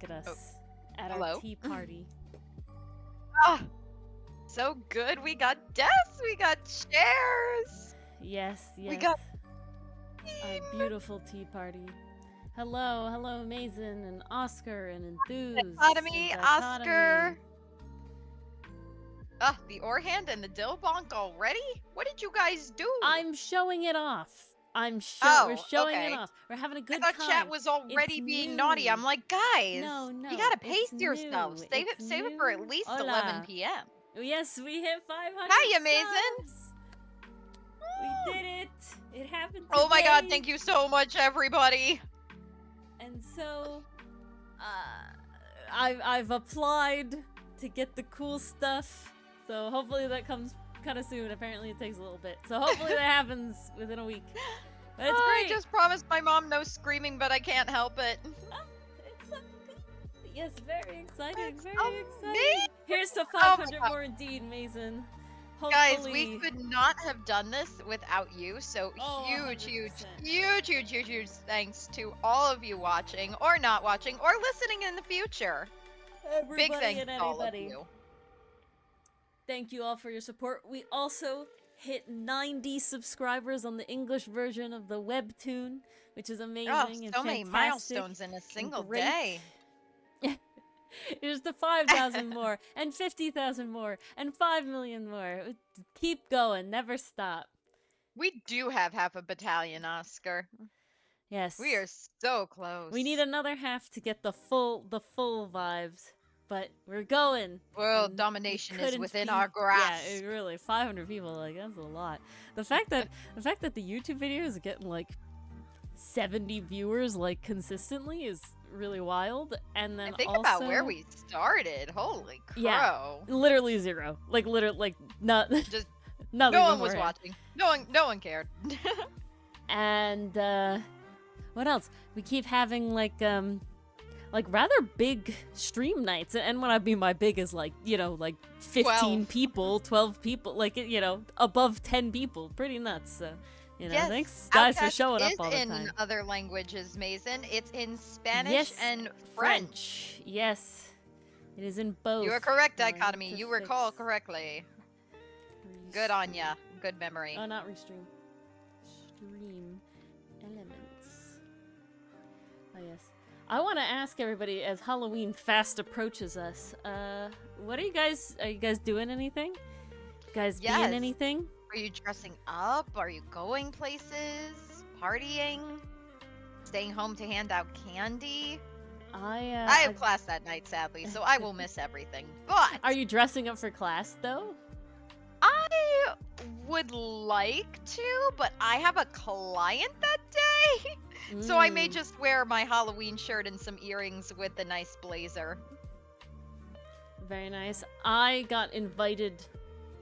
Look at us Oh, at hello? our tea party. Ah, so good. We got desks, we got chairs, Yes, we yes. got Our theme. beautiful tea party. Hello, Mason and Oscar and Enthuse and Dichotomy, Dichotomy. Oscar. The Orhand and the Dillbonk already? What did you guys do? I'm showing it off. We're Oh, showing it okay. off. We're having a I good thought time. chat was already being naughty. I'm like, guys, No, you no, gotta it's pace yourselves. new. Save It's it for at new. least Hola. 11 p.m. Yes, we hit 500 Hi, Mason. subs. We did it. It happened today. Oh my god, thank you so much, everybody. And so, I've applied to get the cool stuff. So hopefully that comes kind of soon. Apparently it takes a little bit. So hopefully that happens within a week. But it's great. I just promised my mom no screaming, but I can't help it. It's yes, very exciting. It's Very exciting. amazing. Here's to Oh my 500 God. more indeed, Mason. Guys, Hopefully. we could not have done this without you, so Oh, huge thanks to all of you watching, or not watching, or listening in the future. Everybody Big thanks and to all of anybody. you. Thank you all for your support. We also hit 90 subscribers on the English version of the webtoon, which is amazing Oh, and so many fantastic milestones in a single great. day. Here's the 5,000 more, and 50,000 more, and 5 million more. Keep going, never stop. We do have half a battalion, Oscar. Yes. We are so close. We need another half to get the full vibes, but we're going. World domination is within our grasp. Yeah, really, 500 people, like that's a lot. The fact that the YouTube videos are getting like 70 viewers like consistently is really wild. And then and think also, about where we started. Holy crow. Yeah, literally zero. Like literally not just nothing. No one was watching. No one cared. And what else? We keep having like rather big stream nights, and what I mean by big is like, you know, like 15 people, 12 people, like, you know, above 10 people. Pretty nuts. So, you know, yes, thanks guys Outcast for showing up all the is time. in other languages, Mason. It's in Spanish Yes, and French. Yes, it is in both. You are correct, I Dichotomy. need to You recall fix- correctly. Good on ya. Good memory. Oh, not restream. Stream elements. Oh yes. I want to ask everybody as Halloween fast approaches us. What are you guys doing anything? You guys Yes. being anything? Are you dressing up? Are you going places? Partying? Staying home to hand out candy? I have class that night, sadly, so I will miss everything. But are you dressing up for class though? I would like to, but I have a client that day. So I may just wear my Halloween shirt and some earrings with a nice blazer. Very nice. I got invited,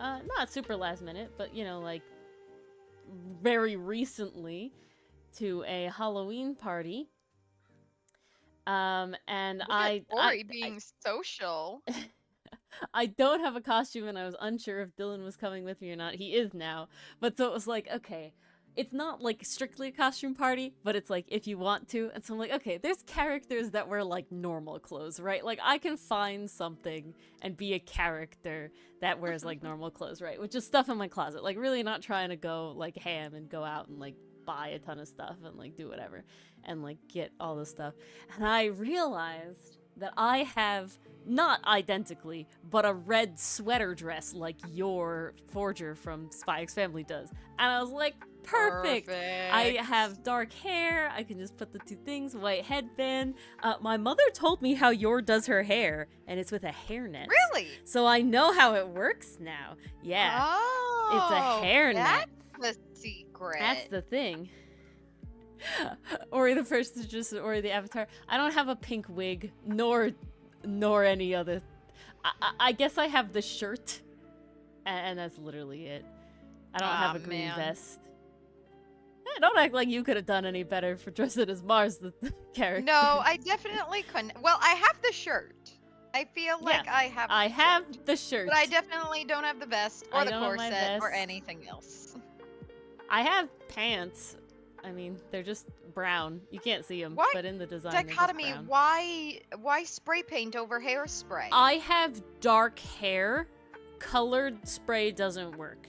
not super last minute, but you know, like very recently to a Halloween party. And Ori being social. I don't have a costume, and I was unsure if Dylan was coming with me or not. He is now. But so it was like, okay, it's not like strictly a costume party, but it's like if you want to. And so I'm like, okay, there's characters that wear like normal clothes, right? Like I can find something and be a character that wears like normal clothes, right? Which is stuff in my closet. Like really not trying to go like ham and go out and like buy a ton of stuff and like do whatever and like get all this stuff. And I realized that I have, not identically, but a red sweater dress like your forger from Spy X Family does. And I was like, perfect! I have dark hair, I can just put the two things, white headband. My mother told me how your does her hair, and it's with a hairnet. Really? So I know how it works now. Yeah. Oh, it's a hairnet. That's the secret. That's the thing. Ori the first is just Ori the Avatar. I don't have a pink wig, nor any other. I guess I have the shirt, and that's literally it. I don't have a green vest. Don't act like you could have done any better for dressing as Mars, the character. No, I definitely couldn't. Well, I have the shirt. I feel like I have. I have the shirt, but I definitely don't have the vest or the corset or anything else. I have pants. I mean, they're just brown. You can't see them, What but in the design, dichotomy? they're just brown. Why spray paint over hairspray? I have dark hair. Colored spray doesn't work.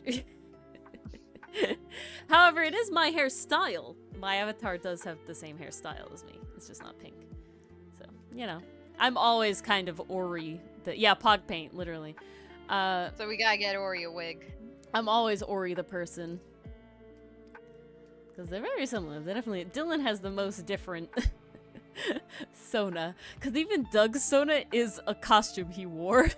However, it is my hairstyle. My avatar does have the same hairstyle as me. It's just not pink. So, you know. I'm always kind of Ori. Yeah, pog paint, literally. So we gotta get Ori a wig. I'm always Ori the person. Because they're very similar. They definitely... Dylan has the most different Sona. Because even Doug's Sona is a costume he wore.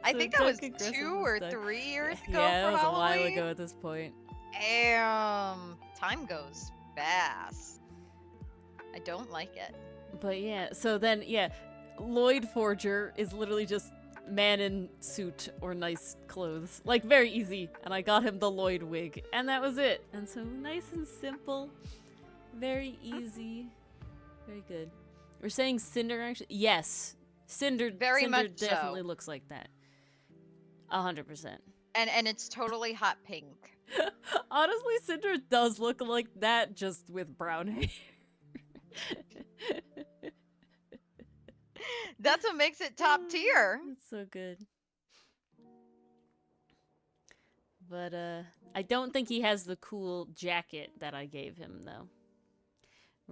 I think that was 2 or 3 years ago. Yeah, it was probably. a while ago at this point. Time goes fast. I don't like it. But yeah, so then, yeah, Lloyd Forger is literally just man in suit or nice clothes. Like, very easy. And I got him the Lloyd wig. And that was it. And so, nice and simple. Very easy. Very good. We're saying Cinder, actually? Yes. Cinder definitely looks like that. 100%. And it's totally hot pink. Honestly, Cinder does look like that, just with brown hair. That's what makes it top tier. It's so good. But, I don't think he has the cool jacket that I gave him, though.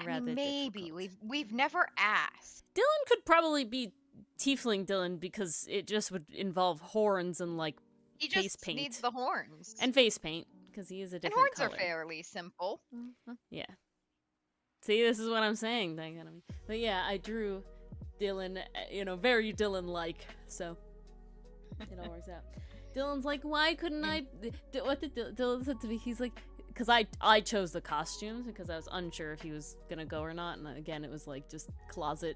Rather maybe. difficult. We've never asked. Dylan could probably be Tiefling Dylan because it just would involve horns and, like, he face just paint. needs the horns. And face paint, because he is a different horns color. are fairly simple. Yeah. See, this is what I'm saying. But yeah, I drew Dylan, very Dylan-like, so it all works out. Dylan's like, why couldn't I... What did Dylan said to me? He's like... Because I chose the costumes because I was unsure if he was going to go or not. And again, it was like just closet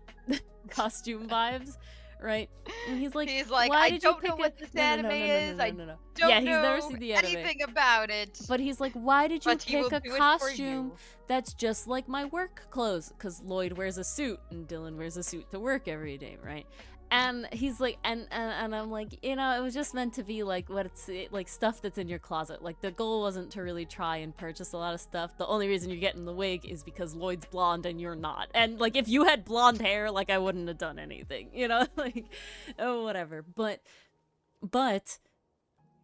costume vibes, right? And he's like, why did you pick what this anime is. I don't he's know never seen the anime. anything about it. But he's like, why did you pick a costume that's just like my work clothes? Because Lloyd wears a suit and Dylan wears a suit to work every day, right? And he's like, and I'm like, it was just meant to be like like stuff that's in your closet. Like the goal wasn't to really try and purchase a lot of stuff. The only reason you're getting the wig is because Lloyd's blonde and you're not. And like if you had blonde hair, like I wouldn't have done anything, like, oh whatever. But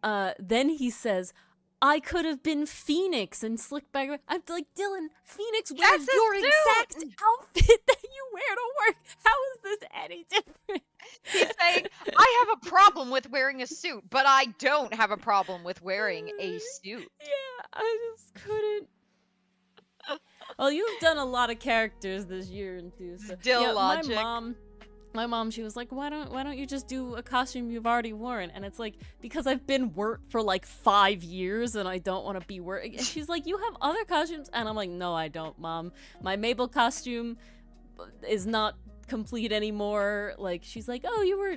then he says, I could have been Phoenix and slick back. I'm like, Dylan, Phoenix wears your exact outfit that you wear to work. How is this any different? He's saying, I have a problem with wearing a suit, but I don't have a problem with wearing a suit. Yeah, I just couldn't. Well, you've done a lot of characters this year and too. So. Still logic. My mom, she was like, why don't you just do a costume you've already worn? And it's like, because I've been Wirt for like 5 years and I don't want to be Wirt. And she's like, you have other costumes? And I'm like, no, I don't, Mom. My Mabel costume is not complete anymore. Like, she's like, oh, you were...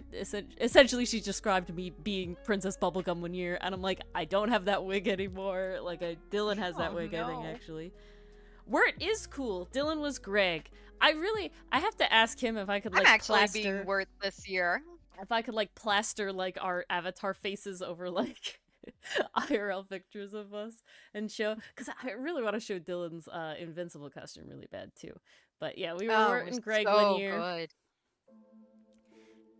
Essentially, she described me being Princess Bubblegum one year. And I'm like, I don't have that wig anymore. Like, Dylan has that wig, no. I think, actually. Wirt is cool. Dylan was Greg. I have to ask him if I could, like, I'm actually being Wirt this year. If I could, like, plaster, like, our avatar faces over, like, IRL pictures of us and show... Because I really want to show Dylan's Invincible costume really bad, too. But, yeah, we were Wirt and Greg one year. Good.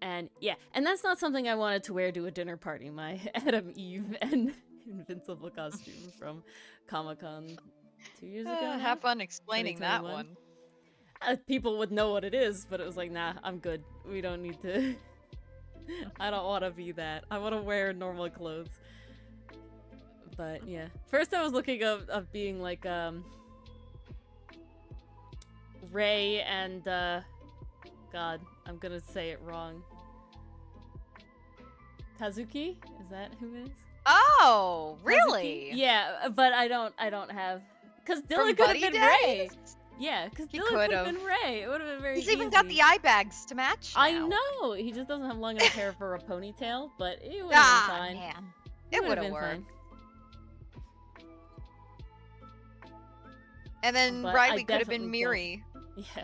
And, yeah. And that's not something I wanted to wear to a dinner party. My Adam, Eve, and Invincible costume from Comic-Con 2 years ago. Have fun explaining that one. People would know what it is, but it was like, nah, I'm good. We don't need to... I don't want to be that. I want to wear normal clothes. But, yeah. First I was looking of being like, Ray and, God, I'm gonna say it wrong. Kazuki? Is that who it is? Oh, really? Kazuki? Yeah, but I don't have... Because Dylan could have been Ray! Yeah, because Dylan could have been Ray. It would have been very easy. He's even got the eye bags to match now. I know! He just doesn't have long enough hair for a ponytail, but it would have been fine. Man. It would have worked. And then Riley could have been Miri. Yeah.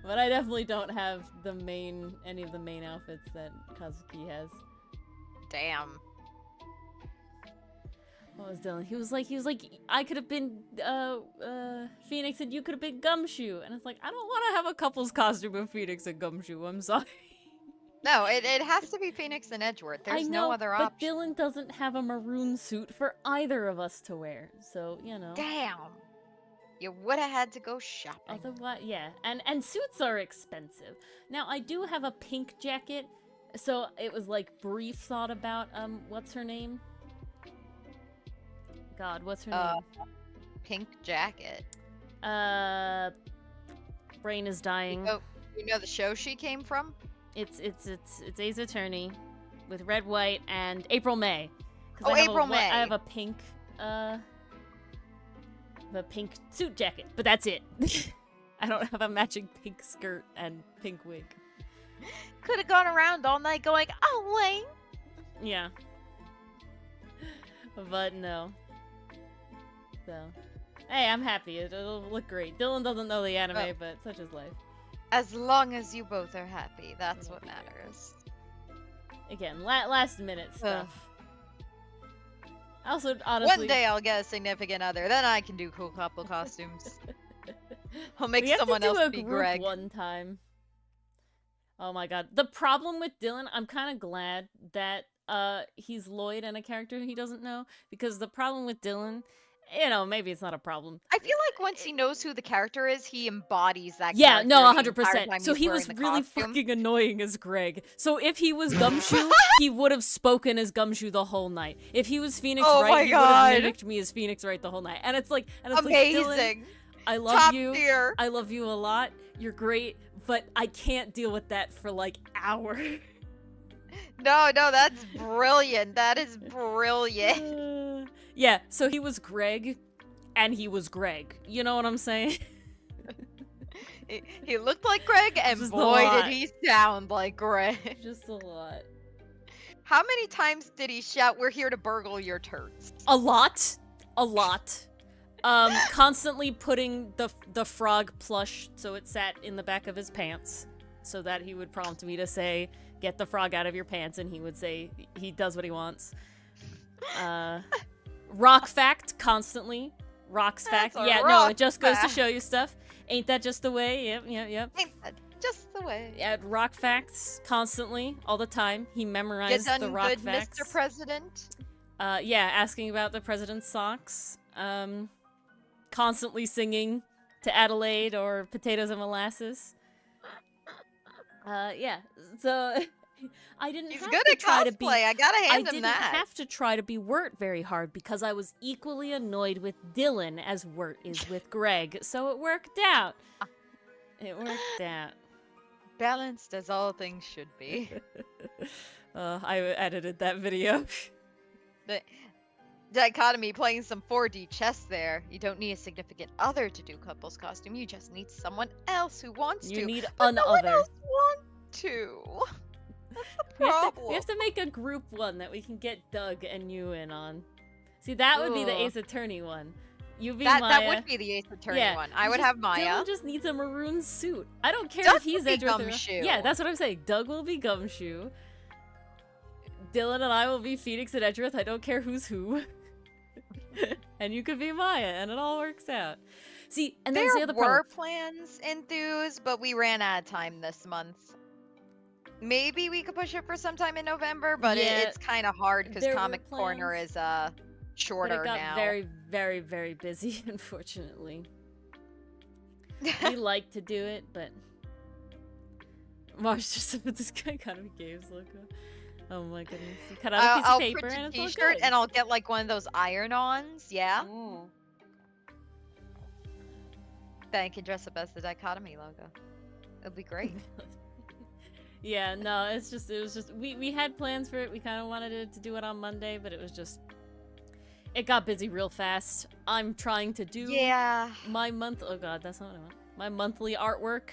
But I definitely don't have any of the main outfits that Kazuki has. Damn. What was Dylan? He was like, I could have been Phoenix and you could have been Gumshoe. And it's like, I don't want to have a couple's costume of Phoenix and Gumshoe. I'm sorry. No, it has to be Phoenix and Edgeworth. There's no other option. But Dylan doesn't have a maroon suit for either of us to wear. So, you know. Damn. You would have had to go shopping. Otherwise, yeah. And suits are expensive. Now, I do have a pink jacket. So it was like brief thought about, what's her name? God, what's her name? Pink jacket. Brain is dying. You know the show she came from? It's Ace Attorney with Red, White, and April May. Oh, April May. I have a pink, the pink suit jacket, but that's it. I don't have a matching pink skirt and pink wig. Could have gone around all night going, oh, Wayne. Yeah. But no. So, hey, I'm happy. It'll look great. Dylan doesn't know the anime, but such is life. As long as you both are happy, that's what matters. Again, last minute stuff. Also, honestly, one day I'll get a significant other, then I can do cool couple costumes. I'll make someone else be Greg. One time. Oh my god. The problem with Dylan, I'm kind of glad that he's Lloyd and a character he doesn't know, because the problem with Dylan, you know, maybe it's not a problem. I feel like once he knows who the character is, he embodies that character. Yeah, no, 100%. So he was really fucking annoying as Greg. So if he was Gumshoe, he would have spoken as Gumshoe the whole night. If he was Phoenix Wright, he would have mimicked me as Phoenix Wright the whole night. And it's like, amazing. Like, Dylan, I love Top you. Tier. I love you a lot. You're great, but I can't deal with that for like hours. No, that's brilliant. That is brilliant. Yeah, so he was Greg, and he was Greg. You know what I'm saying? He looked like Greg, and boy, did he sound like Greg. Just a lot. How many times did he shout, "We're here to burgle your turds"? A lot. A lot. Constantly putting the frog plush so it sat in the back of his pants, so that he would prompt me to say, "Get the frog out of your pants," and he would say he does what he wants. Rock fact, constantly. Rocks fact. Yeah, no, it just goes to show you stuff. Ain't that just the way? Yep. Ain't that just the way? Yeah, rock facts, constantly, all the time. He memorized the rock good, facts. Mr. President? Yeah, asking about the president's socks. Constantly singing to Adelaide or Potatoes and Molasses. Yeah, so... I didn't He's have good to at try cosplay. to be. I gotta hand him that. I didn't have to try to be Wirt very hard because I was equally annoyed with Dylan as Wirt is with Greg, so it worked out. It worked out. Balanced as all things should be. I edited that video. The dichotomy playing some 4D chess there. You don't need a significant other to do couples costume. You just need someone else who wants to. You need but no one another. else want to. That's the problem. We have to make a group one that we can get Doug and you in on. See, that would be the Ace Attorney one. You be Maya. That would be the Ace Attorney one. I would have Maya. Dylan just needs a maroon suit. I don't care Doug if he's Gumshoe. Edgeworth. Yeah, that's what I'm saying. Doug will be Gumshoe. Dylan and I will be Phoenix and Edgeworth. I don't care who's who. And you could be Maya, and it all works out. See, and there's the other problem. There were plans enthused, but we ran out of time this month. Maybe we could push it for sometime in November, but it's kind of hard because Comic Corner is shorter but it got now. Very, very, very busy, unfortunately. We like to do it, but Mars just put this guy kind of games logo. Oh my goodness! You cut out a piece of paper print and a it's all T-shirt, good. and I'll get like one of those iron-ons. Yeah. Mm. Then I can dress up as the dichotomy logo. It'll be great. Yeah, no, it was just we had plans for it. We kind of wanted to do it on Monday, but it was just it got busy real fast. I'm trying to do my month. Oh god, that's not what I want. My monthly artwork.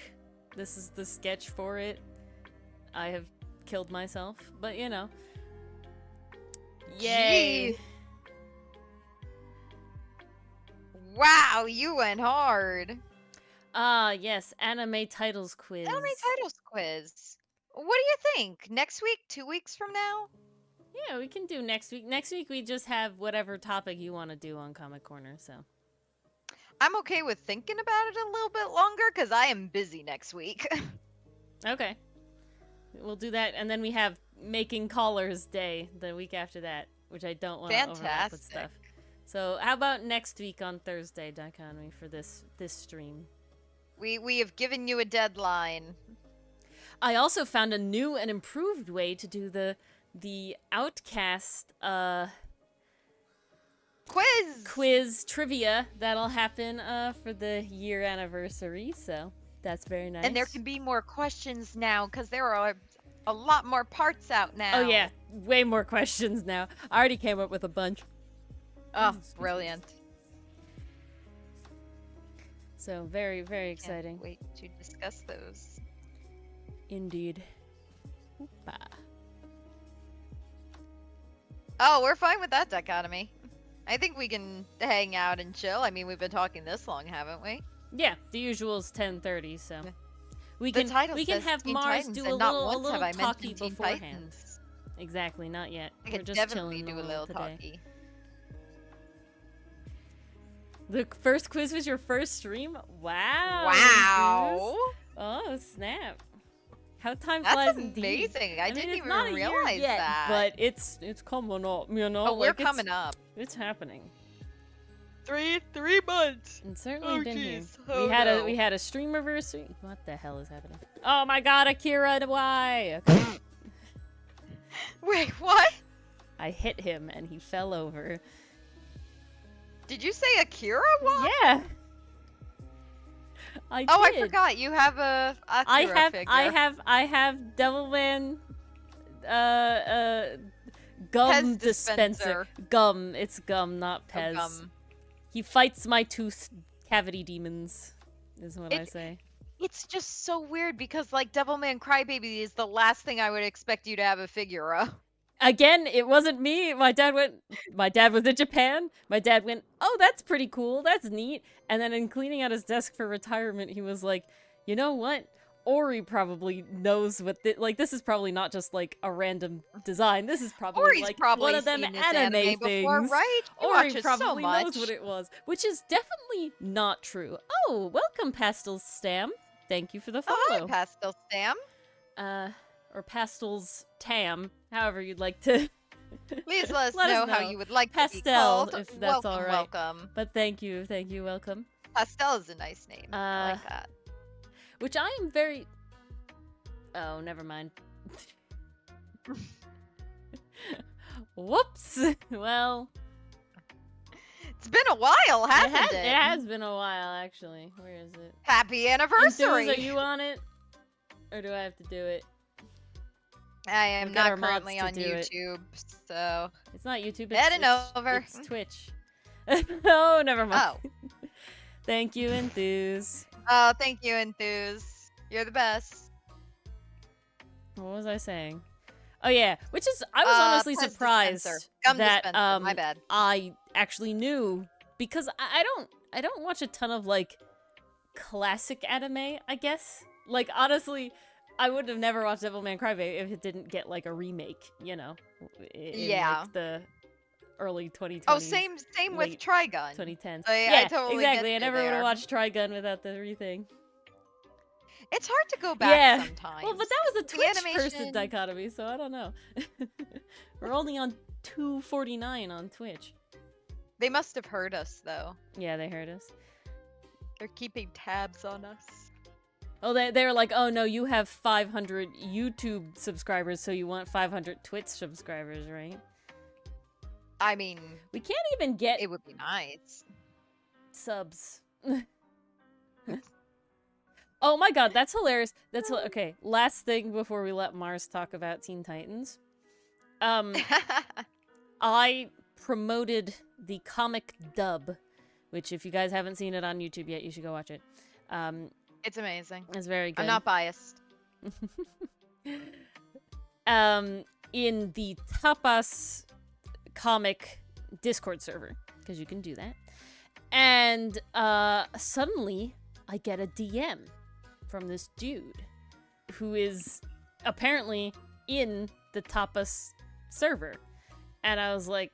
This is the sketch for it. I have killed myself, but you know. Yay! Jeez. Wow, you went hard. Yes, anime titles quiz. Anime titles quiz. What do you think? Next week? 2 weeks from now? Yeah, we can do next week. Next week we just have whatever topic you want to do on Comic Corner, so. I'm okay with thinking about it a little bit longer because I am busy next week. Okay. We'll do that, and then we have Making Callers Day the week after that, which I don't want to overlap with stuff. So how about next week on Thursday, Dichotomy, for this stream? We have given you a deadline. I also found a new and improved way to do the Outcast quiz trivia that'll happen for the year anniversary, so that's very nice. And there can be more questions now because there are a lot more parts out now. Oh yeah, way more questions now. I already came up with a bunch. Oh, brilliant. So very, very exciting. Can't wait to discuss those. Indeed. Oopa. Oh, we're fine with that dichotomy. I think we can hang out and chill. I mean, we've been talking this long, haven't we? Yeah, the usual is 10:30, so Yeah. we can have Teen Mars Titans, do and a not little once have I talkie mentioned Teen beforehand. Titans. Exactly, not yet. I We're could just definitely chilling do a little today. talkie. The first quiz was your first stream? Wow. Wow. Oh, snap. How time That's flies amazing. indeed. I mean, didn't it's even not a year realize yet, that. But it's coming up, you know? Oh, we're like, coming up. It's happening. 3 months. It's certainly been here. Oh, We had a stream anniversary. What the hell is happening? Oh my god, Akira, why? Okay. Wait, what? I hit him and he fell over. Did you say Akira? What? Yeah. I forgot. You have a Akira figure. I have Devilman gum Pez dispenser. Gum. It's gum, not Pez. Gum. He fights my tooth cavity demons, is what I say. It's just so weird because, like, Devilman Crybaby is the last thing I would expect you to have a figure of. Again, it wasn't me. My dad was in Japan. My dad went, oh, that's pretty cool. That's neat. And then in cleaning out his desk for retirement, he was like, you know what? Ori probably knows what this is probably not just like a random design. This is probably Ori's like probably one of them seen this anime things. Before, right? Ori probably knows what it was, which is definitely not true. Oh, welcome, Pastels Stam. Thank you for the follow. Oh, hi, Pastel Stam. Or Pastels Tam, however you'd like to. Please let us know how you would like Pastel, to be called. if that's welcome, all right. Welcome. But thank you, welcome. Pastel is a nice name. I like that. Which I am very... Oh, never mind. Whoops. Well... It's been a while, hasn't it? It has been a while, actually. Where is it? Happy anniversary! Enthuse, are you on it? Or do I have to do it? I am not currently on YouTube, so... It's not YouTube, it's It's Twitch. Oh, never mind. Oh. Thank you, Enthuse. Oh, thank you, Enthuse. You're the best. What was I saying? Oh yeah, which is I was honestly surprised that my bad. I actually knew because I don't watch a ton of like classic anime, I guess. Like honestly, I would have never watched Devilman Crybaby if it didn't get like a remake, you know. In, like, the early 2020s. Oh, same with Trigun. 2010s. I totally exactly. Get I never would there. have watched Trigun without the rethink. It's hard to go back sometimes. Well, but that was a Twitch person dichotomy, so I don't know. We're only on 249 on Twitch. They must have heard us, though. Yeah, they heard us. They're keeping tabs on us. Oh, they were like, oh no, you have 500 YouTube subscribers, so you want 500 Twitch subscribers, right? I mean... We can't even get... It would be nice. Subs. Oh my god, that's hilarious. Okay, last thing before we let Mars talk about Teen Titans. I promoted the comic dub, which if you guys haven't seen it on YouTube yet, you should go watch it. It's amazing. It's very good. I'm not biased. In the Tapas comic Discord server, because you can do that. And suddenly I get a DM from this dude who is apparently in the Tapas server. And I was like,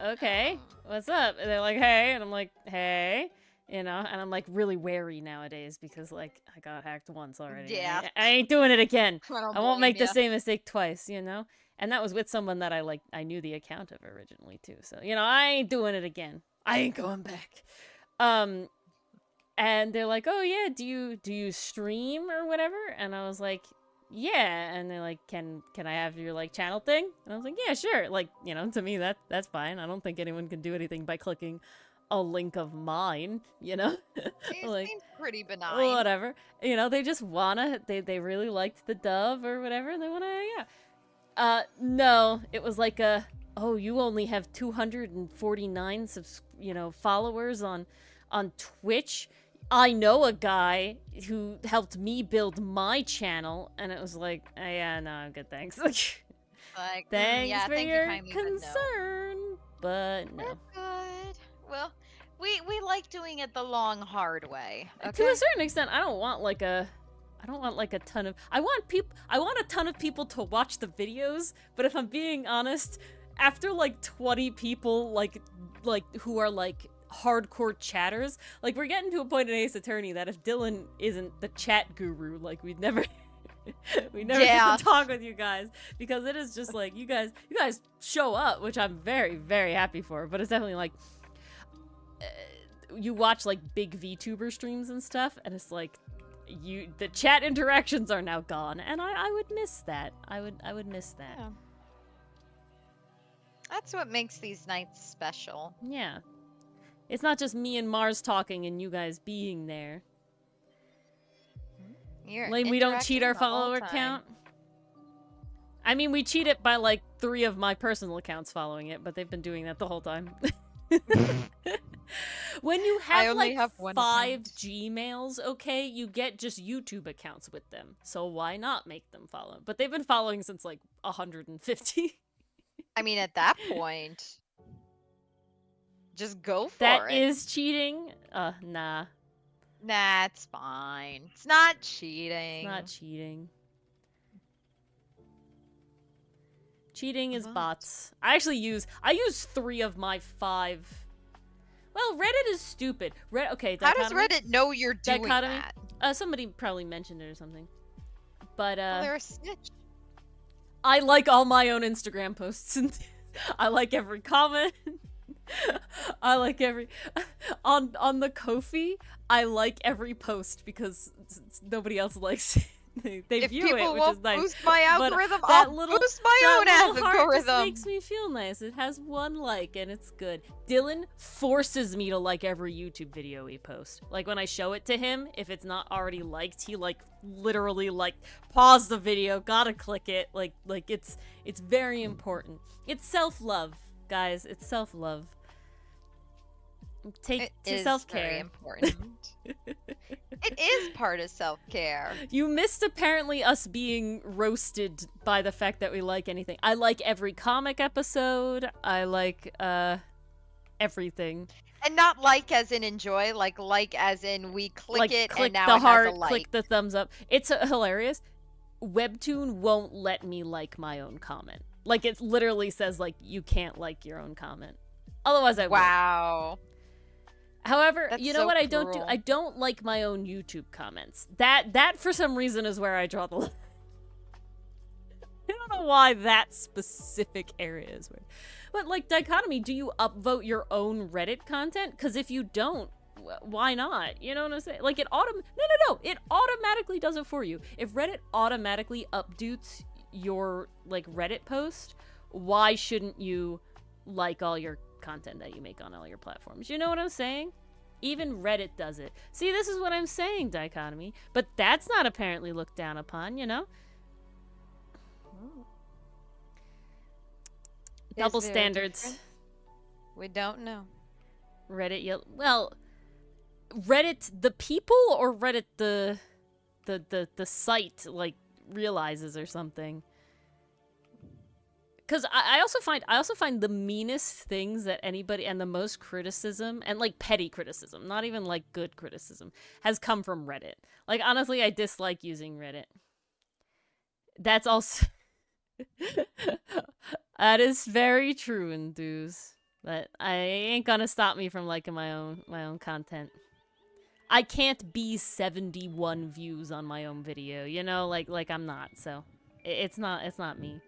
okay, what's up? And they're like, hey. And I'm like, hey. You know, and I'm like really wary nowadays because like I got hacked once already. Yeah. I ain't doing it again. I won't make the ya. same mistake twice, you know? And that was with someone that I knew the account of originally too. So, you know, I ain't doing it again. I ain't going back. And they're like, "Oh yeah, do you stream or whatever?" And I was like, "Yeah." And they're like, "Can I have your like channel thing?" And I was like, "Yeah, sure." Like, you know, to me that's fine. I don't think anyone can do anything by clicking a link of mine, you know? It seems pretty benign. Whatever. You know, they just wanna they really liked the dove or whatever, and they wanna no, it was like oh, you only have 249 followers on Twitch. I know a guy who helped me build my channel, and it was like, yeah, no, I'm good, thanks. Like, thanks for your concern, but no. We're good. Well, we like doing it the long, hard way. Okay? To a certain extent, I don't want like a ton of. I want a ton of people to watch the videos. But if I'm being honest, after like 20 people, like who are like hardcore chatters, like we're getting to a point in Ace Attorney that if Dylan isn't the chat guru, like we'd never get to talk with you guys, because it is just like you guys show up, which I'm very, very happy for. But it's definitely like you watch like big VTuber streams and stuff, and it's like the chat interactions are now gone, and I would miss that. I would miss that. Yeah. That's what makes these nights special. Yeah. It's not just me and Mars talking and you guys being there. Like, we don't cheat our follower count. I mean, we cheat it by like 3 of my personal accounts following it, but they've been doing that the whole time. When you have like 5 Gmails, okay, you get just YouTube accounts with them. So why not make them follow? But they've been following since like 150. I mean, at that point, just go for it. That is cheating? Nah. Nah, it's fine. It's not cheating. It's not cheating. Cheating is bots. I use 3 of my 5. Well, Reddit is stupid. Okay, how does Reddit know you're doing that? Somebody probably mentioned it or something. But well, they're a snitch. I like all my own Instagram posts, and I like every comment. I like every on the Ko-fi. I like every post because nobody else likes it. They view it, which is nice. Boost my algorithm, I'll boost my own algorithm. Just makes me feel nice. It has 1 like, and it's good. Dylan forces me to like every YouTube video we post. Like when I show it to him, if it's not already liked, he like literally like pause the video, gotta click it. Like it's very important. It's self-love, guys. It's self-love. Take to self-care. Very important. It is part of self-care. You missed apparently us being roasted by the fact that we like anything. I like every comic episode. I like everything. And not like as in enjoy, like as in we click it click and now the it heart, has a like. Click the thumbs up. It's hilarious. Webtoon won't let me like my own comment. Like it literally says like you can't like your own comment. Otherwise I would. Wow. However, That's you know so what I cruel. don't do? I don't like my own YouTube comments. That for some reason is where I draw the line. I don't know why that specific area is where. But like Dichotomy, do you upvote your own Reddit content? Because if you don't, why not? You know what I'm saying? Like it No, it automatically does it for you. If Reddit automatically updates your like Reddit post, why shouldn't you like all your content that you make on all your platforms? You know what I'm saying? Even Reddit does it. See, this is what I'm saying, Dichotomy. But that's not apparently looked down upon, you know? Double standards. We don't know. Reddit, well, Reddit the people or Reddit the site like realizes or something. Because I also find the meanest things that anybody, and the most criticism, and like petty criticism, not even like good criticism, has come from Reddit. Like honestly, I dislike using Reddit. That's also That is very true, Enthuse. But I ain't gonna stop me from liking my own content. I can't be 71 views on my own video, you know, like I'm not. So it's not me.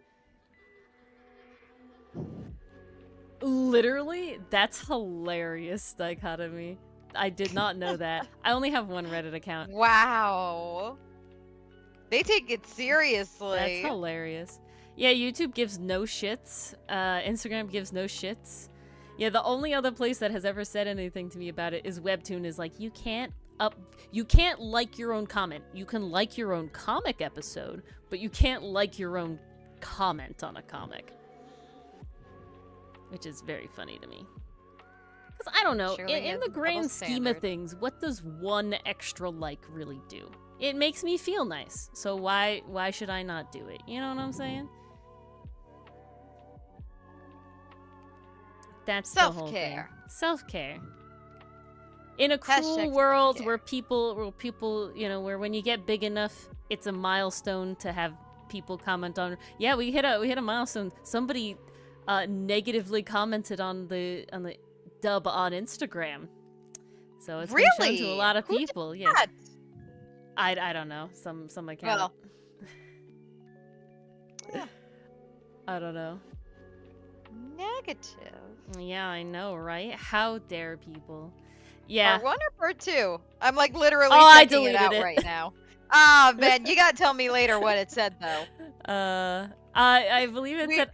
Literally, that's hilarious dichotomy. I did not know that. I only have one Reddit account. Wow. They take it seriously. That's hilarious. Yeah, YouTube gives no shits. Instagram gives no shits. Yeah, the only other place that has ever said anything to me about it is Webtoon is like, you can't like your own comment. You can like your own comic episode, but you can't like your own comment on a comic. Which is very funny to me. Because I don't know, in the grand scheme of things, what does one extra like really do? It makes me feel nice, so why should I not do it? You know what I'm saying? That's the whole thing. Self-care. In a cruel world where people, you know, where when you get big enough, it's a milestone to have people comment on. Yeah, we hit a milestone. Somebody negatively commented on the dub on Instagram, so it's been shown to a lot of people. Yeah, I don't know, some account. Well. Yeah. I don't know. Negative. Yeah, I know, right? How dare people? Yeah. Part 1 or part 2? I'm like literally checking it out right now. Ah, man, you gotta tell me later what it said though. I believe it said.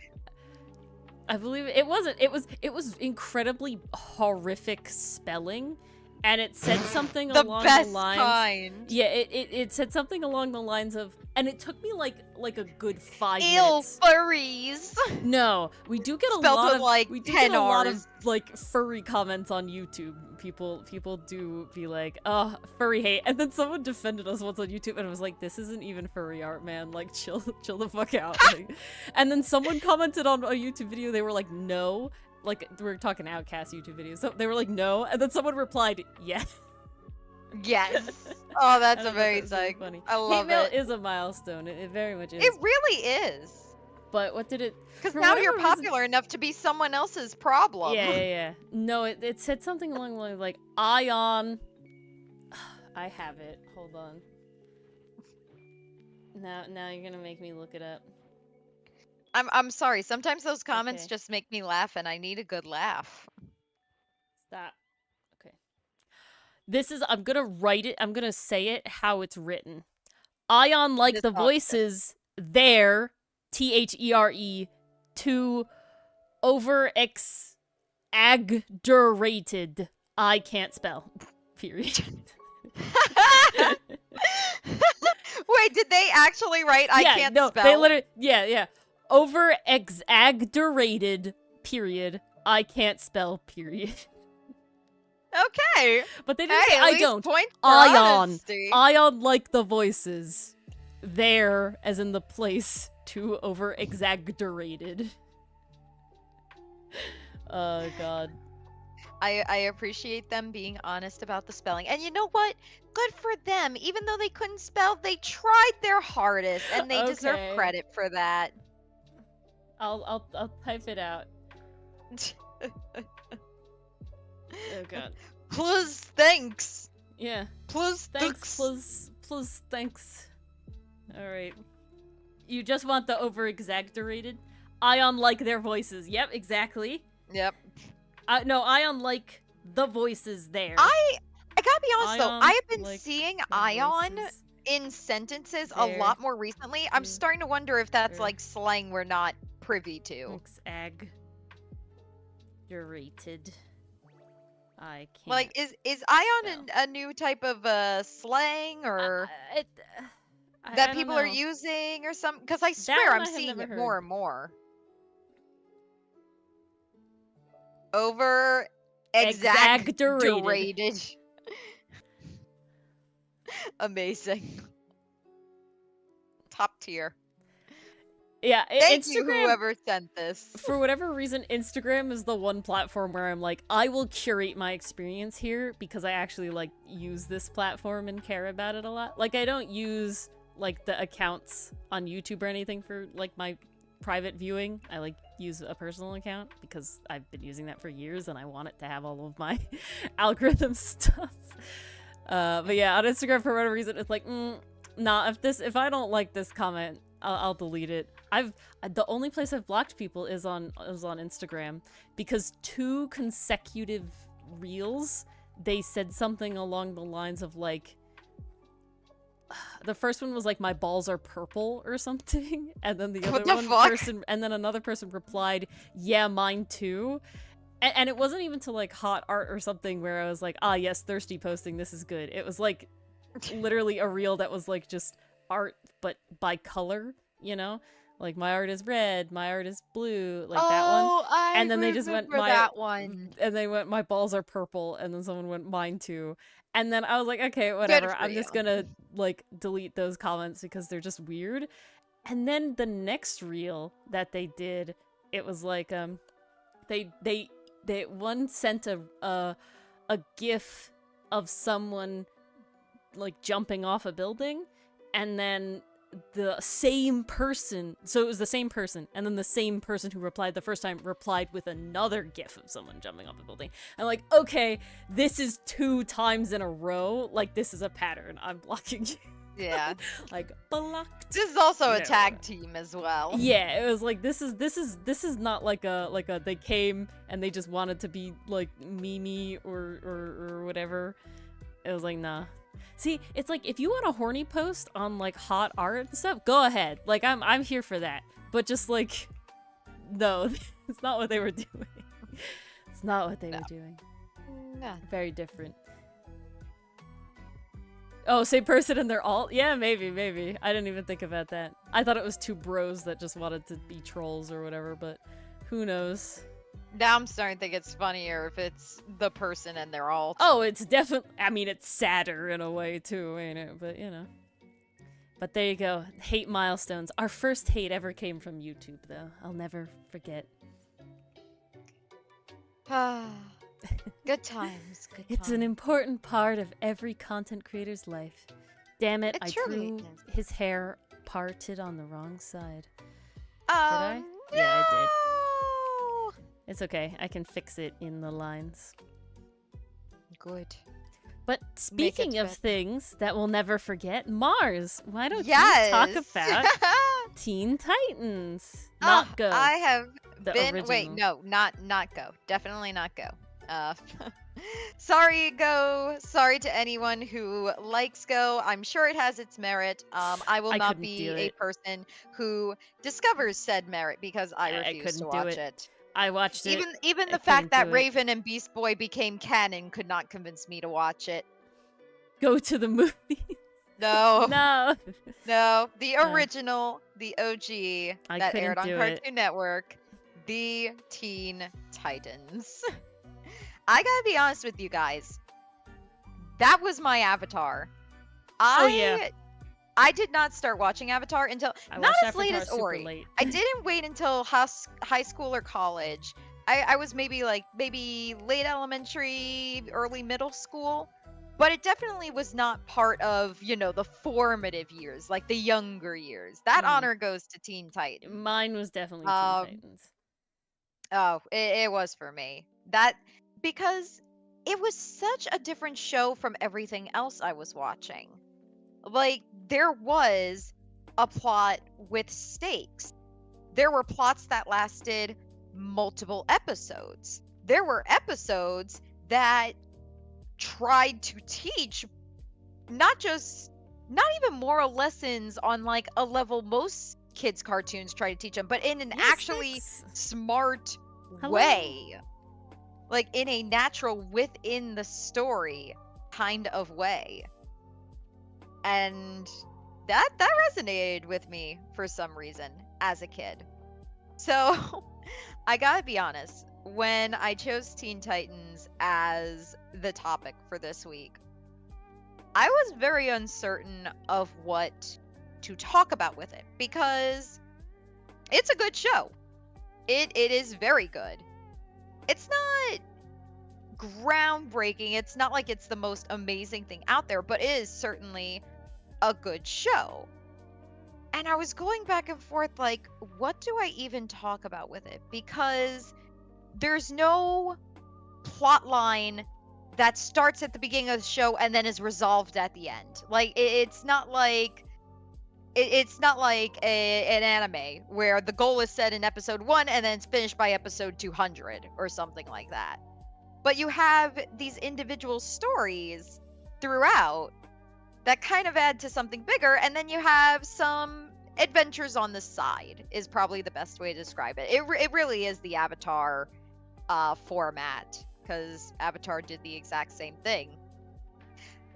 I believe it wasn't. It was incredibly horrific spelling, and it said something along the lines. Kind. Yeah, it said something along the lines of, and it took me like a good 5 minutes. Furries. No, we do get a lot of like we do get a lot of like furry comments on YouTube. People do be like, oh, furry hate, and then someone defended us once on YouTube, and I was like, this isn't even furry art, man. Like, chill the fuck out. Like, and then someone commented on a YouTube video. They were like, no. Like, we're talking Outcast YouTube videos. So they were like, no. And then someone replied, yes. Yes. Oh, that's amazing. Funny. I love Hate mail is a milestone. It very much is. It really is. But what did it... Because now you're popular enough to be someone else's problem. Yeah. No, it said something along the lines like, Ion... I have it. Hold on. Now you're gonna make me look it up. I'm sorry. Sometimes those comments just make me laugh, and I need a good laugh. Stop. Okay. This is... I'm gonna write it. I'm gonna say it how it's written. Ion like the voices there... THERE to over exaggerated. I can't spell. Period. Wait, did they actually write I can't spell? They literally yeah. Over exaggerated period. I can't spell period. Okay. But they didn't say I don't. Ion like the voices. There as in the place. Too over exaggerated. Oh god. I appreciate them being honest about the spelling. And you know what? Good for them. Even though they couldn't spell, they tried their hardest and they deserve credit for that. I'll type it out. Oh god. Plus thanks. Yeah. Plus thanks. Plus thanks. Alright. You just want the over-exaggerated? Ion like their voices. Yep, exactly. Yep. No, Ion like the voices there. I gotta be honest though, I have been seeing Ion in sentences a lot more recently. I'm starting to wonder if that's like slang we're not privy to. Exaggerated. I can't. Like, is Ion a new type of slang or... that people are using or something? Because I swear I'm seeing it more and more. Over exaggerated. Amazing. Top tier. Yeah, Thank you, whoever sent this. For whatever reason, Instagram is the one platform where I'm like, I will curate my experience here because I actually like use this platform and care about it a lot. Like, I don't use like the accounts on YouTube or anything for like my private viewing. I like use a personal account because I've been using that for years and I want it to have all of my algorithm stuff. But yeah, on Instagram for whatever reason, it's like, nah. If I don't like this comment, I'll delete it. The only place I've blocked people is on Instagram because 2 consecutive reels they said something along the lines of like, the first one was like, my balls are purple or something, and then the other person, and then another person replied, yeah, mine too. And it wasn't even to like hot art or something where I was like, ah yes, thirsty posting, this is good. It was like literally a reel that was like just art but by color, you know, like my art is red, my art is blue, like that one. And then they just went that one. And they went, my balls are purple, and then someone went, mine too. And then I was like, okay, whatever. I'm just gonna like delete those comments because they're just weird. And then the next reel that they did, it was like they one sent a gif of someone like jumping off a building, and then the same person, so it was the same person, and then the same person who replied the first time replied with another gif of someone jumping off a building. I'm like, okay, this is 2 times in a row, like this is a pattern, I'm blocking you. Yeah. Like, blocked. This is also a tag team as well. Yeah, it was like, this is not like a they came and they just wanted to be like Mimi or whatever. It was like, nah. See, it's like, if you want a horny post on like hot art and stuff, go ahead. Like, I'm here for that. But just like, no, it's not what they were doing. It's not what they were doing. No. Very different. Oh, same person and they're all... Yeah, maybe. I didn't even think about that. I thought it was 2 bros that just wanted to be trolls or whatever, but who knows? Now I'm starting to think it's funnier if it's the person and they're all... Oh, it's definitely... I mean, it's sadder in a way, too, ain't it? But, you know. But there you go. Hate milestones. Our first hate ever came from YouTube, though. I'll never forget. Good times. Good It's times. an important part of every content creator's life. Damn it, I drew his hair parted on the wrong side. Did I? No! Yeah, I did. It's okay. I can fix it in the lines. Good. But speaking of things that we'll never forget, Mars, why don't you talk about Teen Titans? Not Go. I have been... original. Wait, no, not Go. Definitely not Go. Sorry, Go. Sorry to anyone who likes Go. I'm sure it has its merit. I will not be a person who discovers said merit because I refuse to watch it. I watched it. Even the fact that Raven and Beast Boy became canon could not convince me to watch it. Go to the movie. No. No. The original, the OG that aired on Cartoon Network, the Teen Titans. I gotta be honest with you guys. That was my Avatar. I did not start watching Avatar until not as late as Ori. I didn't wait until high school or college. I was maybe late elementary, early middle school, but it definitely was not part of, the formative years, like the younger years. That honor goes to Teen Titans. Mine was definitely Teen Titans. Oh, it was for me. Because it was such a different show from everything else I was watching. Like, there was a plot with stakes. There were plots that lasted multiple episodes. There were episodes that tried to teach not even moral lessons on like a level most kids' cartoons try to teach them, but in an actually smart way. Like in a natural within the story kind of way. And that resonated with me for some reason as a kid. So I gotta be honest, when I chose Teen Titans as the topic for this week, I was very uncertain of what to talk about with it because it's a good show. It is very good. It's not groundbreaking. It's not like it's the most amazing thing out there, but it is certainly a good show. And I was going back and forth, like, what do I even talk about with it? Because there's no plot line that starts at the beginning of the show and then is resolved at the end. Like, it's not like it's not like an anime where the goal is set in episode 1 and then it's finished by episode 200 or something like that. But you have these individual stories throughout that kind of add to something bigger, and then you have some adventures on the side is probably the best way to describe it. It really is the Avatar format, because Avatar did the exact same thing.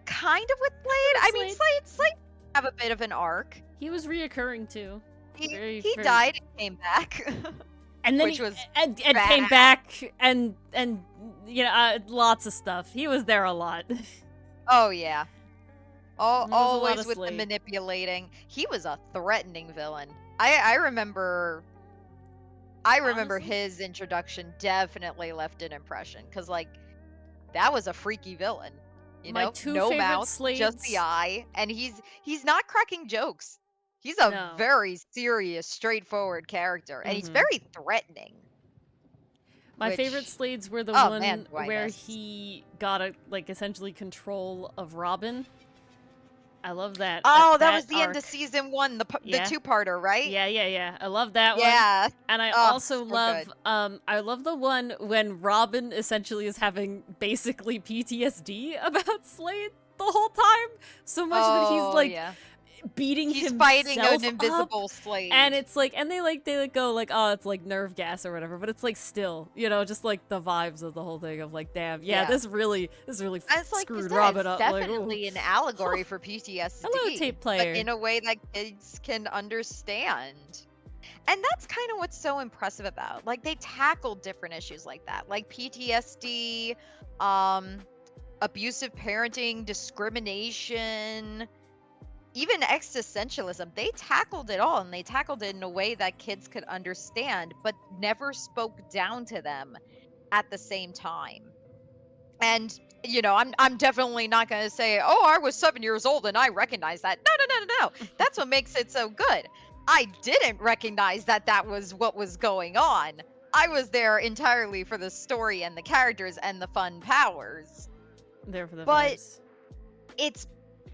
Kind of with Slade. I mean, Slade have a bit of an arc. He was reoccurring too. He died and came back. And then and came back and you know, lots of stuff. He was there a lot. Oh yeah. Always with the manipulating. He was a threatening villain. I remember his introduction definitely left an impression, because like that was a freaky villain. You know, no mouth, just the eye, and he's not cracking jokes. He's a very serious, straightforward character, and he's very threatening. My favorite Slades were the one where he got essentially control of Robin. I love that. Oh, that was the end of season 1, the two-parter, right? Yeah. I love that one. Yeah. And I also love I love the one when Robin essentially is having basically PTSD about Slade the whole time. So much that he's like beating himself fighting an invisible Slade. And it's like, and they go like, oh, it's like nerve gas or whatever, but it's like still, you know, just like the vibes of the whole thing of like, damn, this really screwed Robin up. It's definitely an allegory for PTSD. Hello, tape player. But in a way that kids can understand. And that's kind of what's so impressive about. Like, they tackle different issues like that, like PTSD, abusive parenting, discrimination, even existentialism. They tackled it all, and they tackled it in a way that kids could understand, but never spoke down to them at the same time. And, you know, I'm definitely not going to say, oh, I was 7 years old and I recognized that. No. That's what makes it so good. I didn't recognize that was what was going on. I was there entirely for the story and the characters and the fun powers. There for the vibes.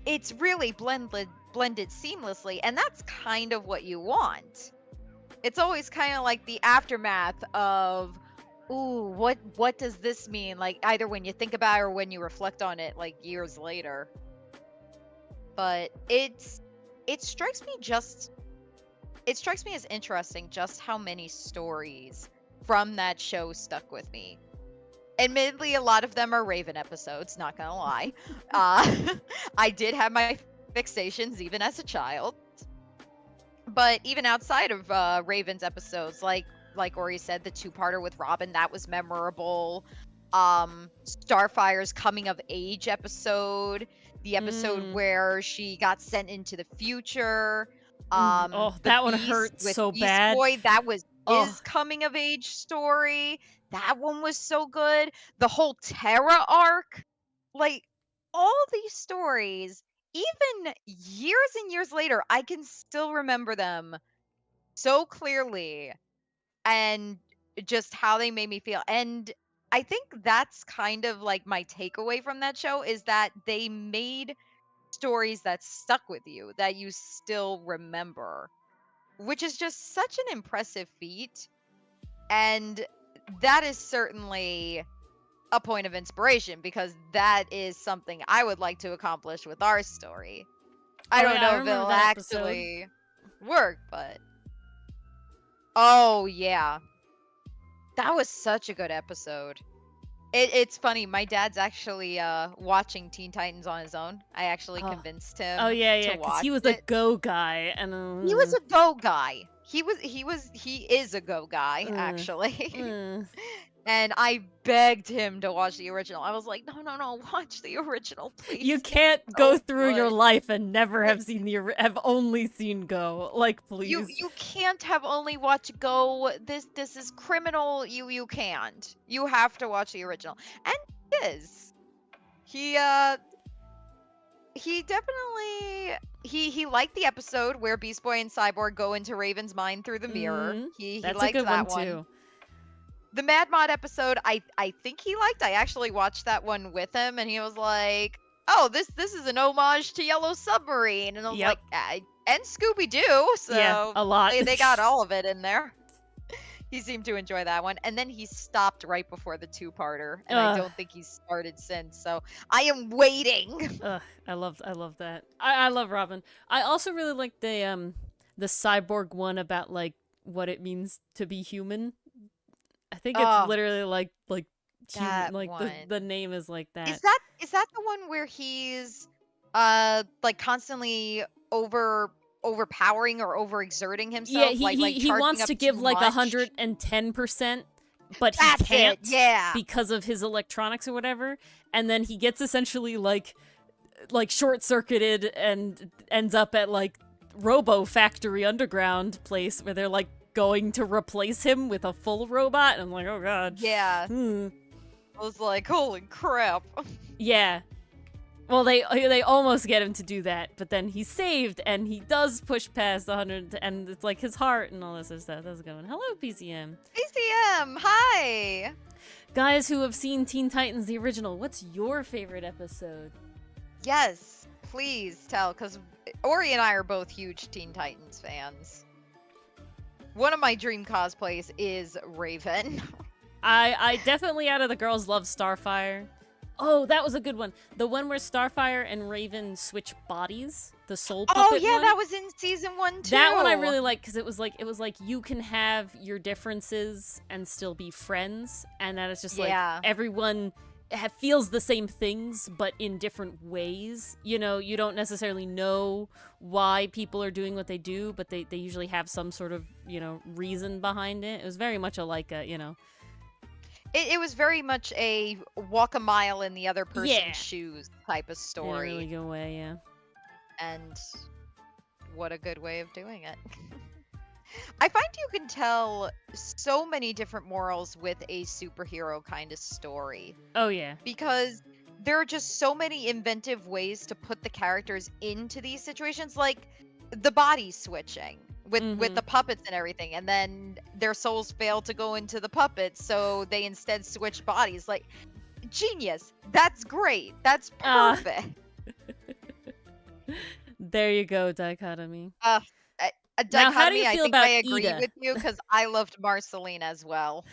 It's really blended seamlessly, and that's kind of what you want. It's always kind of like the aftermath of, ooh, what does this mean? Like, either when you think about it or when you reflect on it like years later. But it strikes me as interesting just how many stories from that show stuck with me. Admittedly, a lot of them are Raven episodes, not gonna lie. I did have my fixations even as a child. But even outside of Raven's episodes, like Ori said, the two-parter with Robin, that was memorable. Starfire's coming of age episode, the episode where she got sent into the future. That one hurt so Beast bad. Boy, that was his coming of age story. That one was so good. The whole Terra arc, like all these stories, even years and years later, I can still remember them so clearly, and just how they made me feel. And I think that's kind of like my takeaway from that show, is that they made stories that stuck with you, that you still remember, which is just such an impressive feat. And that is certainly a point of inspiration, because that is something I would like to accomplish with our story. I don't know if it'll actually work, but oh yeah, that was such a good episode. It's funny, my dad's actually watching Teen Titans on his own. I actually convinced him to watch he was a Go guy, and he was a Go guy. He is a Go guy, actually. And I begged him to watch the original. I was like, no, watch the original, please. You can't go through your life and never have only seen Go. Like, please. You can't have only watched Go. This is criminal. You can't. You have to watch the original. And he is. He he liked the episode where Beast Boy and Cyborg go into Raven's mind through the mirror. He That's liked a good that one too. The Mad Mod episode, I think he liked. I actually watched that one with him, and he was like, "Oh, this is an homage to Yellow Submarine," and I was like, "And Scooby Doo." So yeah, a lot. They got all of it in there. He seemed to enjoy that one, and then he stopped right before the two-parter, and I don't think he's started since. So I am waiting. I love that. I love Robin. I also really like the Cyborg one about like what it means to be human. I think it's literally like human, like the name is like that. Is that the one where he's like constantly overpowering or overexerting himself? Yeah, he wants to give like 110%, but he can't because of his electronics or whatever, and then he gets essentially like short-circuited and ends up at like Robo Factory Underground place where they're like going to replace him with a full robot, and I'm like, oh god. Yeah. I was like, holy crap. Yeah. Well, they almost get him to do that, but then he's saved, and he does push past 100, and it's like his heart and all this other stuff. That's going. Hello, PCM. PCM, hi. Guys who have seen Teen Titans the original, what's your favorite episode? Yes, please tell, because Ori and I are both huge Teen Titans fans. One of my dream cosplays is Raven. I definitely, out of the girls, love Starfire. Oh, that was a good one. The one where Starfire and Raven switch bodies. The soul puppet one. That was in season 1 too. That one I really liked because it was like you can have your differences and still be friends, and that is just like everyone feels the same things but in different ways. You know, you don't necessarily know why people are doing what they do, but they usually have some sort of, you know, reason behind it. It was very much you know. It was very much a walk a mile in the other person's shoes type of story. In a really good way, yeah. And what a good way of doing it. I find you can tell so many different morals with a superhero kind of story. Oh, yeah. Because there are just so many inventive ways to put the characters into these situations, like the body switching. With the puppets and everything, and then their souls fail to go into the puppets, so they instead switch bodies. Like, genius. That's great. That's perfect. There you go, Dichotomy. Dichotomy, now, how do you feel I think about I agree Ida? with you, because I loved Marceline as well.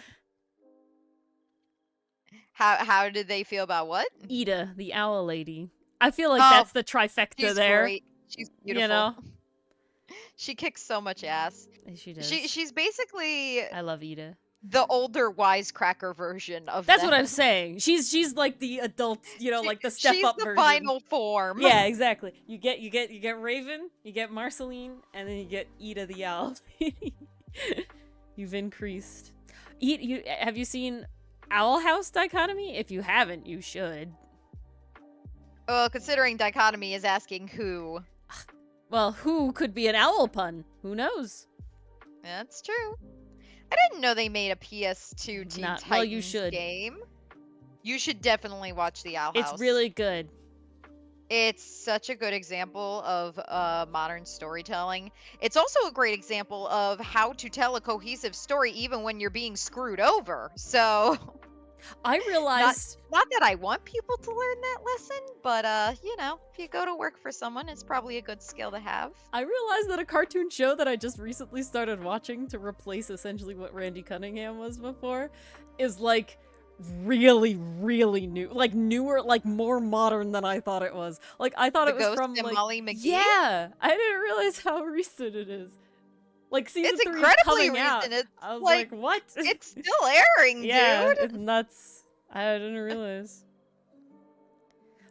How did they feel about what? Ida, the owl lady. I feel like that's the trifecta she's there. Great. She's beautiful. You know? She kicks so much ass. She does. She's basically. I love Ida. The older wisecracker version of. That's what I'm saying. She's like the adult, you know, like the step up version. She's the final form. Yeah, exactly. You get Raven, you get Marceline, and then you get Ida the owl. You've increased. Have you seen Owl House Dichotomy? If you haven't, you should. Well, considering Dichotomy is asking who. Well, who could be an owl pun? Who knows? That's true. I didn't know they made a PS2 Teen Titans game. You should definitely watch the Owl House. It's really good. It's such a good example of modern storytelling. It's also a great example of how to tell a cohesive story even when you're being screwed over. So... I realized not that I want people to learn that lesson, but you know, if you go to work for someone, it's probably a good skill to have. I realized that a cartoon show that I just recently started watching to replace essentially what Randy Cunningham was before is like really, really new, like newer, like more modern than I thought it was. Like I thought it was Ghost from and like Molly McGee? Yeah, I didn't realize how recent it is. Like season 3 incredibly coming out. It's I was like, what? It's still airing, yeah, dude. It's nuts. I didn't realize.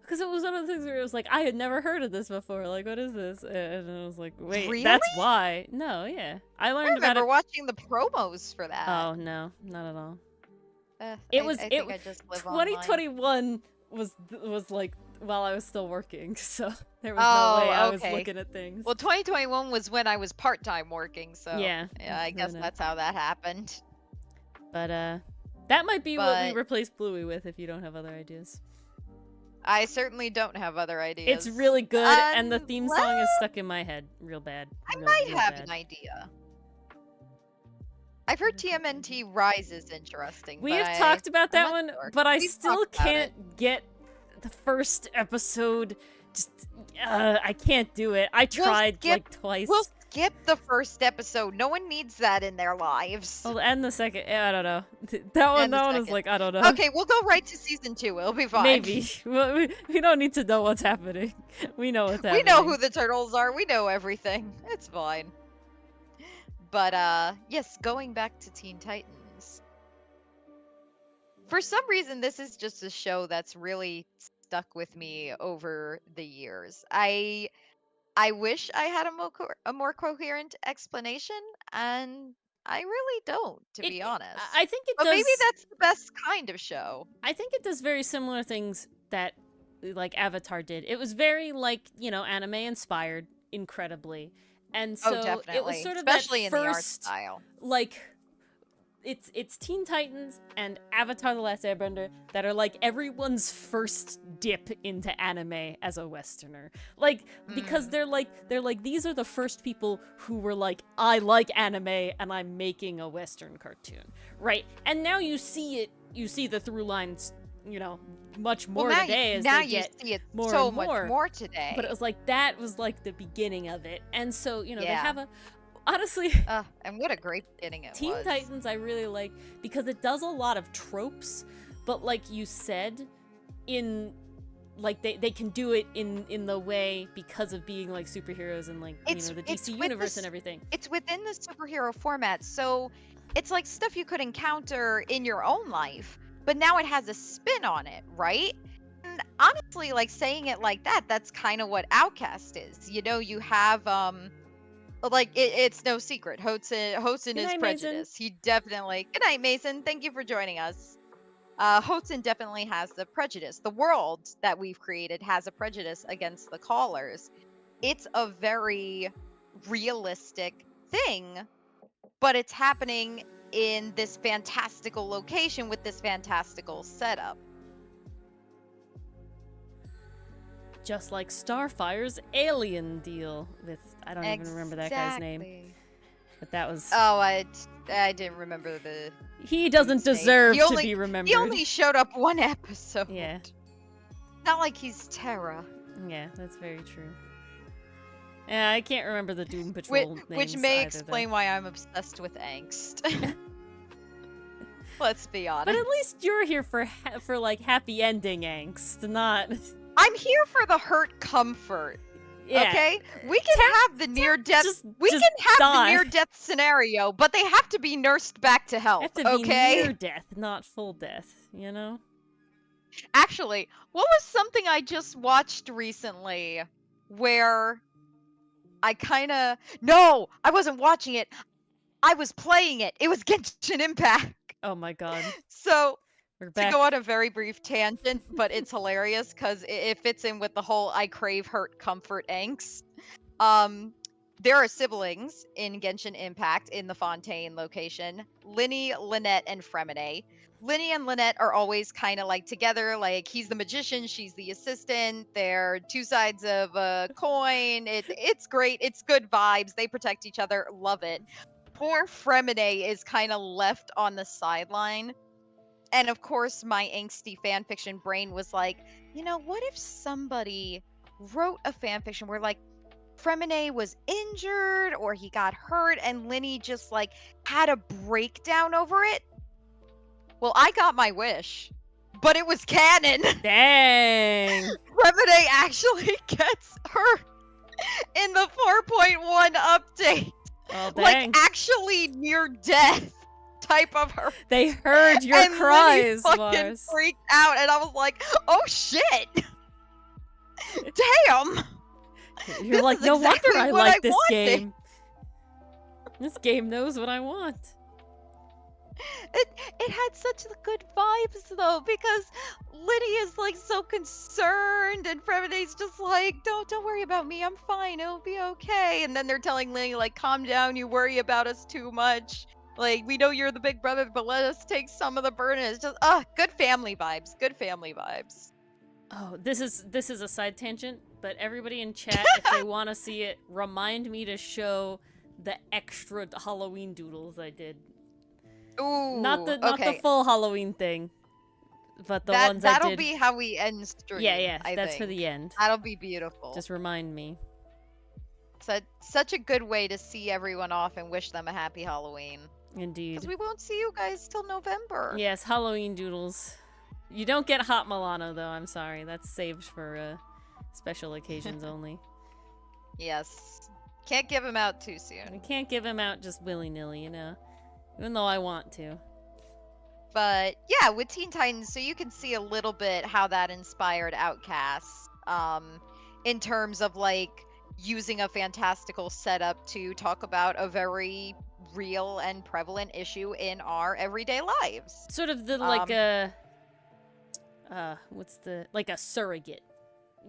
Because it was one of the things where it was like, I had never heard of this before. Like, what is this? And I was like, wait, really? That's why. No, yeah. I learned about it. I remember watching the promos for that. Oh, no. Not at all. I think I just live 2021 was like while I was still working, so there was no way I was looking at things. Well, 2021 was when I was part-time working, so yeah, I guess that's how that happened. But that might be what we replace Bluey with if you don't have other ideas. I certainly don't have other ideas. It's really good, and the theme song is stuck in my head real bad. I might have an idea. I've heard TMNT Rise is interesting. We have talked about that one, but I We've still can't get the first episode. Just, I can't do it. I tried like twice. We'll skip the first episode. No one needs that in their lives. Well, and the second, I don't know. That one is like, I don't know. Okay, we'll go right to season 2. It'll be fine. Maybe. We don't need to know what's happening. We know what's happening. We know who the turtles are. We know everything. It's fine. But, yes, going back to Teen Titans. For some reason, this is just a show that's really stuck with me over the years. I wish I had a more coherent explanation, and I really don't, to be honest. I think it does. But maybe that's the best kind of show. I think it does very similar things that, like, Avatar did. It was very, like, anime inspired, incredibly. And so it was sort of especially that in first, the art style. Like, it's Teen Titans and Avatar: The Last Airbender that are like everyone's first dip into anime as a Westerner. Like, because they're like these are the first people who were like, I like anime and I'm making a Western cartoon, right? And now you see the through lines, much more today as they get see it more so and much more today. But it was like that was like the beginning of it, and so they have a. Honestly, and what a great beginning it was. Teen Titans I really like because it does a lot of tropes, but like you said, in like they can do it in the way because of being like superheroes and like the DC universe and everything. It's within the superhero format, so it's like stuff you could encounter in your own life, but now it has a spin on it, right? And honestly, like saying it like that, that's kind of what Outcast is. You have like it's no secret. Hosen is prejudice. He definitely. Good night, Mason. Thank you for joining us. Hosen definitely has the prejudice. The world that we've created has a prejudice against the callers. It's a very realistic thing, but it's happening in this fantastical location with this fantastical setup. Just like Starfire's alien deal with, I don't even remember that guy's name. But that was... Oh, I didn't remember the... He doesn't deserve to be remembered. He only showed up one episode. Yeah. Not like he's Terra. Yeah, that's very true. Yeah, I can't remember the Doom Patrol names which may explain why I'm obsessed with angst. Let's be honest. But at least you're here for like happy ending angst, not... I'm here for the hurt comfort. Yeah. Okay? We can have the near death. We can have the near death scenario, but they have to be nursed back to health. Have to be near death, not full death, Actually, what was something I just watched recently where I kinda... No! I wasn't watching it. I was playing it. It was Genshin Impact. Oh my god. So... To go on a very brief tangent, but it's hilarious because it fits in with the whole I crave hurt comfort angst. There are siblings in Genshin Impact in the Fontaine location. Linny, Lynette, and Fremine. Linny and Lynette are always kind of like together, like he's the magician, she's the assistant. They're two sides of a coin. It's great. It's good vibes. They protect each other. Love it. Poor Fremine is kind of left on the sideline. And of course, my angsty fanfiction brain was like, what if somebody wrote a fanfiction where, like, Fremine was injured or he got hurt and Linny just, like, had a breakdown over it? Well, I got my wish, but it was canon. Dang. Fremine actually gets hurt in the 4.1 update. Oh, dang. Like, actually near death. Type of her. They heard your and cries, fucking Mars. Freaked out, and I was like, "Oh shit, damn!" You're like, no wonder I like this game. This game knows what I want. It had such good vibes though, because Lydia is like so concerned, and Fremine's just like, "Don't worry about me. I'm fine. It'll be okay." And then they're telling Lydia like, "Calm down. You worry about us too much. Like, we know you're the big brother, but let us take some of the burden." It's just, good family vibes. Good family vibes. Oh, this is a side tangent, but everybody in chat, if they want to see it, remind me to show the extra Halloween doodles I did. Ooh, not the full Halloween thing, but the ones I did. That'll be how we end stream. Yeah, I that's think. for the end. That'll be beautiful. Just remind me. Such a good way to see everyone off and wish them a happy Halloween. Indeed. Because we won't see you guys till November. Yes, Halloween doodles. You don't get Hot Milano, though. I'm sorry. That's saved for special occasions only. Yes. Can't give him out too soon. I can't give him out just willy-nilly, you know? Even though I want to. But, yeah, with Teen Titans, so you can see a little bit how that inspired Outcaste. In terms of, like, using a fantastical setup to talk about a very real and prevalent issue in our everyday lives. Sort of the, like, like a surrogate,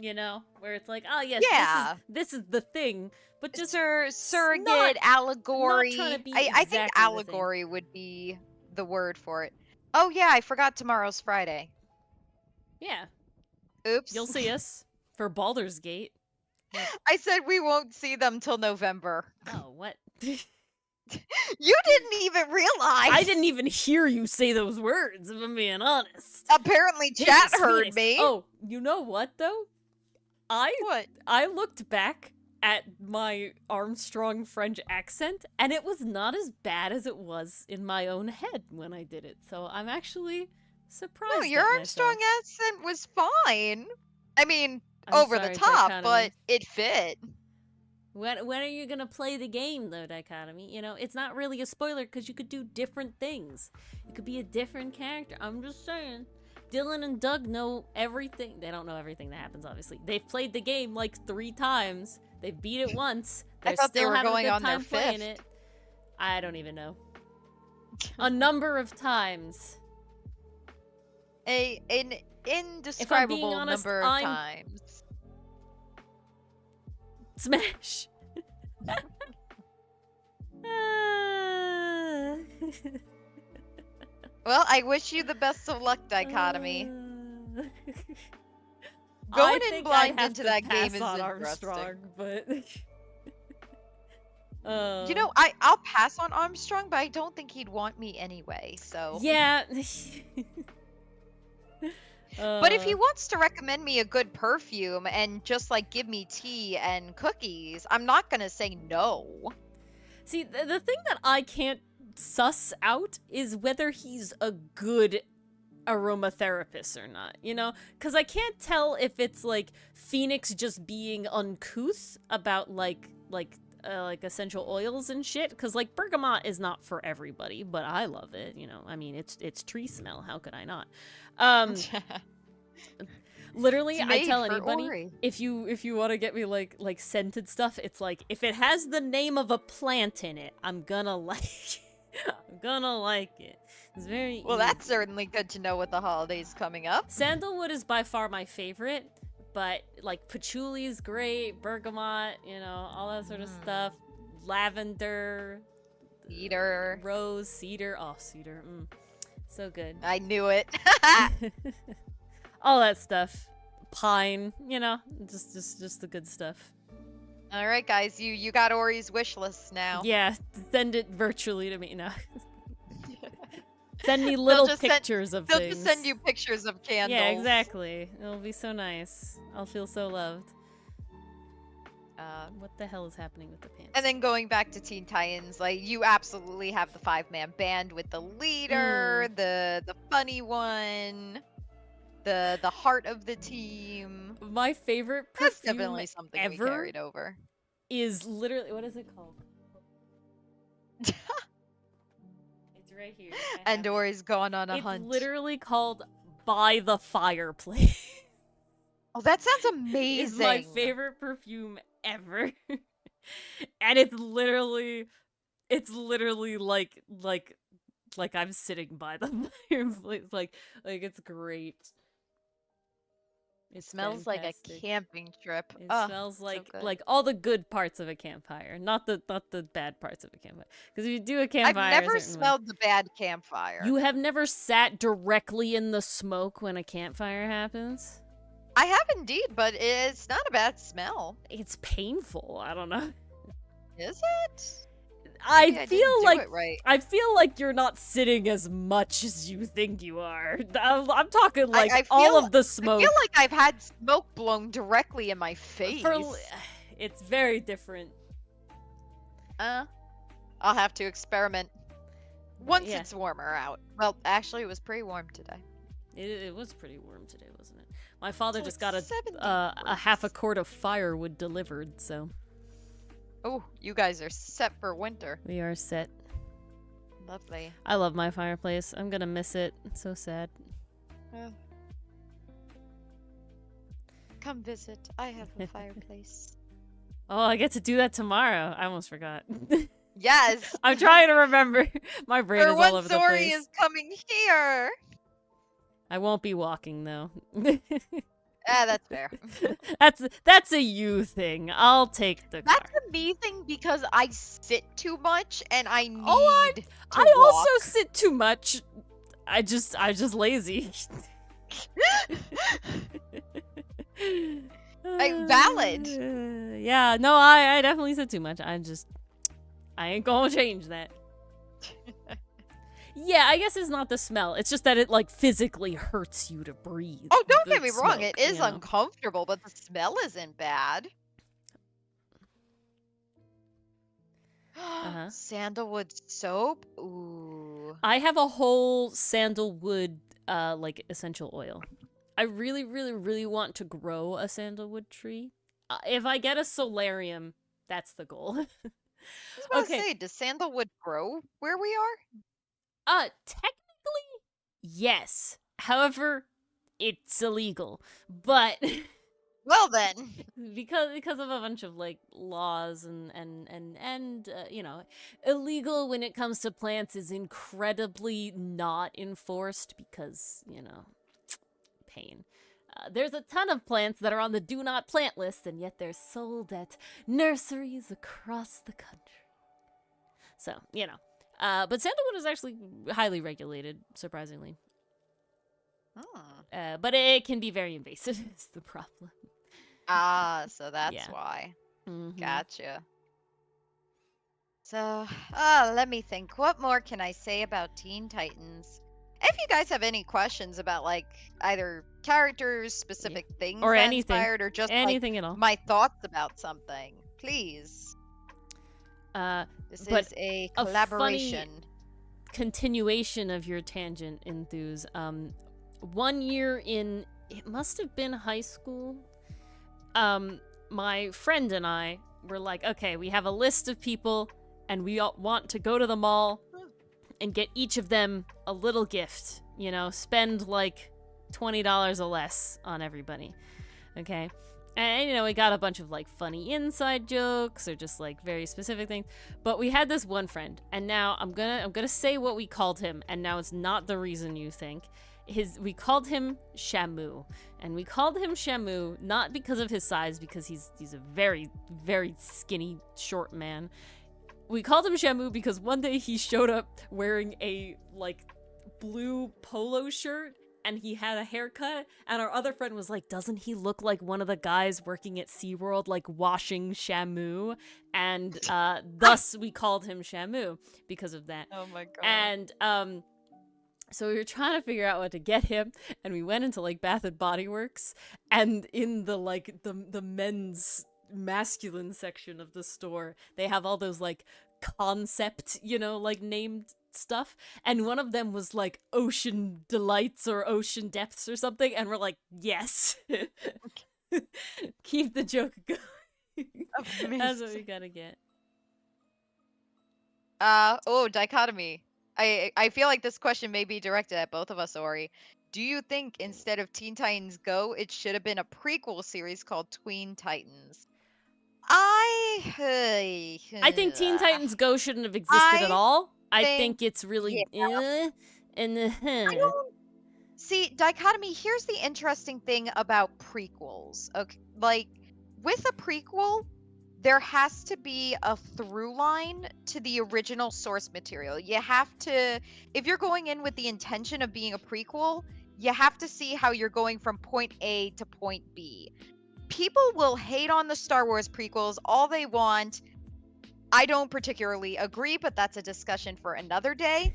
you know, where it's like, oh yes, yeah, this is the thing, but just surrogate allegory. I think allegory would be the word for it. Oh yeah, I forgot tomorrow's Friday. Yeah. Oops. You'll see us for Baldur's Gate. I said we won't see them till November. Oh, what? You didn't even realize. I didn't even hear you say those words, if I'm being honest. Apparently chat heard me. Oh, you know what, though? What? I looked back at my Armstrong French accent, and it was not as bad as it was in my own head when I did it. So I'm actually surprised. No, your Armstrong accent was fine. I mean, over the top, but it fit. When are you gonna play the game, though, Dichotomy? You know, it's not really a spoiler because you could do different things. You could be a different character. I'm just saying. Dylan and Doug know everything. They don't know everything that happens, obviously. They've played the game like 3 times. They beat it once. They're still having a good time playing it. I don't even know. A number of times. An indescribable number of times. Smash. Well, I wish you the best of luck, Dichotomy. Going in blind into that game is interesting. But you know, I'll pass on Armstrong, but I don't think he'd want me anyway. So yeah. But if he wants to recommend me a good perfume and just like give me tea and cookies, I'm not gonna say no. See, the thing that I can't suss out is whether he's a good aromatherapist or not, you know? Because I can't tell if it's like Phoenix just being uncouth about like essential oils and shit, because like bergamot is not for everybody, but I love it, you know. I mean, it's tree smell, how could I not? Literally, I tell anybody, Ori. if you want to get me like scented stuff, it's like if it has the name of a plant in it, I'm gonna like it. I'm gonna like it. It's very well, that's certainly good to know with the holidays coming up. Sandalwood is by far my favorite, but like patchouli is great, bergamot, you know, all that sort of stuff. Lavender, cedar, rose, cedar. Oh, cedar, so good. I knew it. All that stuff. Pine, you know, just the good stuff. All right, guys, you got Ori's wish list now. Yeah, send it virtually to me now. Send me little pictures of things. They'll just send you pictures of candles. Yeah, exactly. It'll be so nice. I'll feel so loved. What the hell is happening with the pants? And then going back to Teen Titans, like you absolutely have the 5-man band with the leader, the funny one, the heart of the team. My favorite perfume That's definitely something we carried over. Is literally, what is it called? It's right here. And Ori's gone on a hunt. It's literally called By the Fireplace. Oh, that sounds amazing. It's my favorite perfume ever. And it's literally like I'm sitting by the fireplace. Like it's great. It smells fantastic. Like a camping trip. It smells like all the good parts of a campfire, not the bad parts of a campfire. Because if you do a campfire, I've never smelled the bad campfire. You have never sat directly in the smoke when a campfire happens? I have indeed, but it's not a bad smell. It's painful. I don't know. Is it? I I feel didn't do like it right. I feel like you're not sitting as much as you think you are. I'm talking like I feel, all of the smoke. I feel like I've had smoke blown directly in my face. It's very different. I'll have to experiment once it's warmer out. Well, actually, it was pretty warm today. It was pretty warm today, wasn't it? My father So just it's got a half a quart of firewood delivered, so. Oh, you guys are set for winter. We are set. Lovely. I love my fireplace. I'm gonna miss it. It's so sad. Come visit. I have a fireplace. Oh, I get to do that tomorrow. I almost forgot. Yes. I'm trying to remember. My brain is all over the Ori place. is coming here. I won't be walking though. That's fair. That's a you thing. I'll take the car. That's a me thing because I sit too much and I need to I walk. also sit too much. I just lazy. Valid. Yeah, no, I definitely sit too much. I ain't gonna change that. Yeah, I guess it's not the smell. It's just that it like physically hurts you to breathe. Oh, don't get me wrong. It is uncomfortable, but the smell isn't bad. Sandalwood soap. Ooh. I have a whole sandalwood like essential oil. I really, really, really want to grow a sandalwood tree. If I get a solarium, that's the goal. I was about to say, does sandalwood grow where we are? Technically, yes. However, it's illegal. But well then, because of a bunch of like laws and you know, illegal when it comes to plants is incredibly not enforced because, you know, pain. There's a ton of plants that are on the do not plant list, and yet they're sold at nurseries across the country. So, you know. But sandalwood is actually highly regulated, surprisingly. But it can be very invasive, is the problem. So that's why. Mm-hmm. Gotcha. So, let me think. What more can I say about Teen Titans? If you guys have any questions about, like, either characters, specific things or that anything, inspired, or just anything like, at all, my thoughts about something, please. This is a collaboration. A funny continuation of your tangent, Enthuse. 1 year in, it must have been high school, my friend and I were like, okay, we have a list of people, and we all want to go to the mall and get each of them a little gift, you know, spend like $20 or less on everybody, okay? And, you know, we got a bunch of like funny inside jokes or just like very specific things, but we had this one friend, and now I'm gonna say what we called him, and now it's not the reason you think. We called him Shamu, and we called him Shamu not because of his size, because he's a very, very skinny, short man. We called him Shamu because one day he showed up wearing a, like, blue polo shirt, and he had a haircut, and our other friend was like, doesn't he look like one of the guys working at SeaWorld, like, washing Shamu? And, thus we called him Shamu because of that. Oh my god. And, so we were trying to figure out what to get him, and we went into, like, Bath and Body Works, and in the, like, the men's masculine section of the store, they have all those, like, concept, you know, like, named stuff, and one of them was, like, Ocean Delights or Ocean Depths or something, and we're like, yes! Keep the joke going. That's what we gotta get. Dichotomy. I feel like this question may be directed at both of us, Ori. Do you think instead of Teen Titans Go, it should have been a prequel series called Tween Titans? I think Teen Titans Go shouldn't have existed at all. I think it's really I don't see, Dichotomy. Here's the interesting thing about prequels. Okay, like with a prequel, there has to be a through line to the original source material. You have to, if you're going in with the intention of being a prequel, You have to see how you're going from point A to point B. People will hate on the Star Wars prequels all they want. I don't particularly agree, but that's a discussion for another day.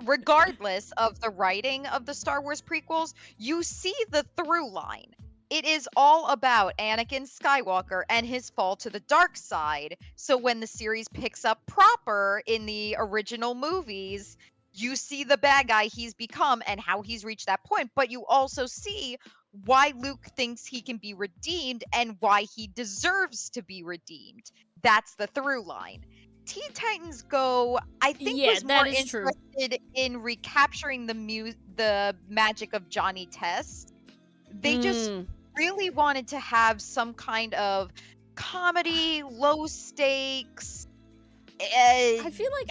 Regardless of the writing of the Star Wars prequels, you see the through line. It is all about Anakin Skywalker and his fall to the dark side. So when the series picks up proper in the original movies, you see the bad guy he's become and how he's reached that point, but you also see why Luke thinks he can be redeemed and why he deserves to be redeemed. That's the through line. Teen Titans Go, I think, was more interested in recapturing the magic of Johnny Test. They just really wanted to have some kind of comedy, low stakes, I feel like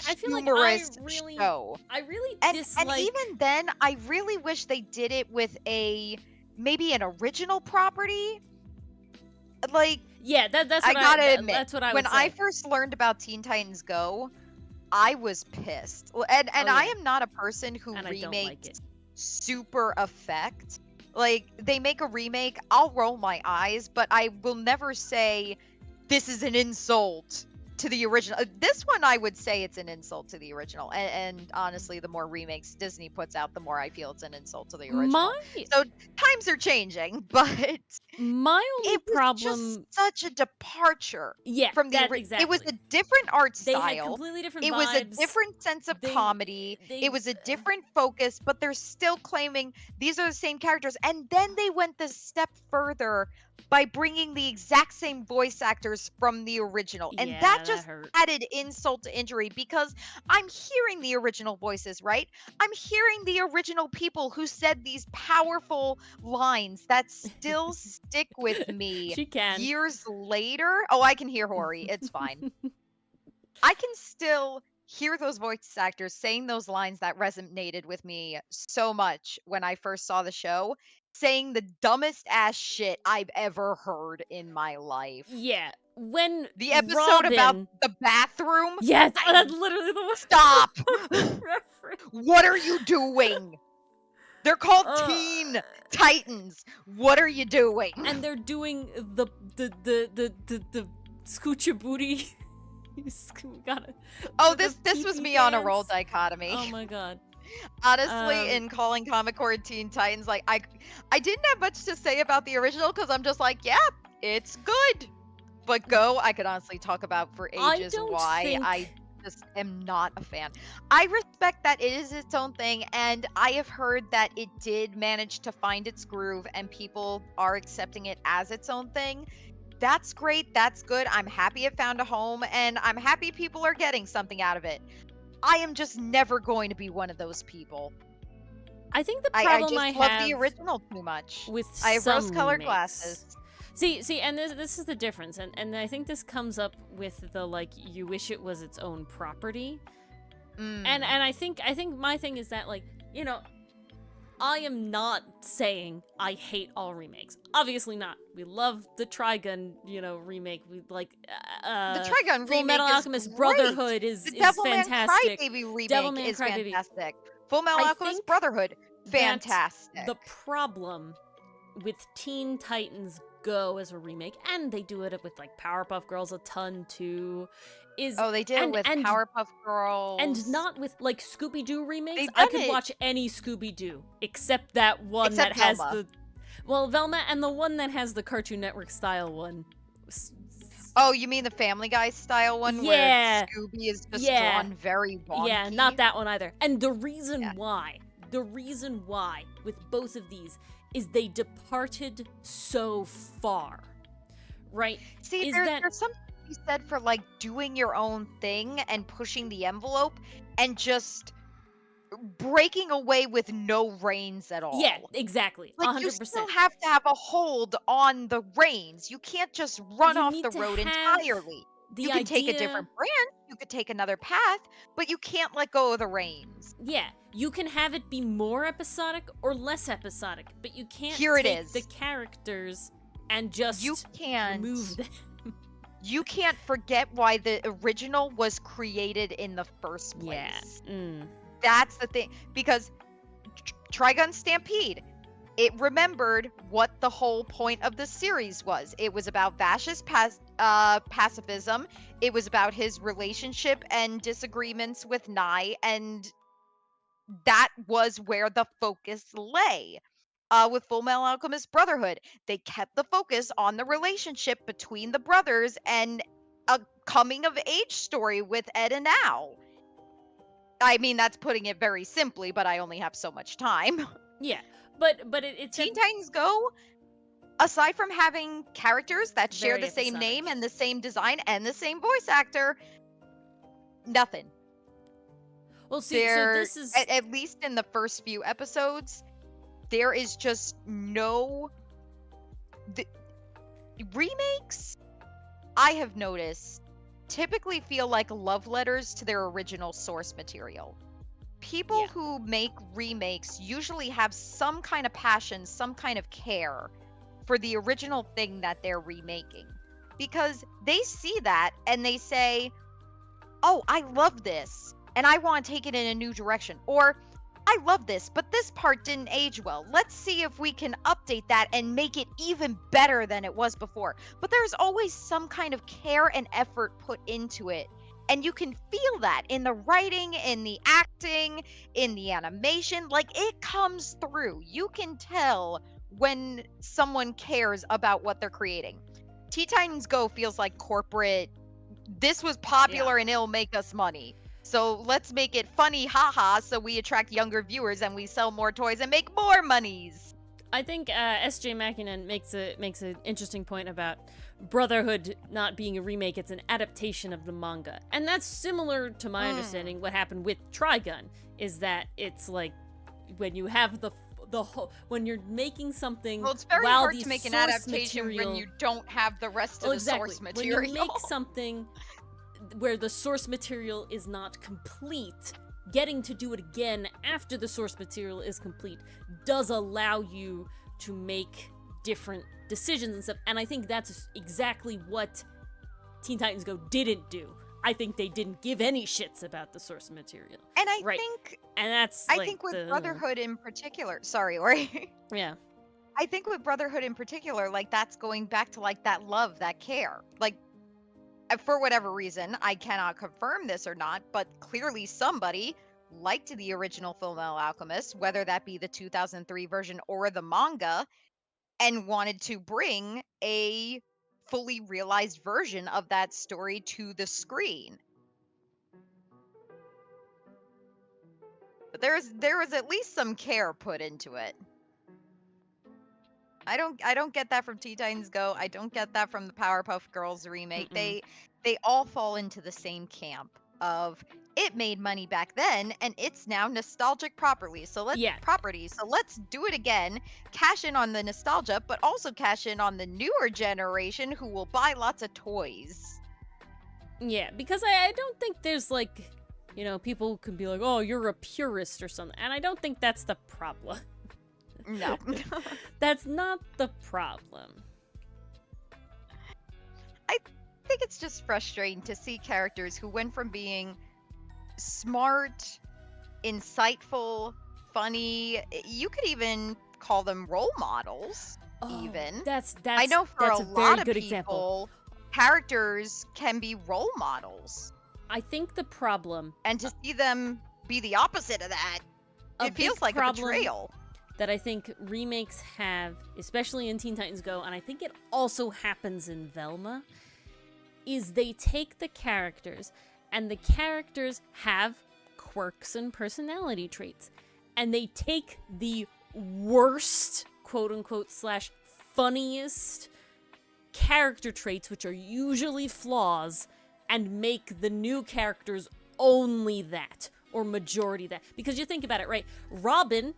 show. I really dislike. And even then, I really wish they did it with maybe an original property. Like, yeah, that's what I gotta admit. That's what I when would say. I first learned about Teen Titans Go, I was pissed. And I am not a person who remakes super effect. Like, they make a remake, I'll roll my eyes, but I will never say this is an insult to the original. This one, I would say it's an insult to the original. And honestly, the more remakes Disney puts out, the more I feel it's an insult to the original. So times are changing, but my only problem was just such a departure from the original. Exactly. It was a different art style. They had completely different vibes. It was a different sense of comedy. It was a different focus, but they're still claiming these are the same characters. And then they went the step further by bringing the exact same voice actors from the original. And that just added insult to injury, because I'm hearing the original voices, right? I'm hearing the original people who said these powerful lines that still stick with me years later. Oh, I can hear Hori. It's fine. I can still hear those voice actors saying those lines that resonated with me so much when I first saw the show, saying the dumbest ass shit I've ever heard in my life. Yeah. When the episode about the bathroom. Yes, that's literally the one. Stop. What are you doing? They're called Teen Titans. What are you doing? And they're doing the scoocha booty. This was me on a roll dichotomy. Oh my god. Honestly, in calling Comic Core Teen Titans, like I didn't have much to say about the original because I'm just like, yeah, it's good. But Go, I could honestly talk about for ages why I just am not a fan. I respect that it is its own thing, and I have heard that it did manage to find its groove and people are accepting it as its own thing. That's great. That's good. I'm happy it found a home, and I'm happy people are getting something out of it. I am just never going to be one of those people. I think the problem I love the original too much. I have rose-colored glasses. See, and this is the difference, and I think this comes up with the, like, you wish it was its own property. And I think my thing is that, like, you know, I am not saying I hate all remakes. Obviously not. We love the Trigun, remake. We like the Trigun Full Metal Alchemist Brotherhood is fantastic. The Devilman Crybaby remake is fantastic. Full Metal Alchemist Brotherhood, fantastic. The problem with Teen Titans Go as a remake, and they do it with like Powerpuff Girls a ton too, is they did it with Powerpuff Girls, and not with like Scooby-Doo remakes. I could watch any Scooby-Doo except that one that has Velma, and the one that has the Cartoon Network style one. Oh, you mean the Family Guy style one where Scooby is just drawn very wonky? Yeah, not that one either. And the reason why with both of these is they departed so far, right? See, there's something to be said for like doing your own thing and pushing the envelope and just breaking away with no reins at all. Yeah, exactly. Like 100%. You still have to have a hold on the reins. You can't just run off the road entirely. You can take a different branch, you could take another path, but you can't let go of the reins. Yeah, you can have it be more episodic or less episodic, but you can't take the characters and just remove them. You can't forget why the original was created in the first place. Yeah. That's the thing, because Trigun Stampede. It remembered what the whole point of the series was. It was about Vash's pacifism. It was about his relationship and disagreements with Nye, and that was where the focus lay. With Full Metal Alchemist Brotherhood, they kept the focus on the relationship between the brothers and a coming of age story with Ed and Al. I mean, that's putting it very simply, but I only have so much time. Yeah, but it's Teen Titans Go, aside from having characters that share the same episodic. name and the same design and the same voice actor, nothing. Well, see, so this is at least in the first few episodes, there is just no remakes. I have noticed typically feel like love letters to their original source material. People who make remakes usually have some kind of passion, some kind of care for the original thing that they're remaking, because they see that and they say, oh, I love this and I want to take it in a new direction, or I love this, but this part didn't age well. Let's see if we can update that and make it even better than it was before. But there's always some kind of care and effort put into it. And you can feel that in the writing, in the acting, in the animation. Like, it comes through. You can tell when someone cares about what they're creating. Teen Titans Go feels like corporate, this was popular and it'll make us money. So let's make it funny, haha, so we attract younger viewers and we sell more toys and make more monies. I think S.J. Mackinnon makes an interesting point about Brotherhood not being a remake, it's an adaptation of the manga. And that's similar to my understanding what happened with Trigun, is that it's like when you have the whole, when you're making something, well, it's very hard to make an adaptation when you don't have the rest of the source material. When you make something where the source material is not complete, getting to do it again after the source material is complete does allow you to make different decisions and stuff. And I think that's exactly what Teen Titans Go didn't do. I think they didn't give any shits about the source material. And I think with Brotherhood in particular, sorry, Ori. Yeah. I think with Brotherhood in particular, like, that's going back to like that love, that care. Like, for whatever reason, I cannot confirm this or not, but clearly somebody liked the original Fullmetal Alchemist, whether that be the 2003 version or the manga, and wanted to bring a fully realized version of that story to the screen. But there was at least some care put into it. I don't get that from Teen Titans Go. I don't get that from the Powerpuff Girls remake. They all fall into the same camp of, it made money back then and it's now nostalgic property. So let's do it again, cash in on the nostalgia, but also cash in on the newer generation who will buy lots of toys. Yeah, because I don't think there's like, you know, people can be like, oh, you're a purist or something. And I don't think that's the problem. No. That's not the problem. I think it's just frustrating to see characters who went from being smart, insightful, funny, you could even call them role models, even. That's I know for that's a very lot of good people, example. Characters can be role models. I think the problem... And to see them be the opposite of that, it feels like a betrayal. That I think remakes have, especially in Teen Titans Go, and I think it also happens in Velma, is they take the characters, and the characters have quirks and personality traits, and they take the worst, quote-unquote, / funniest character traits, which are usually flaws, and make the new characters only that, or majority that. Because you think about it, right? Robin,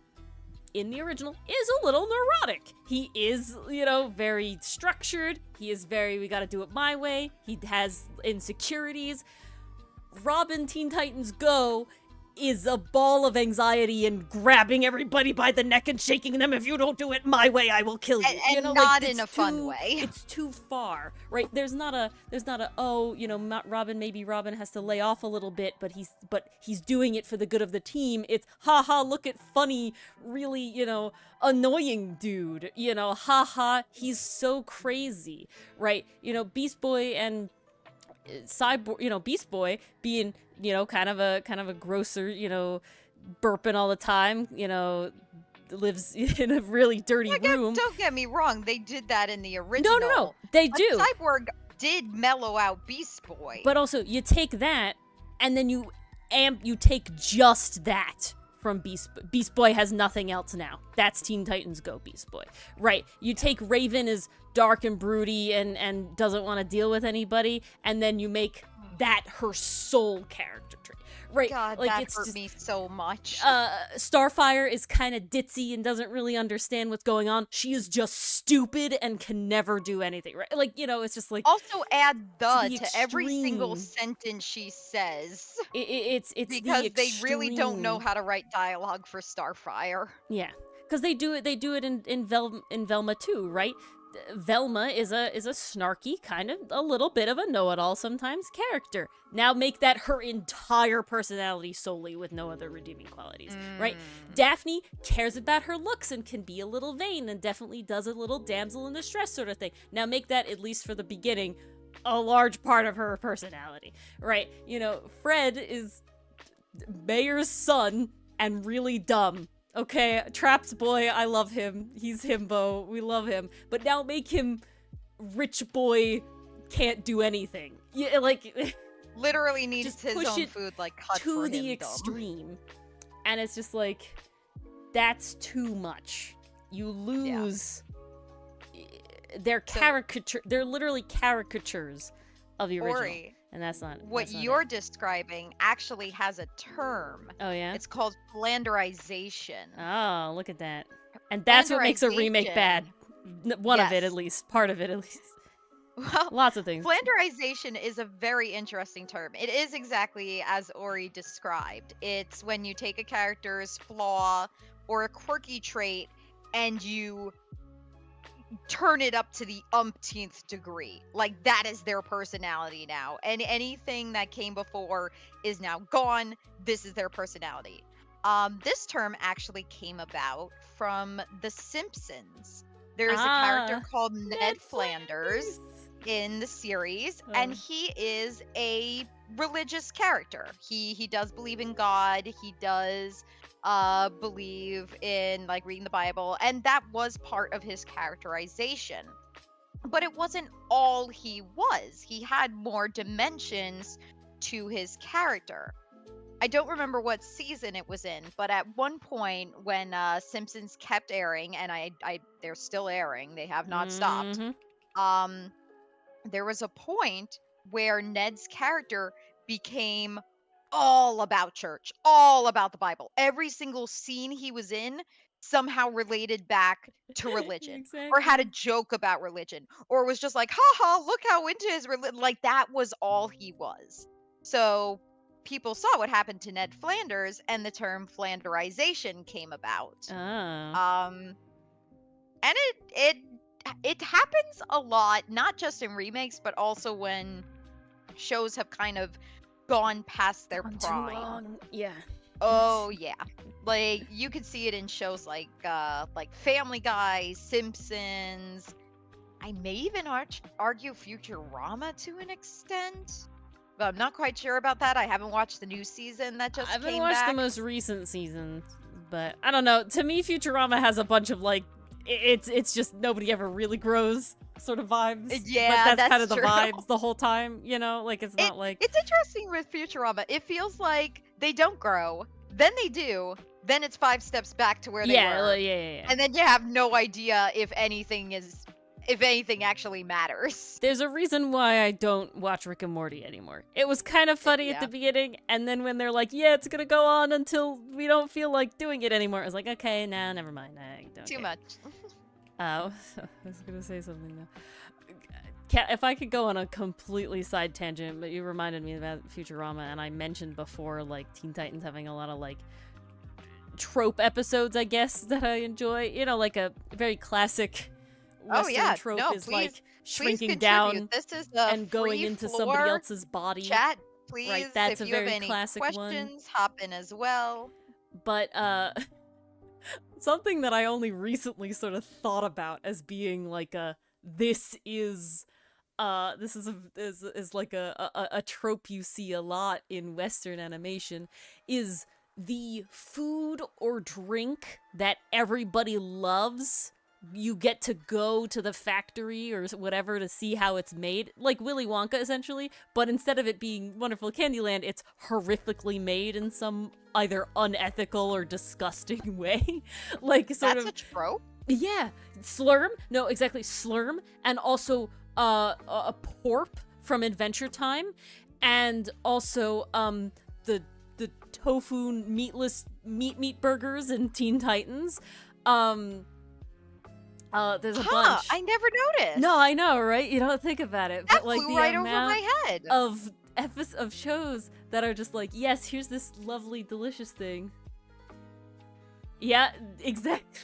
in the original, is a little neurotic. He is, you know, very structured. He is very, we gotta do it my way. He has insecurities. Robin Teen Titans Go is a ball of anxiety and grabbing everybody by the neck and shaking them. If you don't do it my way, I will kill you. And not in a fun way. It's too far, right? There's not a oh, maybe Robin has to lay off a little bit, but he's doing it for the good of the team. It's haha, look at funny, really, annoying dude. Haha, he's so crazy, right? Beast Boy and Cyborg, Beast Boy being, kind of a grosser, burping all the time, lives in a really dirty room. Don't get me wrong, they did that in the original. No, they do. Cyborg did mellow out Beast Boy. But also, you take that, and then you take just that from Beast Boy has nothing else now. That's Teen Titans Go Beast Boy. Right. You take Raven as dark and broody and doesn't want to deal with anybody, and then you make that her sole character trait. Right. God, that hurt me so much. Starfire is kind of ditzy and doesn't really understand what's going on. She is just stupid and can never do anything, right? It's just like... Also add to every single sentence she says. It's because they really don't know how to write dialogue for Starfire. Yeah. Because they do it in Velma too, right? Velma is a snarky, kind of a little bit of a know-it-all sometimes character. Now make that her entire personality solely with no other redeeming qualities, right? Daphne cares about her looks and can be a little vain and definitely does a little damsel in distress sort of thing. Now make that, at least for the beginning, a large part of her personality, right? Fred is Mayor's son and really dumb. Okay, Trapped Boy, I love him. He's himbo. We love him. But now make him Rich Boy can't do anything. Yeah, literally needs his own food cut to for the him, extreme. And it's just that's too much. You lose their caricature. They're literally caricatures of the original. Ori, and that's not what you're describing actually has a term. Oh yeah? It's called flanderization. Oh, look at that. And that's what makes a remake bad. One of it at least. Part of it at least. Well, lots of things. Flanderization is a very interesting term. It is exactly as Ori described. It's when you take a character's flaw or a quirky trait and you turn it up to the umpteenth degree. That is their personality now. And anything that came before is now gone. This is their personality. This term actually came about from The Simpsons. There's a character called Ned Flanders in the series, and he is a religious character. He does believe in God. He does believe in reading the Bible, and that was part of his characterization. But it wasn't all he was. He had more dimensions to his character. I don't remember what season it was in, but at one point when Simpsons kept airing, and they're still airing, they have not stopped. There was a point where Ned's character became all about church, all about the Bible. Every single scene he was in somehow related back to religion. Exactly. Or had a joke about religion, or was just haha, look how into his religion. That was all he was. So people saw what happened to Ned Flanders, and the term flanderization came about. And it happens a lot, not just in remakes, but also when shows have kind of gone past their prime. Too long. Yeah. Oh yeah. You could see it in shows like Family Guy, Simpsons. I may even argue Futurama to an extent. But I'm not quite sure about that. I haven't watched the new season that just came back. I haven't watched the most recent season, but I don't know. To me, Futurama has a bunch of it's just nobody ever really grows sort of vibes. Yeah, but that's kind of true. the vibes the whole time, it's not It's interesting with Futurama. It feels like they don't grow, then they do, then it's 5 steps back to where they were. Yeah. And then you have no idea if anything actually matters. There's a reason why I don't watch Rick and Morty anymore. It was kind of funny at the beginning, and then when they're like, yeah, it's gonna go on until we don't feel like doing it anymore, I was like, okay, nah, never mind. I don't Too care. much. I was gonna say something though. if I could go on a completely side tangent, but you reminded me about Futurama, and I mentioned before, like, Teen Titans having a lot of, like, trope episodes, I guess, that I enjoy. You know, like a very classic Western trope is, like, shrinking down this is and going into somebody else's body. Chat, please. Right, that's if a you very have any classic questions, one. hop in as well. But, something that I only recently sort of thought about as being like this is like a trope you see a lot in Western animation is the food or drink that everybody loves. You get to go to the factory or whatever to see how it's made, like Willy Wonka essentially, but instead of it being Wonderful Candyland, it's horrifically made in some either unethical or disgusting way. Like That's a trope? Yeah. Slurm? No, exactly. Slurm, and also a porp from Adventure Time, and also the tofu meatless meat burgers in Teen Titans. There's a bunch. I never noticed. No, I know, right? You don't think about it, that but like flew the right amount over my head of shows that are just like, yes, here's this lovely, delicious thing. Yeah, exactly.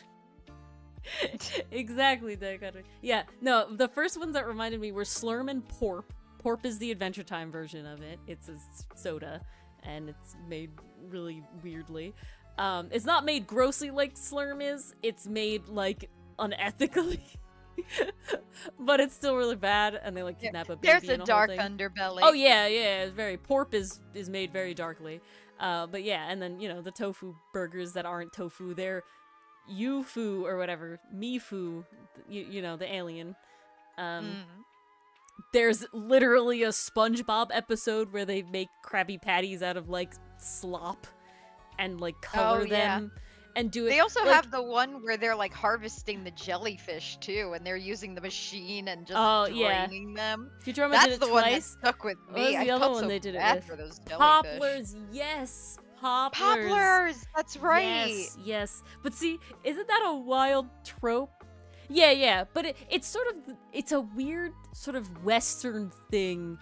Exactly, dichotomy. Yeah, no, the first ones that reminded me were Slurm and Porp. Porp is the Adventure Time version of it. It's a soda, and it's made really weirdly. It's not made grossly like Slurm is. It's made like unethically. But it's still really bad, and they like kidnap a baby. There's a and dark whole thing. underbelly. Oh yeah, it's very Porp is made very darkly. But yeah, and then, you know, the tofu burgers that aren't tofu, they're Yu-Fu or whatever, Mi-Fu, you know, the alien. There's literally a SpongeBob episode where they make Krabby Patties out of like slop and like color them and do it. They also like, have the one where they're like harvesting the jellyfish too, and they're using the machine and just draining them. Futurama That's did it the twice. one that stuck with me. What was the other one so they did it bad with? for those jellyfish. Poplars, yes. Poplars, that's right. Yes. But see, isn't that a wild trope? Yeah, but it's sort of, it's a weird sort of Western thing.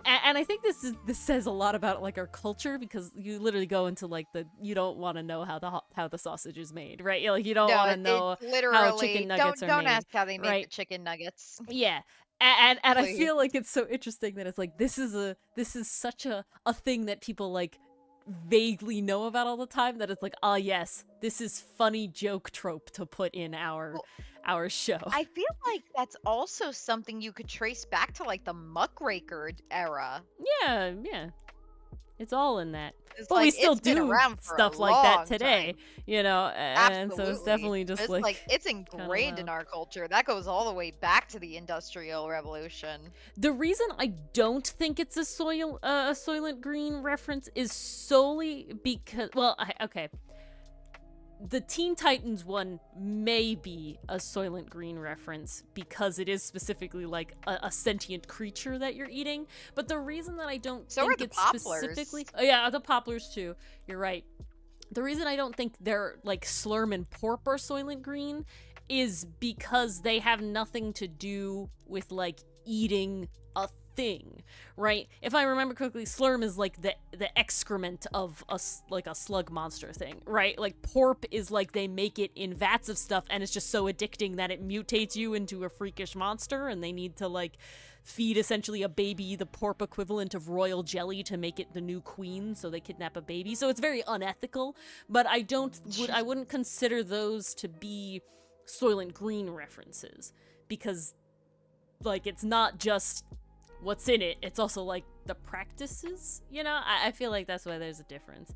And I think this says a lot about like our culture, because you literally go into like you don't want to know how the sausage is made, right? Like you don't want to know how chicken nuggets are made. Don't ask how they make the chicken nuggets. Yeah. And I feel like it's so interesting that it's like this is such a thing that people like vaguely know about all the time, that it's like, oh yes, this is funny joke trope to put in our show. I feel like that's also something you could trace back to like the muckraker era. Yeah. It's all in that. But like, we still do stuff like that today, you know, and so it's definitely just like it's ingrained in our culture. That goes all the way back to the Industrial Revolution. The reason I don't think it's a Soylent Green reference is solely because, well, okay. The Teen Titans one may be a Soylent Green reference because it is specifically like a sentient creature that you're eating. But the reason that I don't think it's specifically... Oh yeah, the Poplars too. You're right. The reason I don't think they're like Slurm and Porp are Soylent Green is because they have nothing to do with like eating a thing, right? If I remember correctly, Slurm is like the excrement of a slug monster thing, right? Like Porp is like they make it in vats of stuff and it's just so addicting that it mutates you into a freakish monster, and they need to like feed essentially a baby the Porp equivalent of royal jelly to make it the new queen, so they kidnap a baby. So it's very unethical, but I wouldn't consider those to be Soylent Green references, because like it's not just what's in it, it's also like the practices, you know? I feel like that's why there's a difference.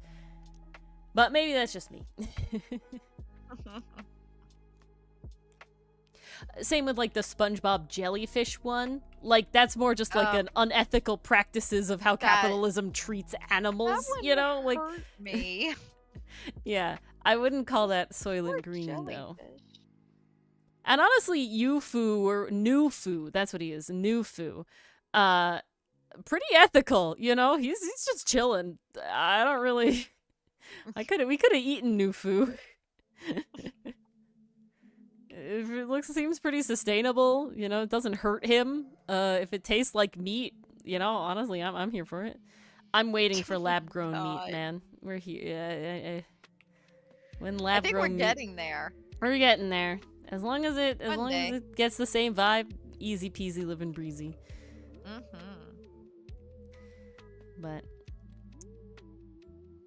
But maybe that's just me. Same with like the SpongeBob jellyfish one. Like that's more just like an unethical practices of how capitalism treats animals, you know? Like hurt me. Yeah, I wouldn't call that Soylent Green though. And honestly, Yu-Fu or New-Fu, that's what he is, New-Fu. Pretty ethical, you know? He's just chilling. I don't really... we could have eaten New-Fu. If it seems pretty sustainable, you know, it doesn't hurt him. If it tastes like meat, you know, honestly, I'm here for it. I'm waiting for lab-grown meat, man. We're here. When lab-grown I think we're getting there. We're getting there. As long as it gets the same vibe, easy peasy, living breezy. But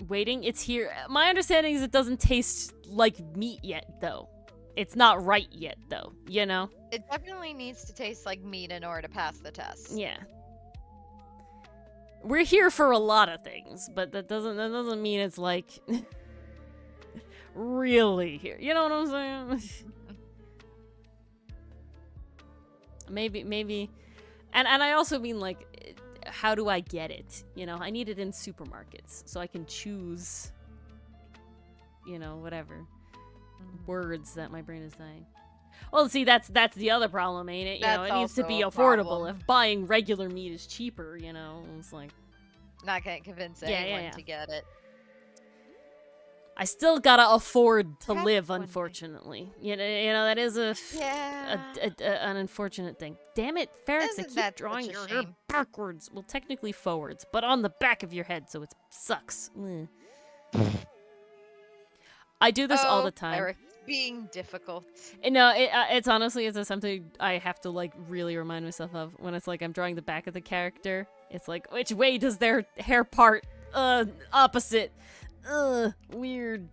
waiting, it's here. My understanding is it doesn't taste like meat yet, though. It's not right yet, though. You know. It definitely needs to taste like meat in order to pass the test. Yeah. We're here for a lot of things, but that doesn't mean it's like really here. You know what I'm saying? maybe, and I also mean like, how do I get it? You know, I need it in supermarkets so I can choose. You know, whatever words that my brain is saying. Well, see, that's the other problem, ain't it? You know, it needs to be affordable. If buying regular meat is cheaper, you know, it's like not gonna convince anyone to get it. I still gotta afford to live, unfortunately. You know that is an unfortunate thing. Damn it, Ferrex, I keep drawing your hair backwards. Well, technically forwards, but on the back of your head, so it sucks. I do this all the time. Ferrex, being difficult. No, it's honestly it's something I have to like really remind myself of when it's like I'm drawing the back of the character. It's like, which way does their hair part? Opposite. Weird.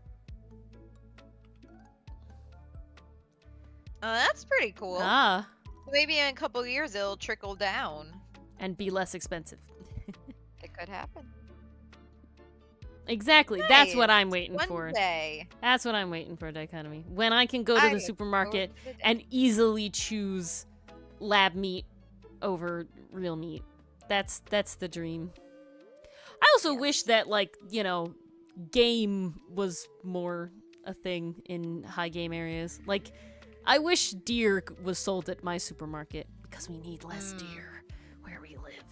Oh, that's pretty cool. Ah. Maybe in a couple of years it'll trickle down. And be less expensive. It could happen. Exactly. Nice. That's what I'm waiting for. One day. That's what I'm waiting for, Dichotomy. When I can go to the supermarket and easily choose lab meat over real meat. That's the dream. I also wish that, like, you know, game was more a thing in high game areas. Like, I wish deer was sold at my supermarket because we need less deer where we live.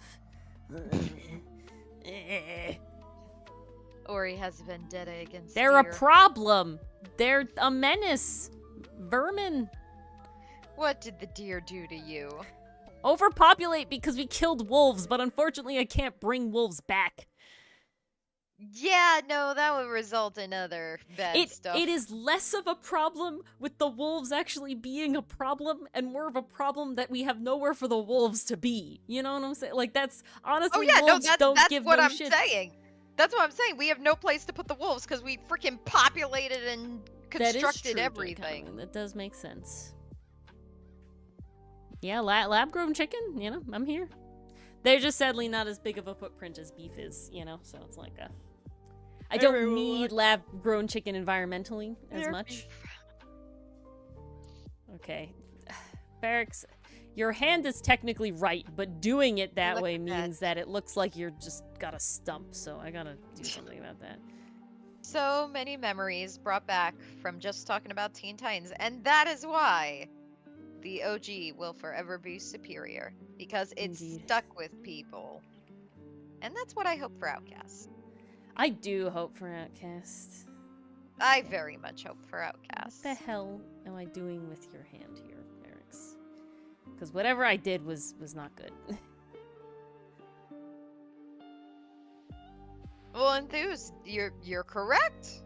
Ori has a vendetta against They're deer. A problem. They're a menace. Vermin. What did the deer do to you? Overpopulate because we killed wolves, but unfortunately I can't bring wolves back. Yeah, no, that would result in other bad stuff. It is less of a problem with the wolves actually being a problem and more of a problem that we have nowhere for the wolves to be. You know what I'm saying? Like, that's honestly, wolves don't give no shit. That's what I'm saying. That's what I'm saying. We have no place to put the wolves because we freaking populated and constructed everything. That does make sense. Yeah, lab-grown chicken, you know, I'm here. They're just sadly not as big of a footprint as beef is, you know, so it's like I don't need lab-grown chicken environmentally as much. Okay. Ferrex, your hand is technically right, but doing it that way means that it looks like you're just got a stump, so I gotta do something about that. So many memories brought back from just talking about Teen Titans, and that is why the OG will forever be superior, because it's stuck with people. And that's what I hope for Outcast. I do hope for Outcast. I very much hope for Outcast. What the hell am I doing with your hand here, Ferrex? Because whatever I did was not good. Well, Enthused, you're correct.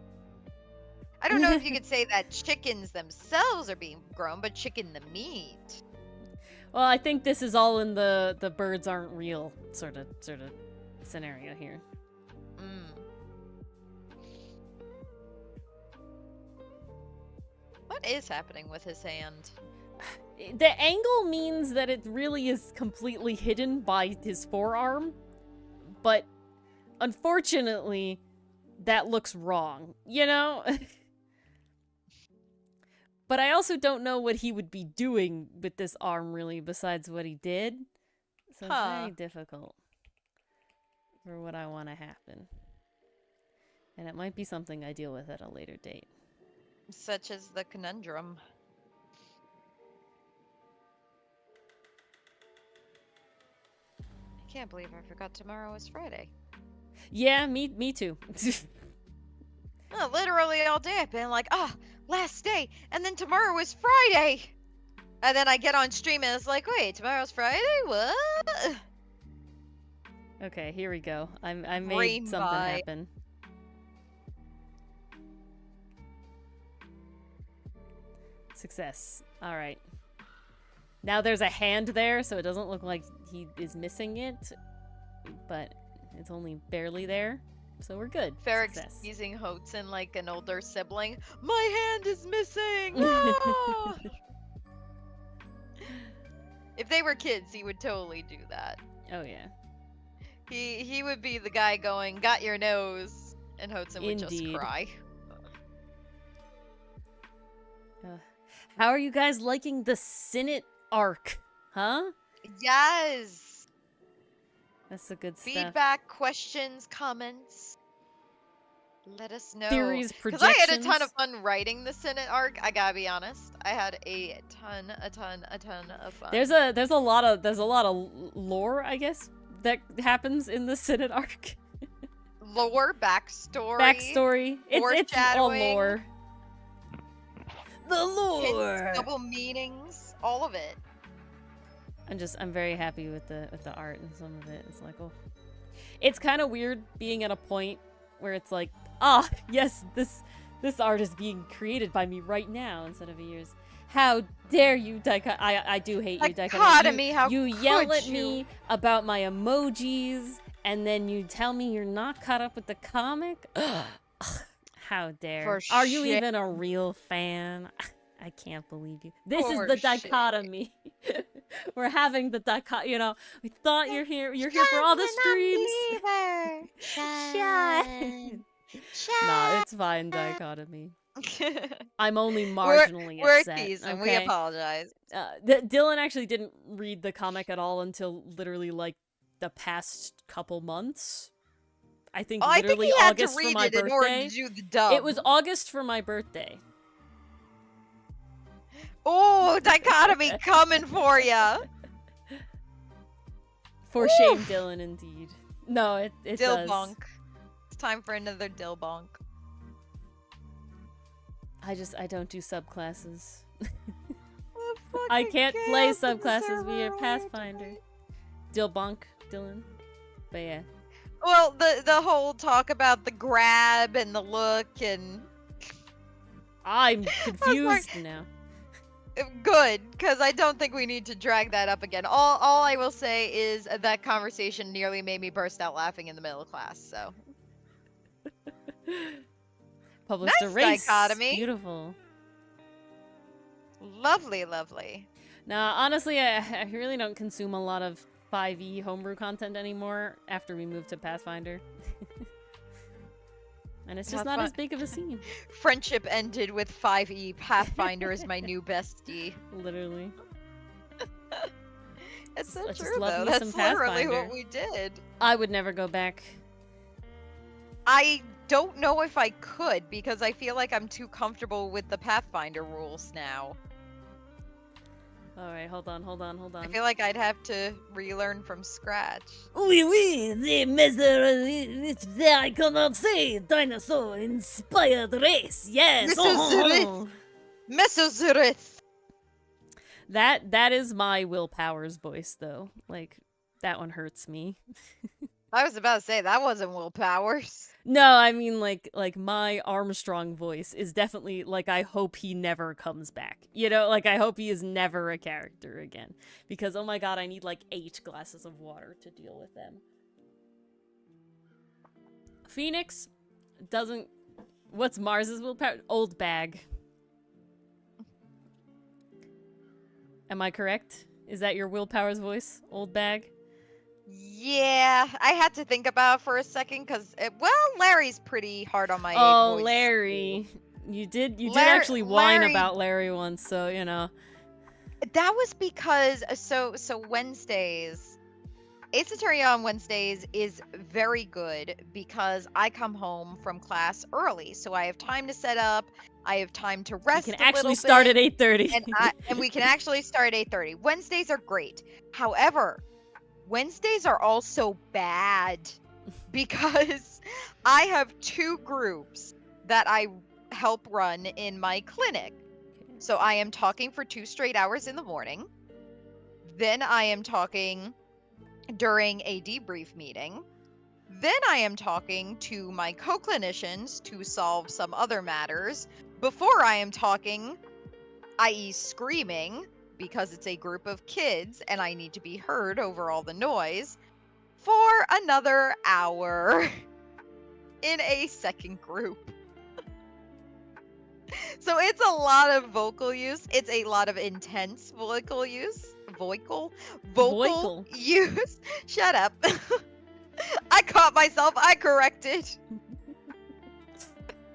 I don't know if you could say that chickens themselves are being grown, but chicken the meat. Well, I think this is all in the birds aren't real sort of scenario here. What is happening with his hand? The angle means that it really is completely hidden by his forearm, but unfortunately, that looks wrong, you know? But I also don't know what he would be doing with this arm, really, besides what he did. So it's very difficult for what I want to happen. And it might be something I deal with at a later date. Such as the conundrum. I can't believe I forgot tomorrow is Friday. Yeah, me too. Literally all day I've been like, last day, and then tomorrow is Friday. And then I get on stream and it's like, wait, tomorrow's Friday? What? Okay, here we go. I made Brain something bite. happen. Success. All right. Now there's a hand there, so it doesn't look like he is missing it, but it's only barely there, so we're good. Ferrix using Hotsun like an older sibling. My hand is missing! Ah! If they were kids, he would totally do that. Oh yeah. He would be the guy going, got your nose, and Hotsun would just cry. How are you guys liking the Senate arc? Huh? Yes! That's the good stuff. Feedback, questions, comments. Let us know. Theories, projections. Because I had a ton of fun writing the Senate arc, I gotta be honest. I had a ton of fun. There's a lot of lore, I guess, that happens in the Senate arc. Lore, backstory. Backstory. It's all lore. The lore. Hints, double meanings, all of it. I'm very happy with the art and some of it. It's like, oh, it's kind of weird being at a point where it's like, ah, yes, this art is being created by me right now instead of years. How dare you, I do hate you, Dichotomy. You yell at me about my emojis, and then you tell me you're not caught up with the comic? How dare. Are you even a real fan? I can't believe you. This is the dichotomy. We're having the dichotomy, you know. We thought you're here for all the streams. Shut. Nah, it's fine, dichotomy. I'm only marginally upset. We're teasing. Okay? We apologize. Dylan actually didn't read the comic at all until literally like the past couple months. I think literally August for my birthday. In order to do the dub. It was August for my birthday. Oh, dichotomy coming for ya. For shame, Dylan, indeed. No, it Dill does. bonk. It's time for another dill bonk. I don't do subclasses. I can't play subclasses via Pathfinder. Dill bonk, Dylan. But yeah. Well, the whole talk about the grab and the look and... I'm confused now. Good, because I don't think we need to drag that up again. All I will say is that conversation nearly made me burst out laughing in the middle of class, so... Published nice a race. Dichotomy. Beautiful. Lovely, lovely. Now, honestly, I really don't consume a lot of 5e homebrew content anymore after we moved to Pathfinder. And it's just not as big of a scene. Friendship ended with 5e. Pathfinder is my new bestie. Literally. It's so true, though. That's literally what we did. I would never go back. I don't know if I could, because I feel like I'm too comfortable with the Pathfinder rules now. Alright, hold on. I feel like I'd have to relearn from scratch. Oui, the I cannot say dinosaur-inspired race, yes! Mesozerith! That is my Willpower's voice, though. Like, that one hurts me. I was about to say, that wasn't Willpower's. No, I mean, like my Armstrong voice is definitely, like, I hope he never comes back. You know, like, I hope he is never a character again. Because, oh my god, I need, like, 8 glasses of water to deal with them. Phoenix doesn't... What's Mars's willpower? Old bag. Am I correct? Is that your Willpower's voice? Old bag? Yeah, I had to think about it for a second because, well, Larry's pretty hard on my voice. Oh, Larry. You did actually whine about Larry once, so, you know. That was because, so Wednesdays, Ace Attorney on Wednesdays is very good because I come home from class early, so I have time to set up, I have time to rest. We can actually start at 8:30. and we can actually start at 8:30. Wednesdays are great. However, Wednesdays are also bad because I have 2 groups that I help run in my clinic. So I am talking for 2 straight hours in the morning. Then I am talking during a debrief meeting. Then I am talking to my co-clinicians to solve some other matters before I am talking, i.e. screaming, because it's a group of kids and I need to be heard over all the noise, for another hour in a second group. So it's a lot of vocal use. It's a lot of intense vocal use. Vocal use. Shut up. I caught myself. I corrected.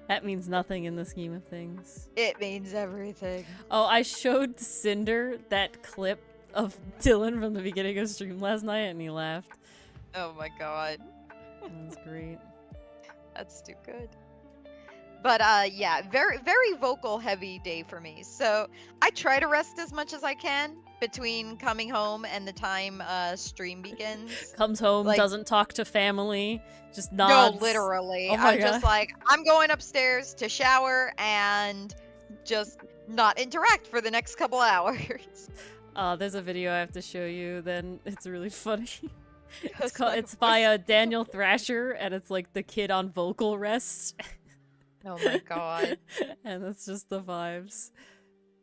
That means nothing in the scheme of things. It means everything. Oh, I showed Cinder that clip of Dylan from the beginning of stream last night, and he laughed. Oh my god. That was great. That's too good. But yeah, very vocal heavy day for me. So I try to rest as much as I can between coming home and the time stream begins. Comes home, like, doesn't talk to family, just nods. No, literally. Oh my God. Just like, I'm going upstairs to shower and just not interact for the next couple hours. There's a video I have to show you, then it's really funny. It's by Daniel Thrasher, and it's like the kid on vocal rest. Oh my god. And that's just the vibes.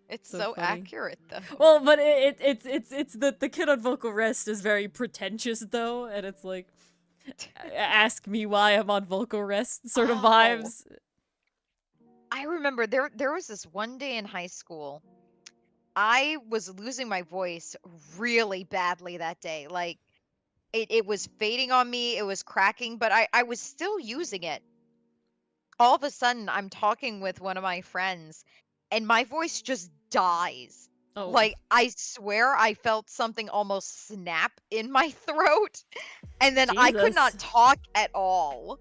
It's so accurate though. Well, but it's the kid on vocal rest is very pretentious though, and it's like, ask me why I'm on vocal rest sort of vibes. I remember there was this one day in high school. I was losing my voice really badly that day. Like it was fading on me, it was cracking, but I was still using it. All of a sudden, I'm talking with one of my friends, and my voice just dies. Oh. Like, I swear I felt something almost snap in my throat, and then I could not talk at all.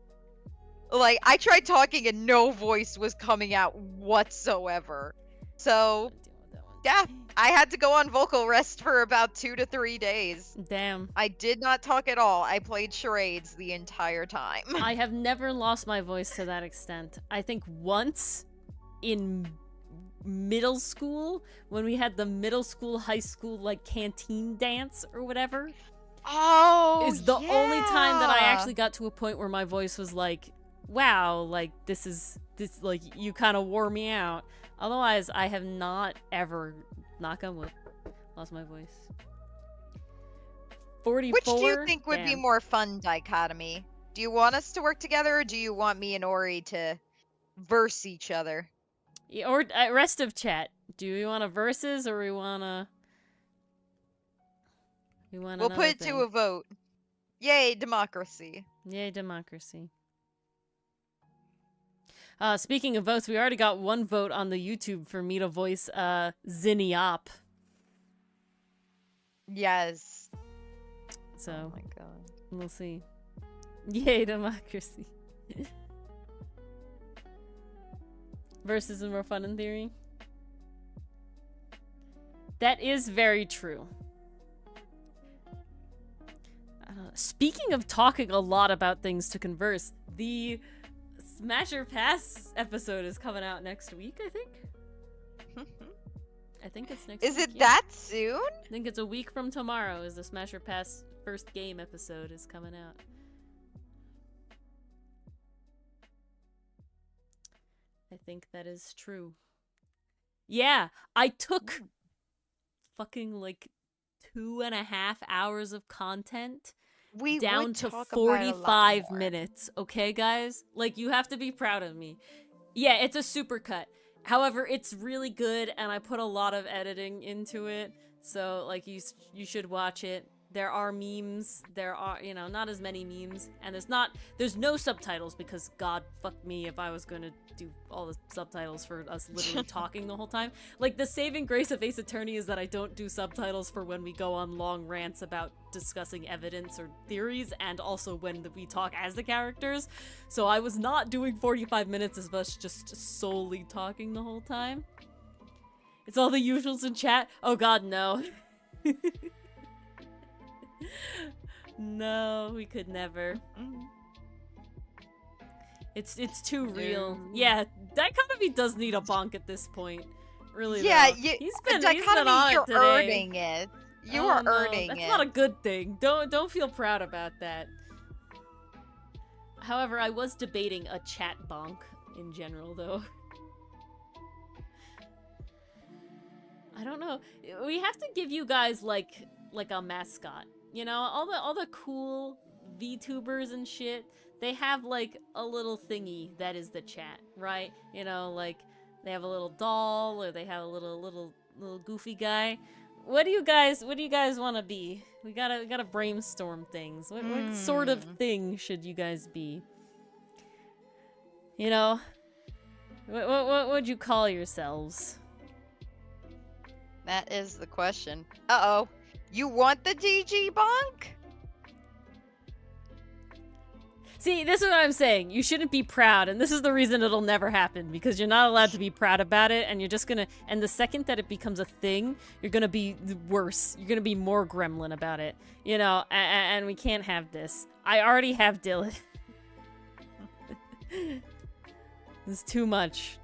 Like, I tried talking and no voice was coming out whatsoever. So, yeah, I had to go on vocal rest for about 2 to 3 days. Damn. I did not talk at all. I played charades the entire time. I have never lost my voice to that extent. I think once in middle school, when we had the middle school, high school, like, canteen dance or whatever. Oh, is the only time that I actually got to a point where my voice was like, wow, like, this, like, you kind of wore me out. Otherwise, I have not ever, knock on wood, lost my voice. 44? Which do you think would be more fun dichotomy? Do you want us to work together, or do you want me and Ori to verse each other? Yeah, or rest of chat. Do we want a versus, or we want to... We'll put it to a vote. Yay, democracy. Yay, democracy. Speaking of votes, we already got one vote on the YouTube for me to voice Zinniop. Yes. So, oh my god. We'll see. Yay, democracy. Versus is more fun in theory. That is very true. Speaking of talking a lot about things to converse, the Smasher Pass episode is coming out next week, I think. I think it's next week. Is it that soon? I think it's a week from tomorrow is the Smasher Pass first game episode is coming out. I think that is true. Yeah, I took fucking like 2.5 hours of content down to 45 minutes, okay, guys? Like, you have to be proud of me. Yeah, it's a supercut. However, it's really good, and I put a lot of editing into it, so, like, you should watch it. There are memes. There are, you know, not as many memes, and there's no subtitles, because God fuck me if I was gonna do all the subtitles for us literally talking the whole time. Like, the saving grace of Ace Attorney is that I don't do subtitles for when we go on long rants about discussing evidence or theories, and also when we talk as the characters. So I was not doing 45 minutes of us just solely talking the whole time. It's all the usuals in chat. Oh god, no. No, we could never. It's too real. Yeah, Dichotomy does need a bonk at this point. Really, yeah, though. He's been on you're it today. earning it. You are earning That's it. not a good thing. Don't feel proud about that. However, I was debating a chat bonk in general, though. I don't know. We have to give you guys like a mascot. You know, all the cool VTubers and shit, they have like a little thingy that is the chat, right? You know, like they have a little doll or they have a little goofy guy. What do you guys want to be? We gotta brainstorm things. What sort of thing should you guys be? You know, what would you call yourselves? That is the question. Uh-oh. You want the DG bonk? See, this is what I'm saying. You shouldn't be proud, and this is the reason it'll never happen, because you're not allowed to be proud about it, and you're just gonna... And the second that it becomes a thing, you're gonna be worse. You're gonna be more gremlin about it. You know, and we can't have this. I already have Dylan. It's too much.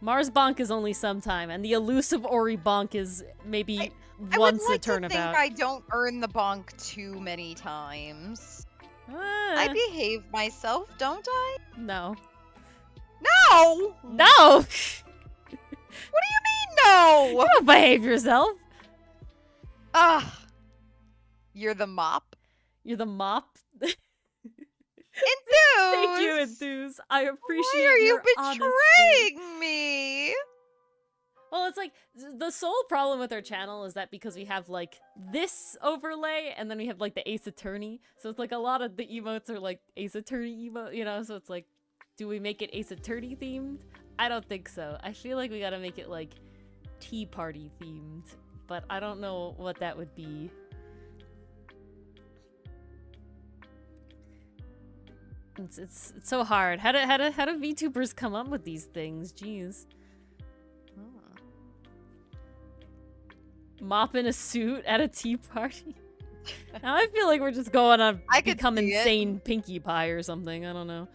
Mars bonk is only sometime, and the elusive Ori bonk is maybe once a turnabout. I don't earn the bonk too many times. I behave myself, don't I? No. No! No! What do you mean, no? You don't behave yourself. You're the mop? You're the mop? Enthuse! Thank you, Enthuse. I appreciate Why are you honesty. betraying me? Well, it's like, the sole problem with our channel is that because we have, like, this overlay, and then we have, like, the Ace Attorney, so it's like a lot of the emotes are, like, Ace Attorney emote, you know, so it's like, do we make it Ace Attorney themed? I don't think so. I feel like we gotta make it, like, Tea Party themed, but I don't know what that would be. It's so hard. How do VTubers come up with these things? Jeez. Mop in a suit at a tea party. Now I feel like we're just going on become insane Pinkie Pie or something. I don't know.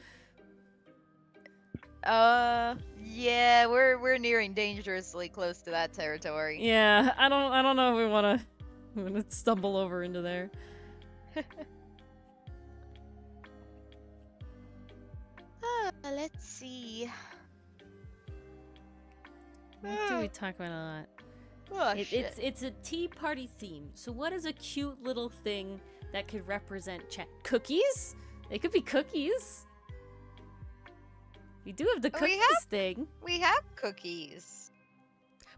Yeah, we're nearing dangerously close to that territory. Yeah, I don't know if we wanna stumble over into there. Let's see. What do we talk about a lot? Oh, It's a tea party theme. So what is a cute little thing that could represent chat? Cookies? They could be cookies. We do have the cookies thing. We have cookies.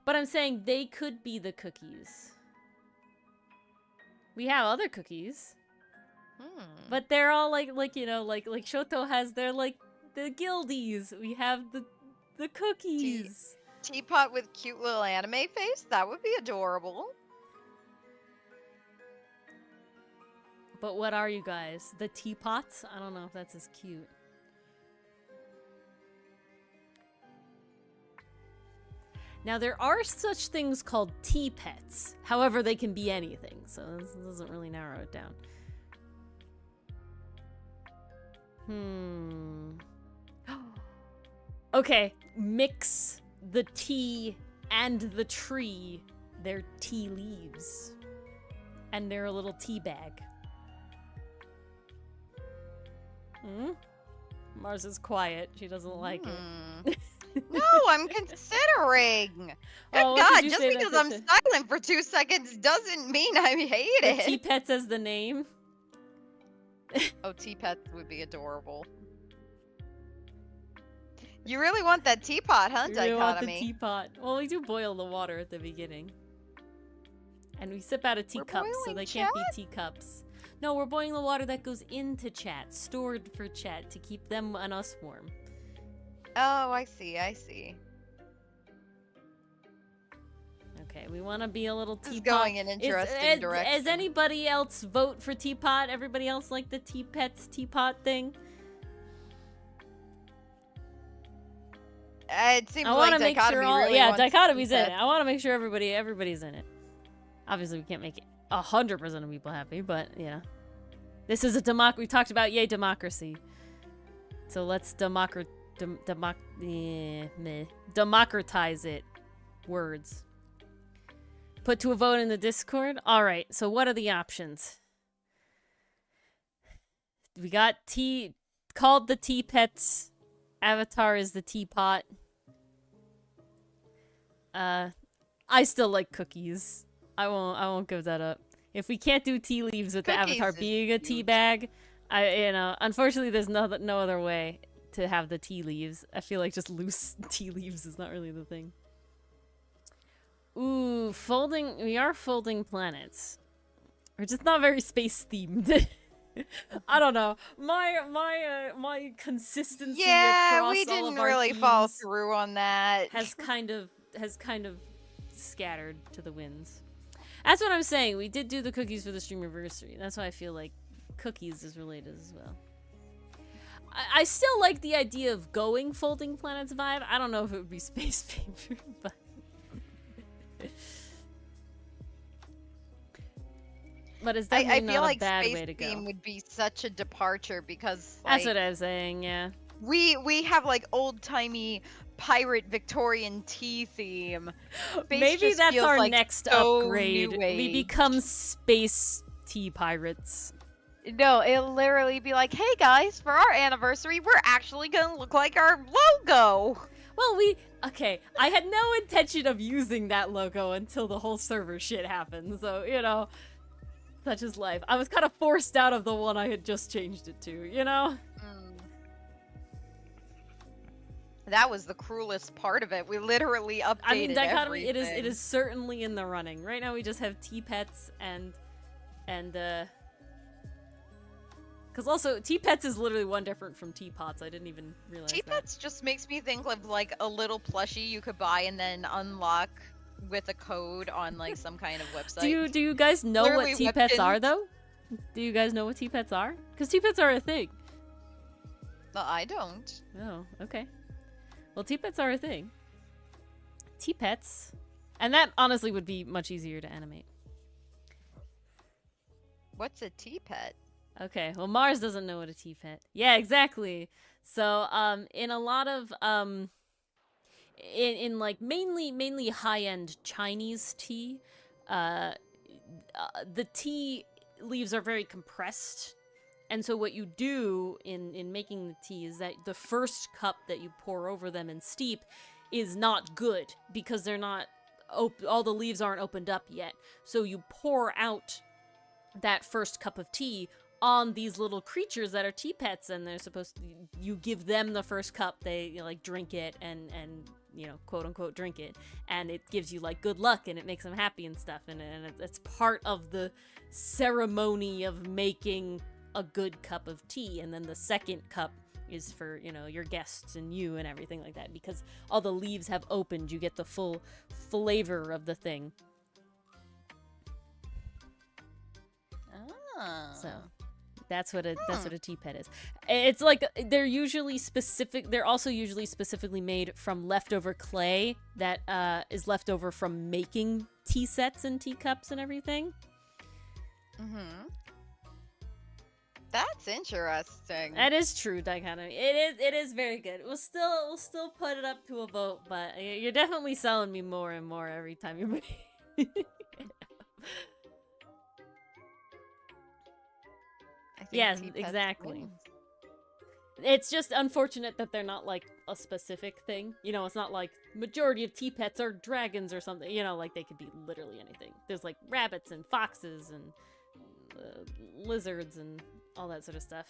But I'm saying they could be the cookies. We have other cookies. But they're all like you know, like Shoto has their like the guildies. We have the cookies. Teapot with cute little anime face? That would be adorable. But what are you guys? The teapots? I don't know if that's as cute. Now there are such things called tea pets. However, they can be anything, so this doesn't really narrow it down. Okay, mix the tea and the tree. They're tea leaves. And they're a little tea bag. Mars is quiet. She doesn't like it. No, I'm considering. Good God, just because I'm silent for 2 seconds doesn't mean I hate it. Tea Pets as the name. Oh, Tea Pets would be adorable. You really want that teapot, huh, Dichotomy? You really want the teapot. Well, we do boil the water at the beginning. And we sip out of teacups, so they can't be teacups. No, we're boiling the water that goes into chat, stored for chat, to keep them and us warm. Oh, I see. Okay, we want to be a little teapot. This is going an interesting direction. Does anybody else vote for teapot? Everybody else like the Tea Pets teapot thing? It seems like Dichotomy really wants Dichotomy's in it. I want to make sure everybody's in it. Obviously, we can't make 100% of people happy, but yeah. This is a we talked about yay democracy. So let's democratize it. Words. Put to a vote in the Discord. All right. So what are the options? We got tea called the tea pets. Avatar is the teapot. I still like cookies. I won't give that up. If we can't do tea leaves with the avatar being a tea bag, unfortunately there's no other way to have the tea leaves. I feel like just loose tea leaves is not really the thing. Ooh, we are folding planets. We're just not very space themed. I don't know. My consistency across we all didn't of our really themes fall through on that. has kind of scattered to the winds. That's what I'm saying. We did do the cookies for the streamiversary. That's why I feel like cookies is related as well. I still like the idea of going folding planets vibe. I don't know if it would be space paper, but it's definitely not a bad way to go. I feel like space theme would be such a departure because that's what I was saying. Yeah, we have like old timey pirate Victorian tea theme. Maybe that's our next upgrade. We become space tea pirates. No, it'll literally be like, hey guys, for our anniversary, we're actually gonna look like our logo. Well, I had no intention of using that logo until the whole server shit happened, so, you know, such is life. I was kind of forced out of the one I had just changed it to, you know? That was the cruelest part of it. We literally updated dichotomy, everything. it is certainly in the running. Right now we just have tea pets and because also, Teapets is literally one different from teapots. I didn't even realize Teapets just makes me think of like a little plushie you could buy and then unlock with a code on like some kind of website. Do you guys know what Teapets are though? Do you guys know what Teapets are? Because Teapets are a thing. Well, I don't. Oh, okay. Well, Teapets are a thing. Teapets, and that honestly would be much easier to animate. What's a teapet? Okay, well, Mars doesn't know what a tea pet. Yeah, exactly. So, in a lot of, in like mainly high-end Chinese tea, the tea leaves are very compressed. And so what you do in making the tea is that the first cup that you pour over them and steep is not good because they're not, all the leaves aren't opened up yet. So you pour out that first cup of tea on these little creatures that are tea pets, and they're supposed to, you give them the first cup, they like drink it and you know, quote unquote drink it, and it gives you like good luck and it makes them happy and stuff, and it's part of the ceremony of making a good cup of tea. And then the second cup is for, you know, your guests and you and everything like that, because all the leaves have opened, you get the full flavor of the thing. So that's what a tea pet is. It's like they're also usually specifically made from leftover clay that is left over from making tea sets and teacups and everything. That's interesting. That is true, Dichotomy. It is very good. We'll still put it up to a vote, but you're definitely selling me more and more every time you bring it. Yes, exactly. It's just unfortunate that they're not like a specific thing. You know, it's not like majority of tea pets are dragons or something. You know, like they could be literally anything. There's like rabbits and foxes and lizards and all that sort of stuff.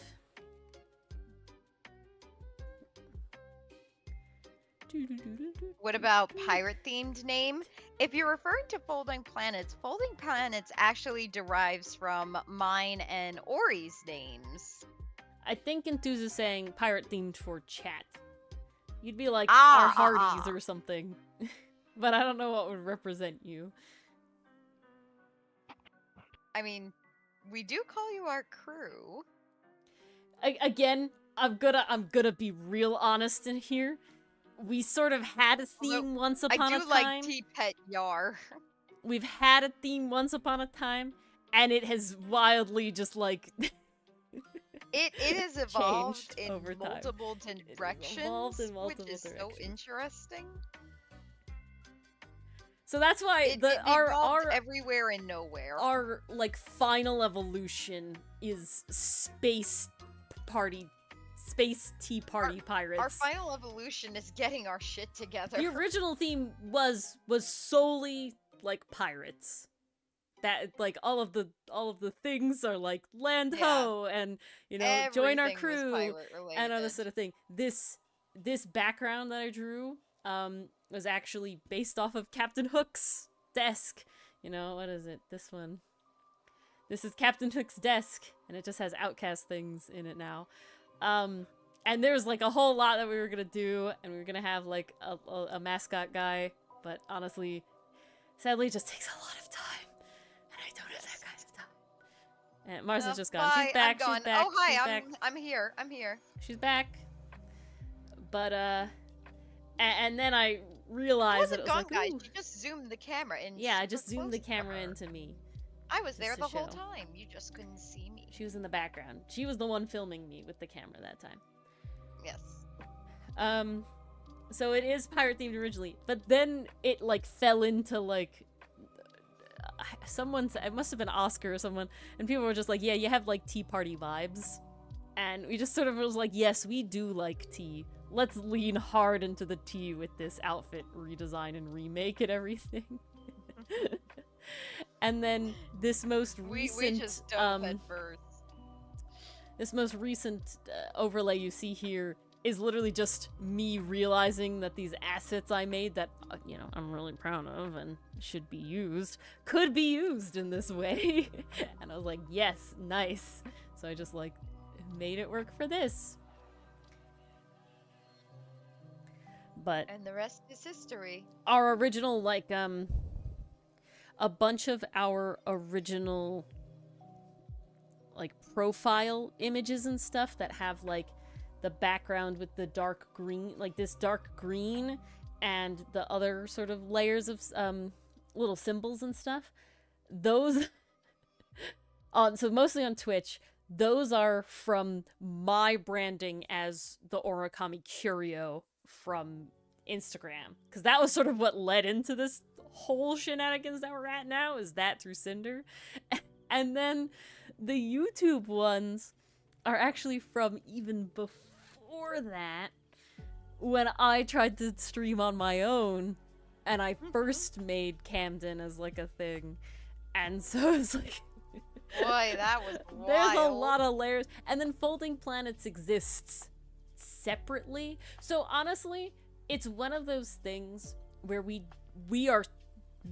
What about pirate-themed name? If you're referring to Folding Planets actually derives from mine and Ori's names. I think Enthuse is saying pirate-themed for chat. You'd be like our Hardies or something. But I don't know what would represent you. I mean, we do call you our crew. Again, I'm gonna be real honest in here. We sort of had a theme once upon a time. I do like Tea Pet Yar. We've had a theme once upon a time, and it has wildly just like It has evolved changed in over time. multiple directions, Evolved in multiple which is directions. so interesting. So that's why it evolved everywhere and nowhere. Our like final evolution is space tea party pirates. Our final evolution is getting our shit together. The original theme was solely like pirates. That like all of the things are like land ho and everything join our crew and all this sort of thing. This background that I drew was actually based off of Captain Hook's desk. What is it? This one. This is Captain Hook's desk, and it just has Outcast things in it now. And there's like a whole lot that we were gonna do, and we were gonna have like a mascot guy, but honestly, sadly, it just takes a lot of time. And Mars is just gone. She's back. She's back. Oh, hi. She's back. I'm here. I'm here. She's back. But and then I realized that it was gone, like, guys. She just zoomed the camera in. Yeah, I just zoomed the camera into me. I was there the whole time. You just couldn't see me. She was in the background. She was the one filming me with the camera that time. Yes. So it is pirate themed originally, but then it like fell into like. Someone said, it must have been Oscar or someone, and people were just like, yeah, you have like tea party vibes. And we just sort of was like, yes, we do like tea. Let's lean hard into the tea with this outfit redesign and remake and everything. And then this most recent we just dove at first. This most recent overlay you see here is literally just me realizing that these assets I made that, I'm really proud of and should be used, could be used in this way. And I was like, yes, nice. So I just, like, made it work for this. But... And the rest is history. Our original, like, a bunch of our original, like, profile images and stuff that have, like, the background with the dark green, like this dark green, and the other sort of layers of little symbols and stuff. Those, so mostly on Twitch, those are from my branding as the Origami Curio from Instagram. Because that was sort of what led into this whole shenanigans that we're at now, is that through Cinder. And then the YouTube ones are actually from even before that, when I tried to stream on my own and I first made Camden as like a thing. And so it's like boy, that was wild. There's a lot of layers. And then Folding Planets exists separately. So honestly, it's one of those things where we are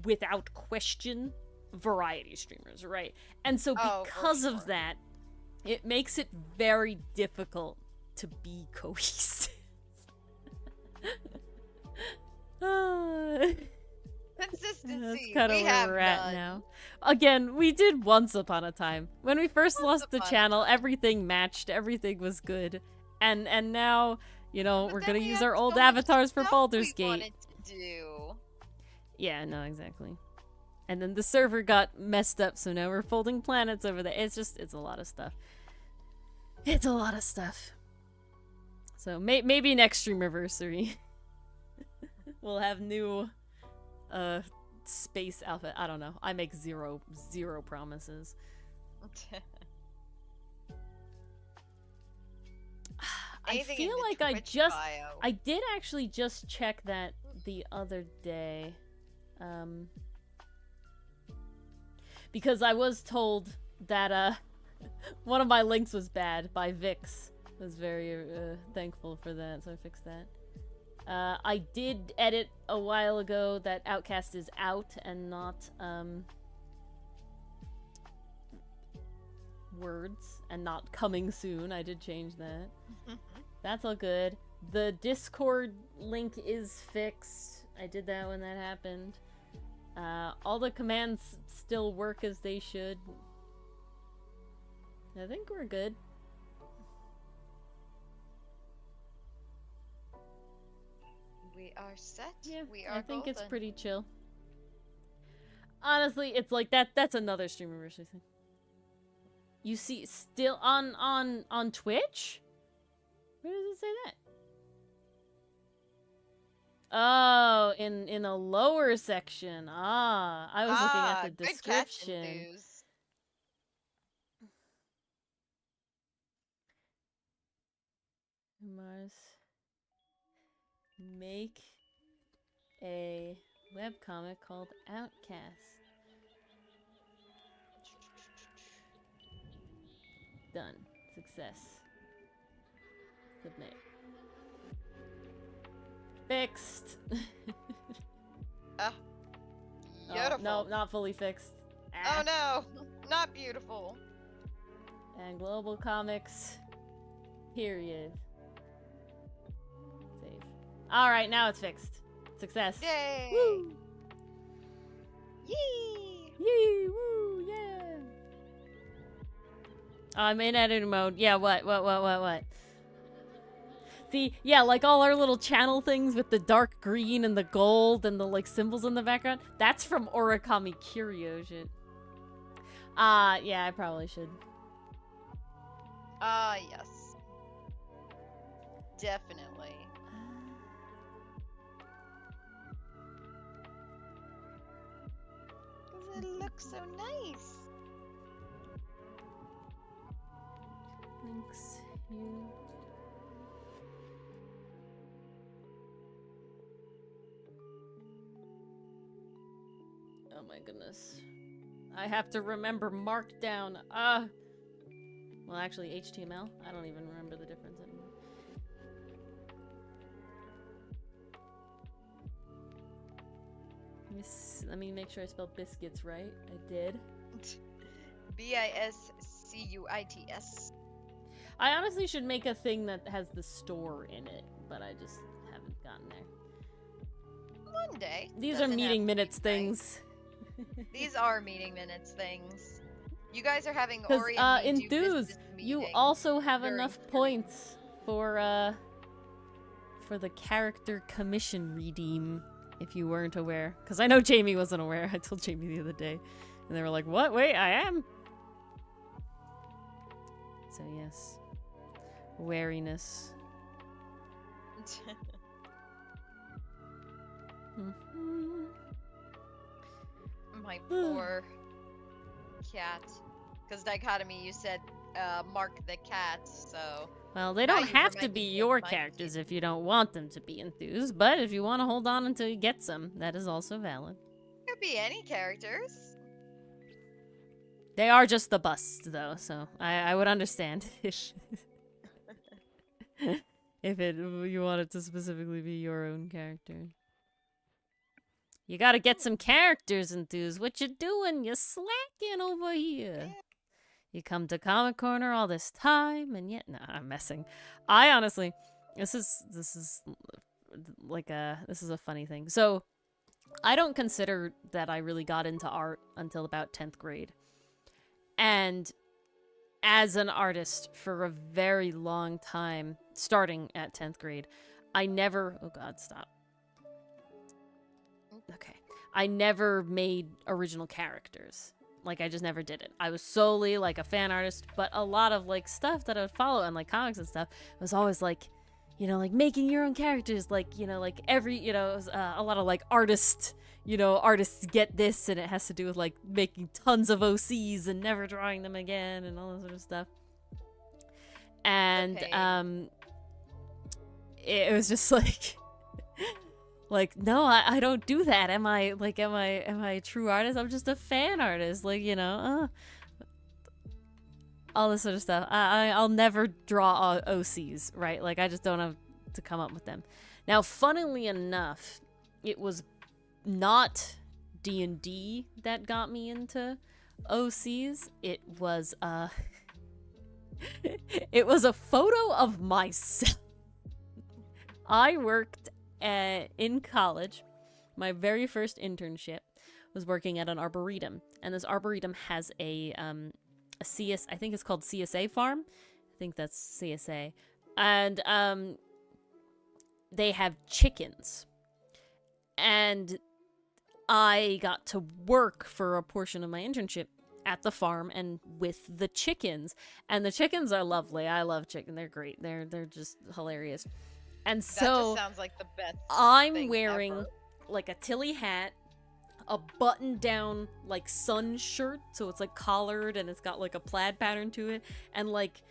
without question variety streamers, right? And so because of that, it makes it very difficult to be cohesive. Consistency. That's kind of where we're at now. Again, we did once upon a time. When we first lost the channel, everything matched, everything was good. And now, we're gonna use our old avatars for Baldur's Gate. Yeah, no, exactly. And then the server got messed up, so now we're Folding Planets over there. It's a lot of stuff. It's a lot of stuff. So maybe next Streamiversary we'll have new space outfit. I don't know. I make zero promises. I feel like I did actually just check that the other day. Because I was told that one of my links was bad by Vix. I was very thankful for that, so I fixed that. I did edit a while ago that Outcast is out and not words, and not coming soon. I did change that. That's all good. The Discord link is fixed. I did that when that happened. All the commands still work as they should. I think we're good. We are set. Yeah, we are I think golden. It's pretty chill. Honestly, it's like that's another Streamiversary thing. You see, still on Twitch? Where does it say that? Oh, in a lower section. Ah, I was looking at the Good catch, description. Enthuse. Mars. Make a webcomic called Outcast. Done. Success. Submit. Fixed. Beautiful. Oh, no, not fully fixed. Oh no, not beautiful. And Global Comics. Period. Save. Alright, now it's fixed. Success. Yay! Woo! Yee! Yee! Woo! Yeah! I'm in editing mode. Yeah, what? See, yeah, like all our little channel things with the dark green and the gold and the, like, symbols in the background. That's from Origami Curio shit. Yeah, I probably should. Yes. Definitely. Because it looks so nice. Links here. Oh my goodness. I have to remember Markdown. Well, actually, HTML. I don't even remember the difference anymore. Let me make sure I spelled biscuits right. I did. B-I-S-C-U-I-T-S. I honestly should make a thing that has the store in it, but I just haven't gotten there. One day. These are meeting minutes things. These are meeting minutes things. You guys are having Ori and me do Enthuse, business you meeting also have during enough stream. points for the character commission redeem, if you weren't aware. Because I know Jamie wasn't aware. I told Jamie the other day. And they were like, what? Wait, I am? So yes. Wariness. My poor cat. Because Dichotomy, you said mark the cat, so... Well, they don't have to be your characters if you don't want them to be enthused, but if you want to hold on until you get some, that is also valid. Could be any characters. They are just the busts, though, so I would understand if you want it to specifically be your own character. You gotta get some characters enthused. What you doing? You're slacking over here. You come to Comic Corner all this time, and yet... Nah, I'm messing. I honestly... This is a funny thing. So, I don't consider that I really got into art until about 10th grade. And as an artist for a very long time, starting at 10th grade, I never... Oh god, stop. Okay. I never made original characters. Like, I just never did it. I was solely, like, a fan artist, but a lot of, like, stuff that I would follow and, like, comics and stuff was always, like, you know, like, making your own characters, like, you know, like, every, you know, it was, a lot of, like, artists get this, and it has to do with, like, making tons of OCs and never drawing them again and all that sort of stuff. And, Okay. It was just, like... Like, no, I don't do that. Am I a true artist? I'm just a fan artist. Like, you know, all this sort of stuff. I'll never draw OCs, right? Like, I just don't have to come up with them. Now, funnily enough, it was not D&D that got me into OCs. It was, it was a photo of myself. I worked in college. My very first internship was working at an arboretum, and this arboretum has a CS, I think it's called CSA farm. I think that's CSA, and they have chickens, and I got to work for a portion of my internship at the farm and with the chickens. And the chickens are lovely. I love chicken. They're great. They're just hilarious. And so that just sounds like the best I'm wearing ever. like a Tilly hat, a button-down like sun shirt, so it's like collared and it's got like a plaid pattern to it, and like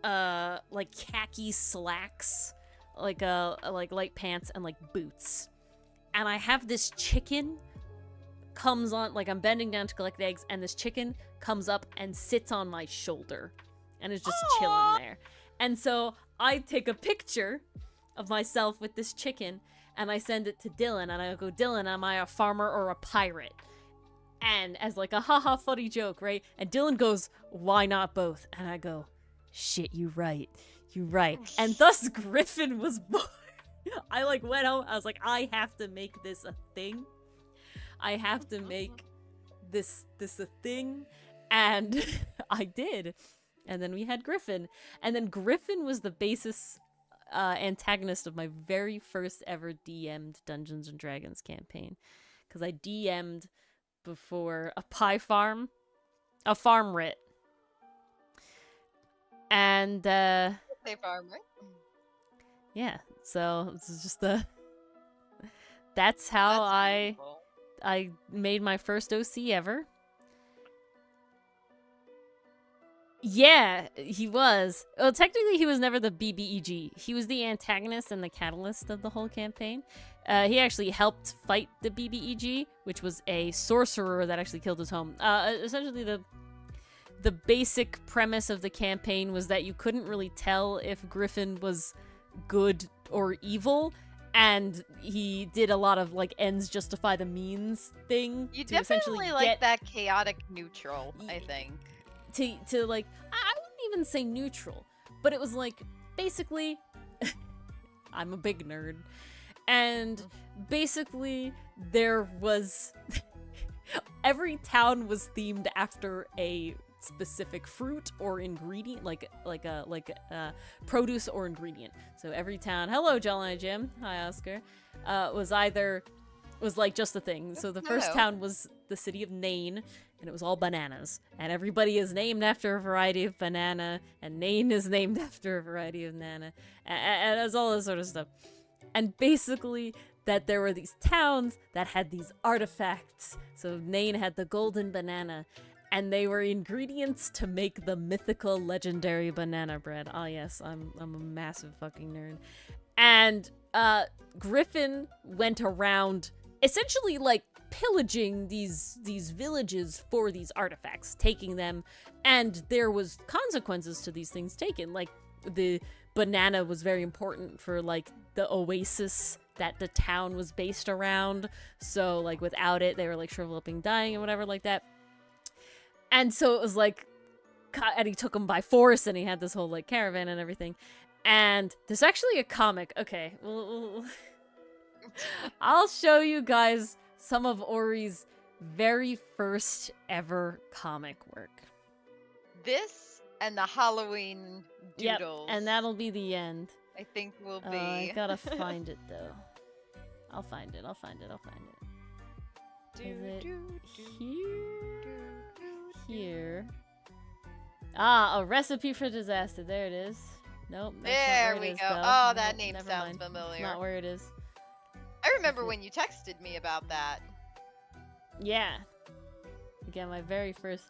khaki slacks, like light pants and like boots. And I have this chicken comes on, like I'm bending down to collect eggs, and this chicken comes up and sits on my shoulder and is just chilling there. And so I take a picture of myself with this chicken and I send it to Dylan, and I go, Dylan, am I a farmer or a pirate? And as like a haha funny joke, right? And Dylan goes, why not both? And I go, shit, you right. And thus Griffin was born. I like went home, I was like, I have to make this a thing. I have to make this a thing. And I did. And then we had Griffin. And then Griffin was the basis antagonist of my very first ever DM'd Dungeons and Dragons campaign, because I DM'd before a farm writ, and farm, right? Yeah. So this is just that's how I made my first OC ever. Yeah, he was. Well, technically, he was never the BBEG. He was the antagonist and the catalyst of the whole campaign. He actually helped fight the BBEG, which was a sorcerer that actually killed his home. Essentially, the basic premise of the campaign was that you couldn't really tell if Griffin was good or evil, and he did a lot of like ends justify the means thing. You definitely like that chaotic neutral, I think. To like, I wouldn't even say neutral, but it was like, basically, I'm a big nerd, and basically there was, every town was themed after a specific fruit or ingredient, like a produce or ingredient. So every town, hello Jelena Jim, hi Oscar, was like just a thing. So the first town was the city of Nain, and it was all bananas. And everybody is named after a variety of banana, and Nain is named after a variety of banana, and it's all this sort of stuff. And basically, that there were these towns that had these artifacts. So Nain had the golden banana, and they were ingredients to make the mythical legendary banana bread. Ah yes, I'm a massive fucking nerd. And Griffin went around essentially like pillaging these villages for these artifacts, taking them, and there was consequences to these things taken. Like the banana was very important for like the oasis that the town was based around, so like without it they were like shrivel up and dying and whatever like that. And so it was like, and he took them by force, and he had this whole like caravan and everything. And there's actually a comic. Okay, well, I'll show you guys some of Ori's very first ever comic work. This and the Halloween doodles. Yep, and that'll be the end. I think will be. I gotta find it though. I'll find it. Is it here? Here. Ah, a recipe for disaster. There it is. Nope. There we go. Oh, that name sounds familiar. It's not where it is. I remember when you texted me about that. Yeah. Again, my very first.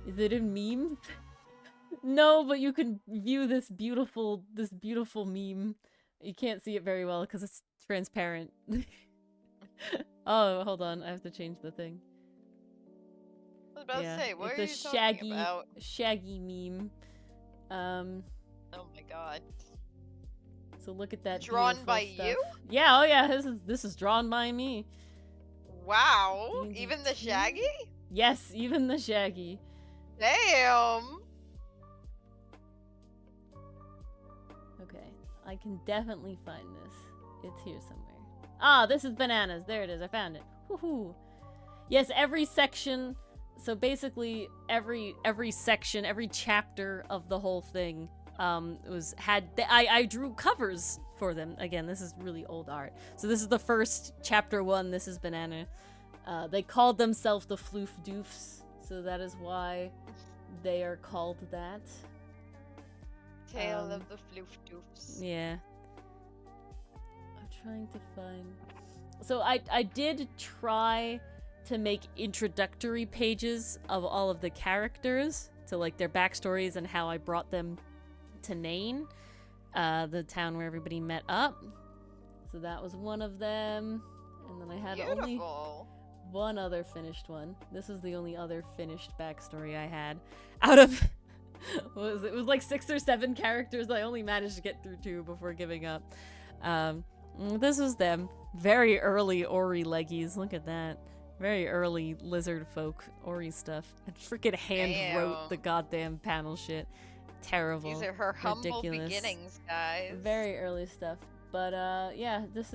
Is it a meme? No, but you can view this beautiful meme. You can't see it very well because it's transparent. Oh, hold on. I have to change the thing. I was about to say, what are you talking about? Shaggy meme. Oh my god. So look at that. Drawn by stuff. you? Yeah, oh yeah, this is drawn by me. Wow. Even the Shaggy? Yes, even the Shaggy. Damn. Okay, I can definitely find this. It's here somewhere. Ah, this is bananas. There it is. I found it. Woohoo. Yes, every section. So basically, every section, every chapter of the whole thing, I drew covers for them. Again, this is really old art. So this is the first chapter 1. This is banana. They called themselves the Floof Doofs. So that is why they are called that. Tale of the Floof-Doofs. Yeah. I'm trying to find... So I did try to make introductory pages of all of the characters, to like their backstories and how I brought them to Nain, the town where everybody met up. So that was one of them. And then I had only one other finished one. This is the only other finished backstory I had. Out of... it was like 6 or 7 characters. I only managed to get through 2 before giving up. This was them. Very early Ori leggies. Look at that. Very early lizard folk Ori stuff. And freaking hand wrote the goddamn panel shit. Terrible. These are her humble beginnings, guys. Very early stuff. But yeah, this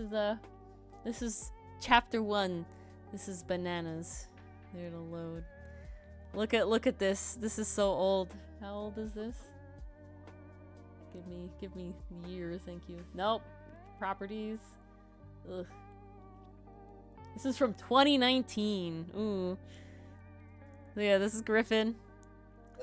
is chapter 1. This is bananas. There to load. Look at this. This is so old. How old is this? Give me year, thank you. Nope. Properties. Ugh. This is from 2019. Ooh. So yeah, this is Griffin.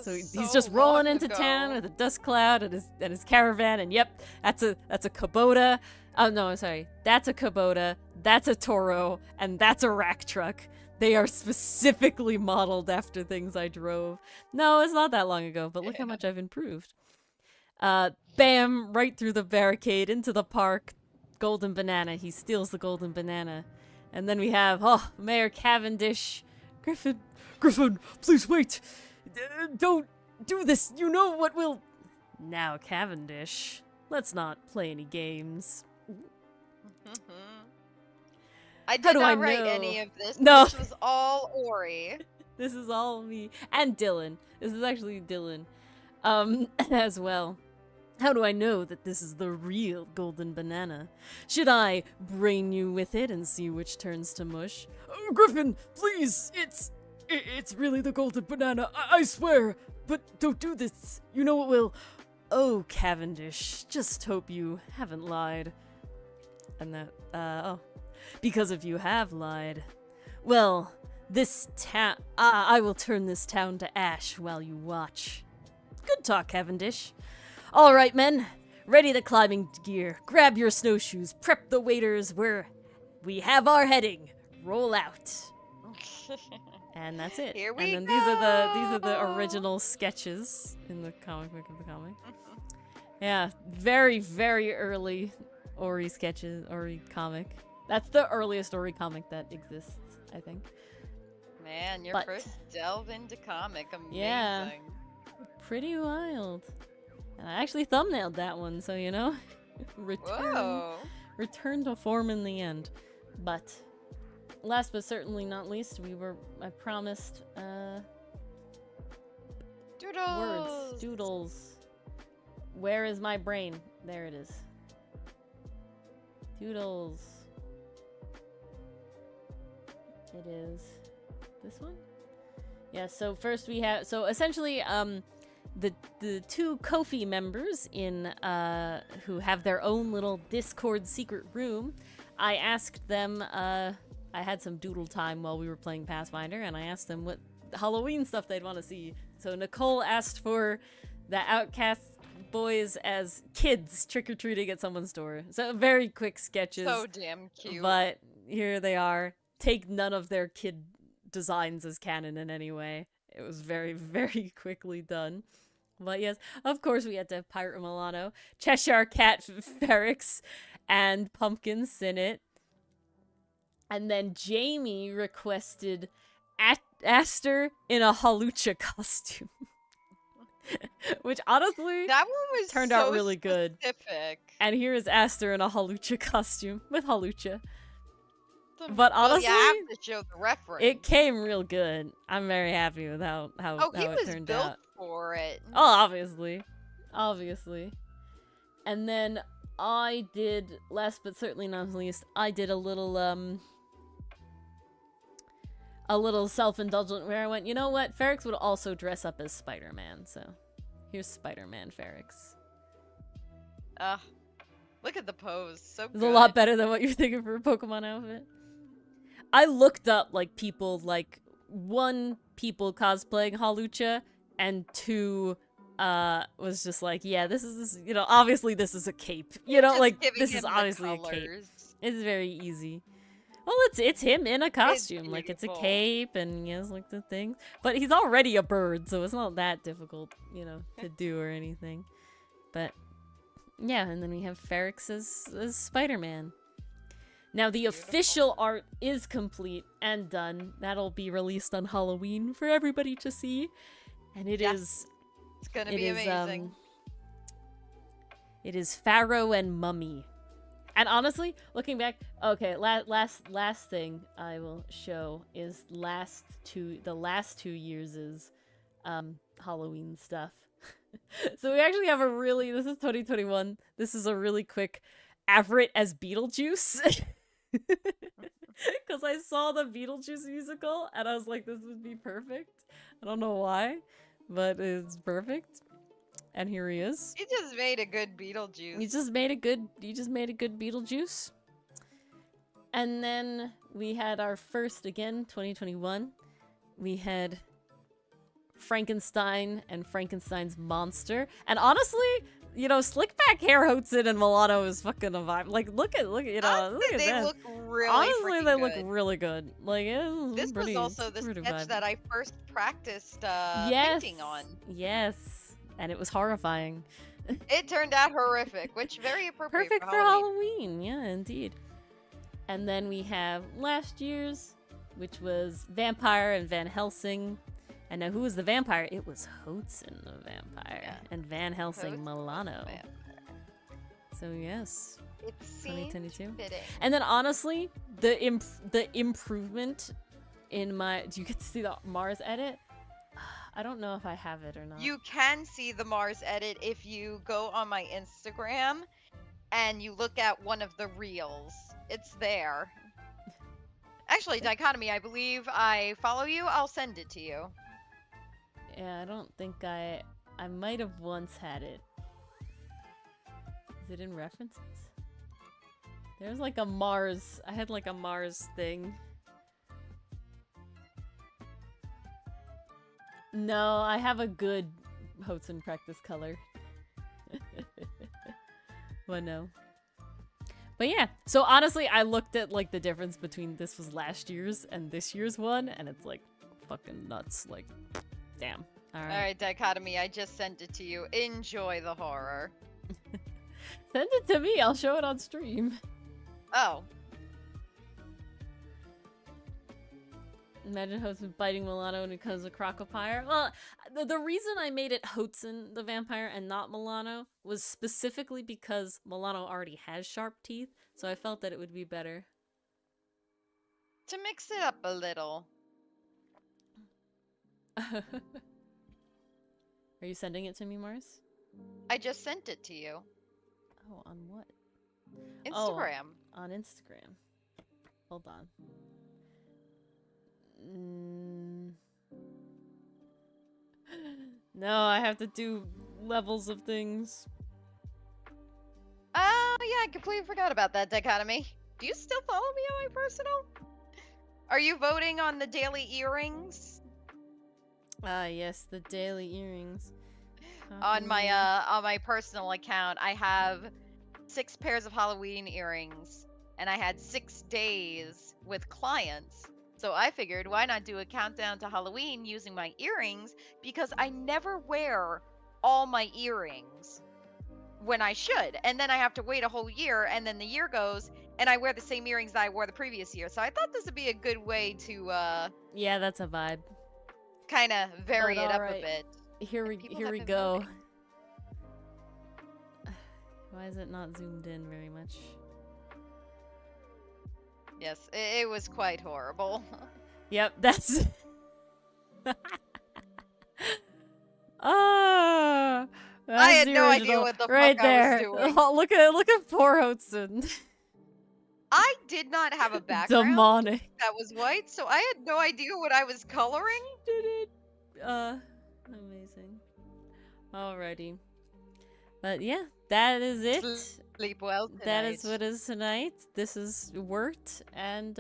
So he's just rolling into town with a dust cloud and his caravan, and yep, that's a Kubota. Oh no, I'm sorry. That's a Kubota, that's a Toro, and that's a rack truck. They are specifically modeled after things I drove. No, it's not that long ago, but look how much I've improved. Bam, right through the barricade, into the park. Golden banana. He steals the golden banana. And then we have, Mayor Cavendish. Griffin, please wait. Don't do this. You know what will... Now, Cavendish, let's not play any games. I did not write any of this. No. This was all Ori. This is all me. And Dylan. This is actually Dylan. As well. How do I know that this is the real golden banana? Should I brain you with it and see which turns to mush? Oh, Griffin, please! It's really the golden banana, I swear! But don't do this, you know it will... Oh, Cavendish, just hope you haven't lied. And that, because if you have lied... Well, this town... I will turn this town to ash while you watch. Good talk, Cavendish. All right, men. Ready the climbing gear. Grab your snowshoes. Prep the waiters. We have our heading. Roll out. And that's it. Here we and then go. These are the original sketches in the comic book of the comic. Yeah, very, very early Ori sketches, Ori comic. That's the earliest Ori comic that exists, I think. Man, your first delve into comic. Amazing. Yeah, pretty wild. And I actually thumbnailed that one, so you know, return to form in the end. But last but certainly not least, I promised doodles. Doodles. Where is my brain? There it is. Doodles. It is this one? Yeah, so first we have, so essentially the 2 Ko-fi members in who have their own little Discord secret room. I asked them, I had some doodle time while we were playing Pathfinder, and I asked them what Halloween stuff they'd want to see. So Nicole asked for the Outcast boys as kids trick-or-treating at someone's door. So very quick sketches. So damn cute. But here they are. Take none of their kid designs as canon in any way. It was very, very quickly done. But yes, of course we had to have Pirate Milano, Cheshire Cat Ferrix, and Pumpkin Sinnet. And then Jamie requested Aster in a Halucha costume. Which honestly, that one was turned out really good. And here is Aster in a Halucha costume with Halucha. But honestly, you have to show the reference. It came real good. I'm very happy with how it turned out. He was built for it. Oh, obviously. And then I did, last but certainly not least, I did a little self-indulgent where I went, you know what? Ferrix would also dress up as Spider-Man, so here's Spider-Man Ferrix. Look at the pose. So good. It's a lot better than what you're thinking for a Pokemon outfit. I looked up, like, people, like, one people cosplaying Halucha, and 2 was just like, yeah, this is, you know, obviously this is a cape. You know, Just like, giving this is him the obviously a cape. colors. It's very easy. Well, it's him in a costume. Like, it's a beautiful. cape, and he has, like, the things. But he's already a bird, so it's not that difficult, you know, to do or anything. But, yeah, and then we have Ferrix as Spider-Man. Now, the official art is complete and done. That'll be released on Halloween for everybody to see. And it is... It's gonna be amazing. It is Pharaoh and Mummy. And honestly, looking back, okay, last thing I will show is the last 2 years' Halloween stuff. So we actually have this is 2021. This is a really quick Everett as Beetlejuice. Because I saw the Beetlejuice musical and I was like, this would be perfect. I don't know why, but it's perfect. And here he is. He just made a good Beetlejuice. You just made a good Beetlejuice. And then we had our first, again, 2021. We had Frankenstein and Frankenstein's monster. And honestly, you know, slick back hair Hotson and Milano is fucking a vibe. Like, look at you know, Honestly, look at they that. look really Honestly, they good. look really good. Like, this was also the sketch vibe. that I first practiced painting on. Yes. And it was horrifying. It turned out horrific, which very appropriate Perfect for Halloween. Yeah, indeed. And then we have last year's, which was Vampire and Van Helsing. And now who was the vampire? It was Hotson the vampire. And Van Helsing Hotson Milano. So yes. It 2022. fitting. And then honestly, the improvement in my... Do you get to see the Mars edit? I don't know if I have it or not. You can see the Mars edit if you go on my Instagram and you look at one of the reels. It's there. Actually, Dichotomy, I believe I follow you. I'll send it to you. Yeah, I don't think I might have once had it. Is it in references? There's like a Mars. I had like a Mars thing. No, I have a good Hotson practice color. But no. But yeah, so honestly, I looked at like the difference between this was last year's and this year's one, and it's like fucking nuts. Like, damn. Alright, Dichotomy, I just sent it to you. Enjoy the horror. Send it to me, I'll show it on stream. Oh. Imagine Hotson biting Milano when it comes to Crocopire. Well, the reason I made it Hotson the vampire and not Milano was specifically because Milano already has sharp teeth, so I felt that it would be better. To mix it up a little. Are you sending it to me, Mars? I just sent it to you. Oh, on what? Instagram. Oh, on Instagram. Hold on. No, I have to do levels of things. Oh, yeah, I completely forgot about that, Dichotomy. Do you still follow me on my personal? Are you voting on the daily earrings? Ah, yes, the daily earrings. On my personal account, I have 6 pairs of Halloween earrings, and I had 6 days with clients. So I figured, why not do a countdown to Halloween using my earrings, because I never wear all my earrings when I should. And then I have to wait a whole year, and then the year goes, and I wear the same earrings that I wore the previous year. So I thought this would be a good way to yeah, that's a vibe. Kind of vary it up a bit. Here we go. Voting. Why is it not zoomed in very much? Yes, it was quite horrible. Yep, that's... I had no idea what the fuck I was doing. Oh, look at poor Hotson. I did not have a background Demonic. that was white, so I had no idea what I was coloring. Did it? Amazing. Alrighty. But yeah, that is it. Sleep well tonight. That is what is tonight. This is Wirt, and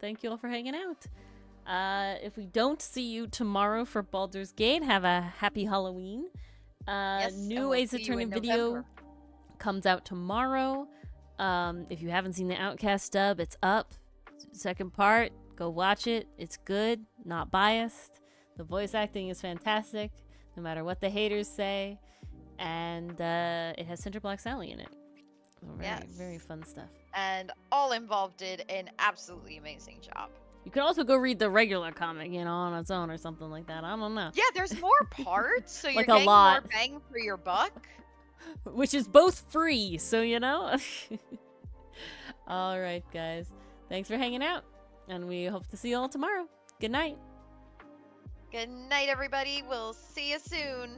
thank you all for hanging out. If we don't see you tomorrow for Baldur's Gate, have a happy Halloween. Yes, New we'll Ways to see you Turn in in video November. comes out tomorrow. If you haven't seen the Outcast dub, it's up. Second part, go watch it. It's good, not biased. The voice acting is fantastic, no matter what the haters say. And it has Cinder Black Sally in it. Very fun stuff. And all involved did an absolutely amazing job. You can also go read the regular comic, on its own or something like that. I don't know. Yeah, there's more parts, so you're like getting a lot. more bang for your buck. Which is both free, so All right, guys. Thanks for hanging out, and we hope to see you all tomorrow. Good night. Good night, everybody. We'll see you soon.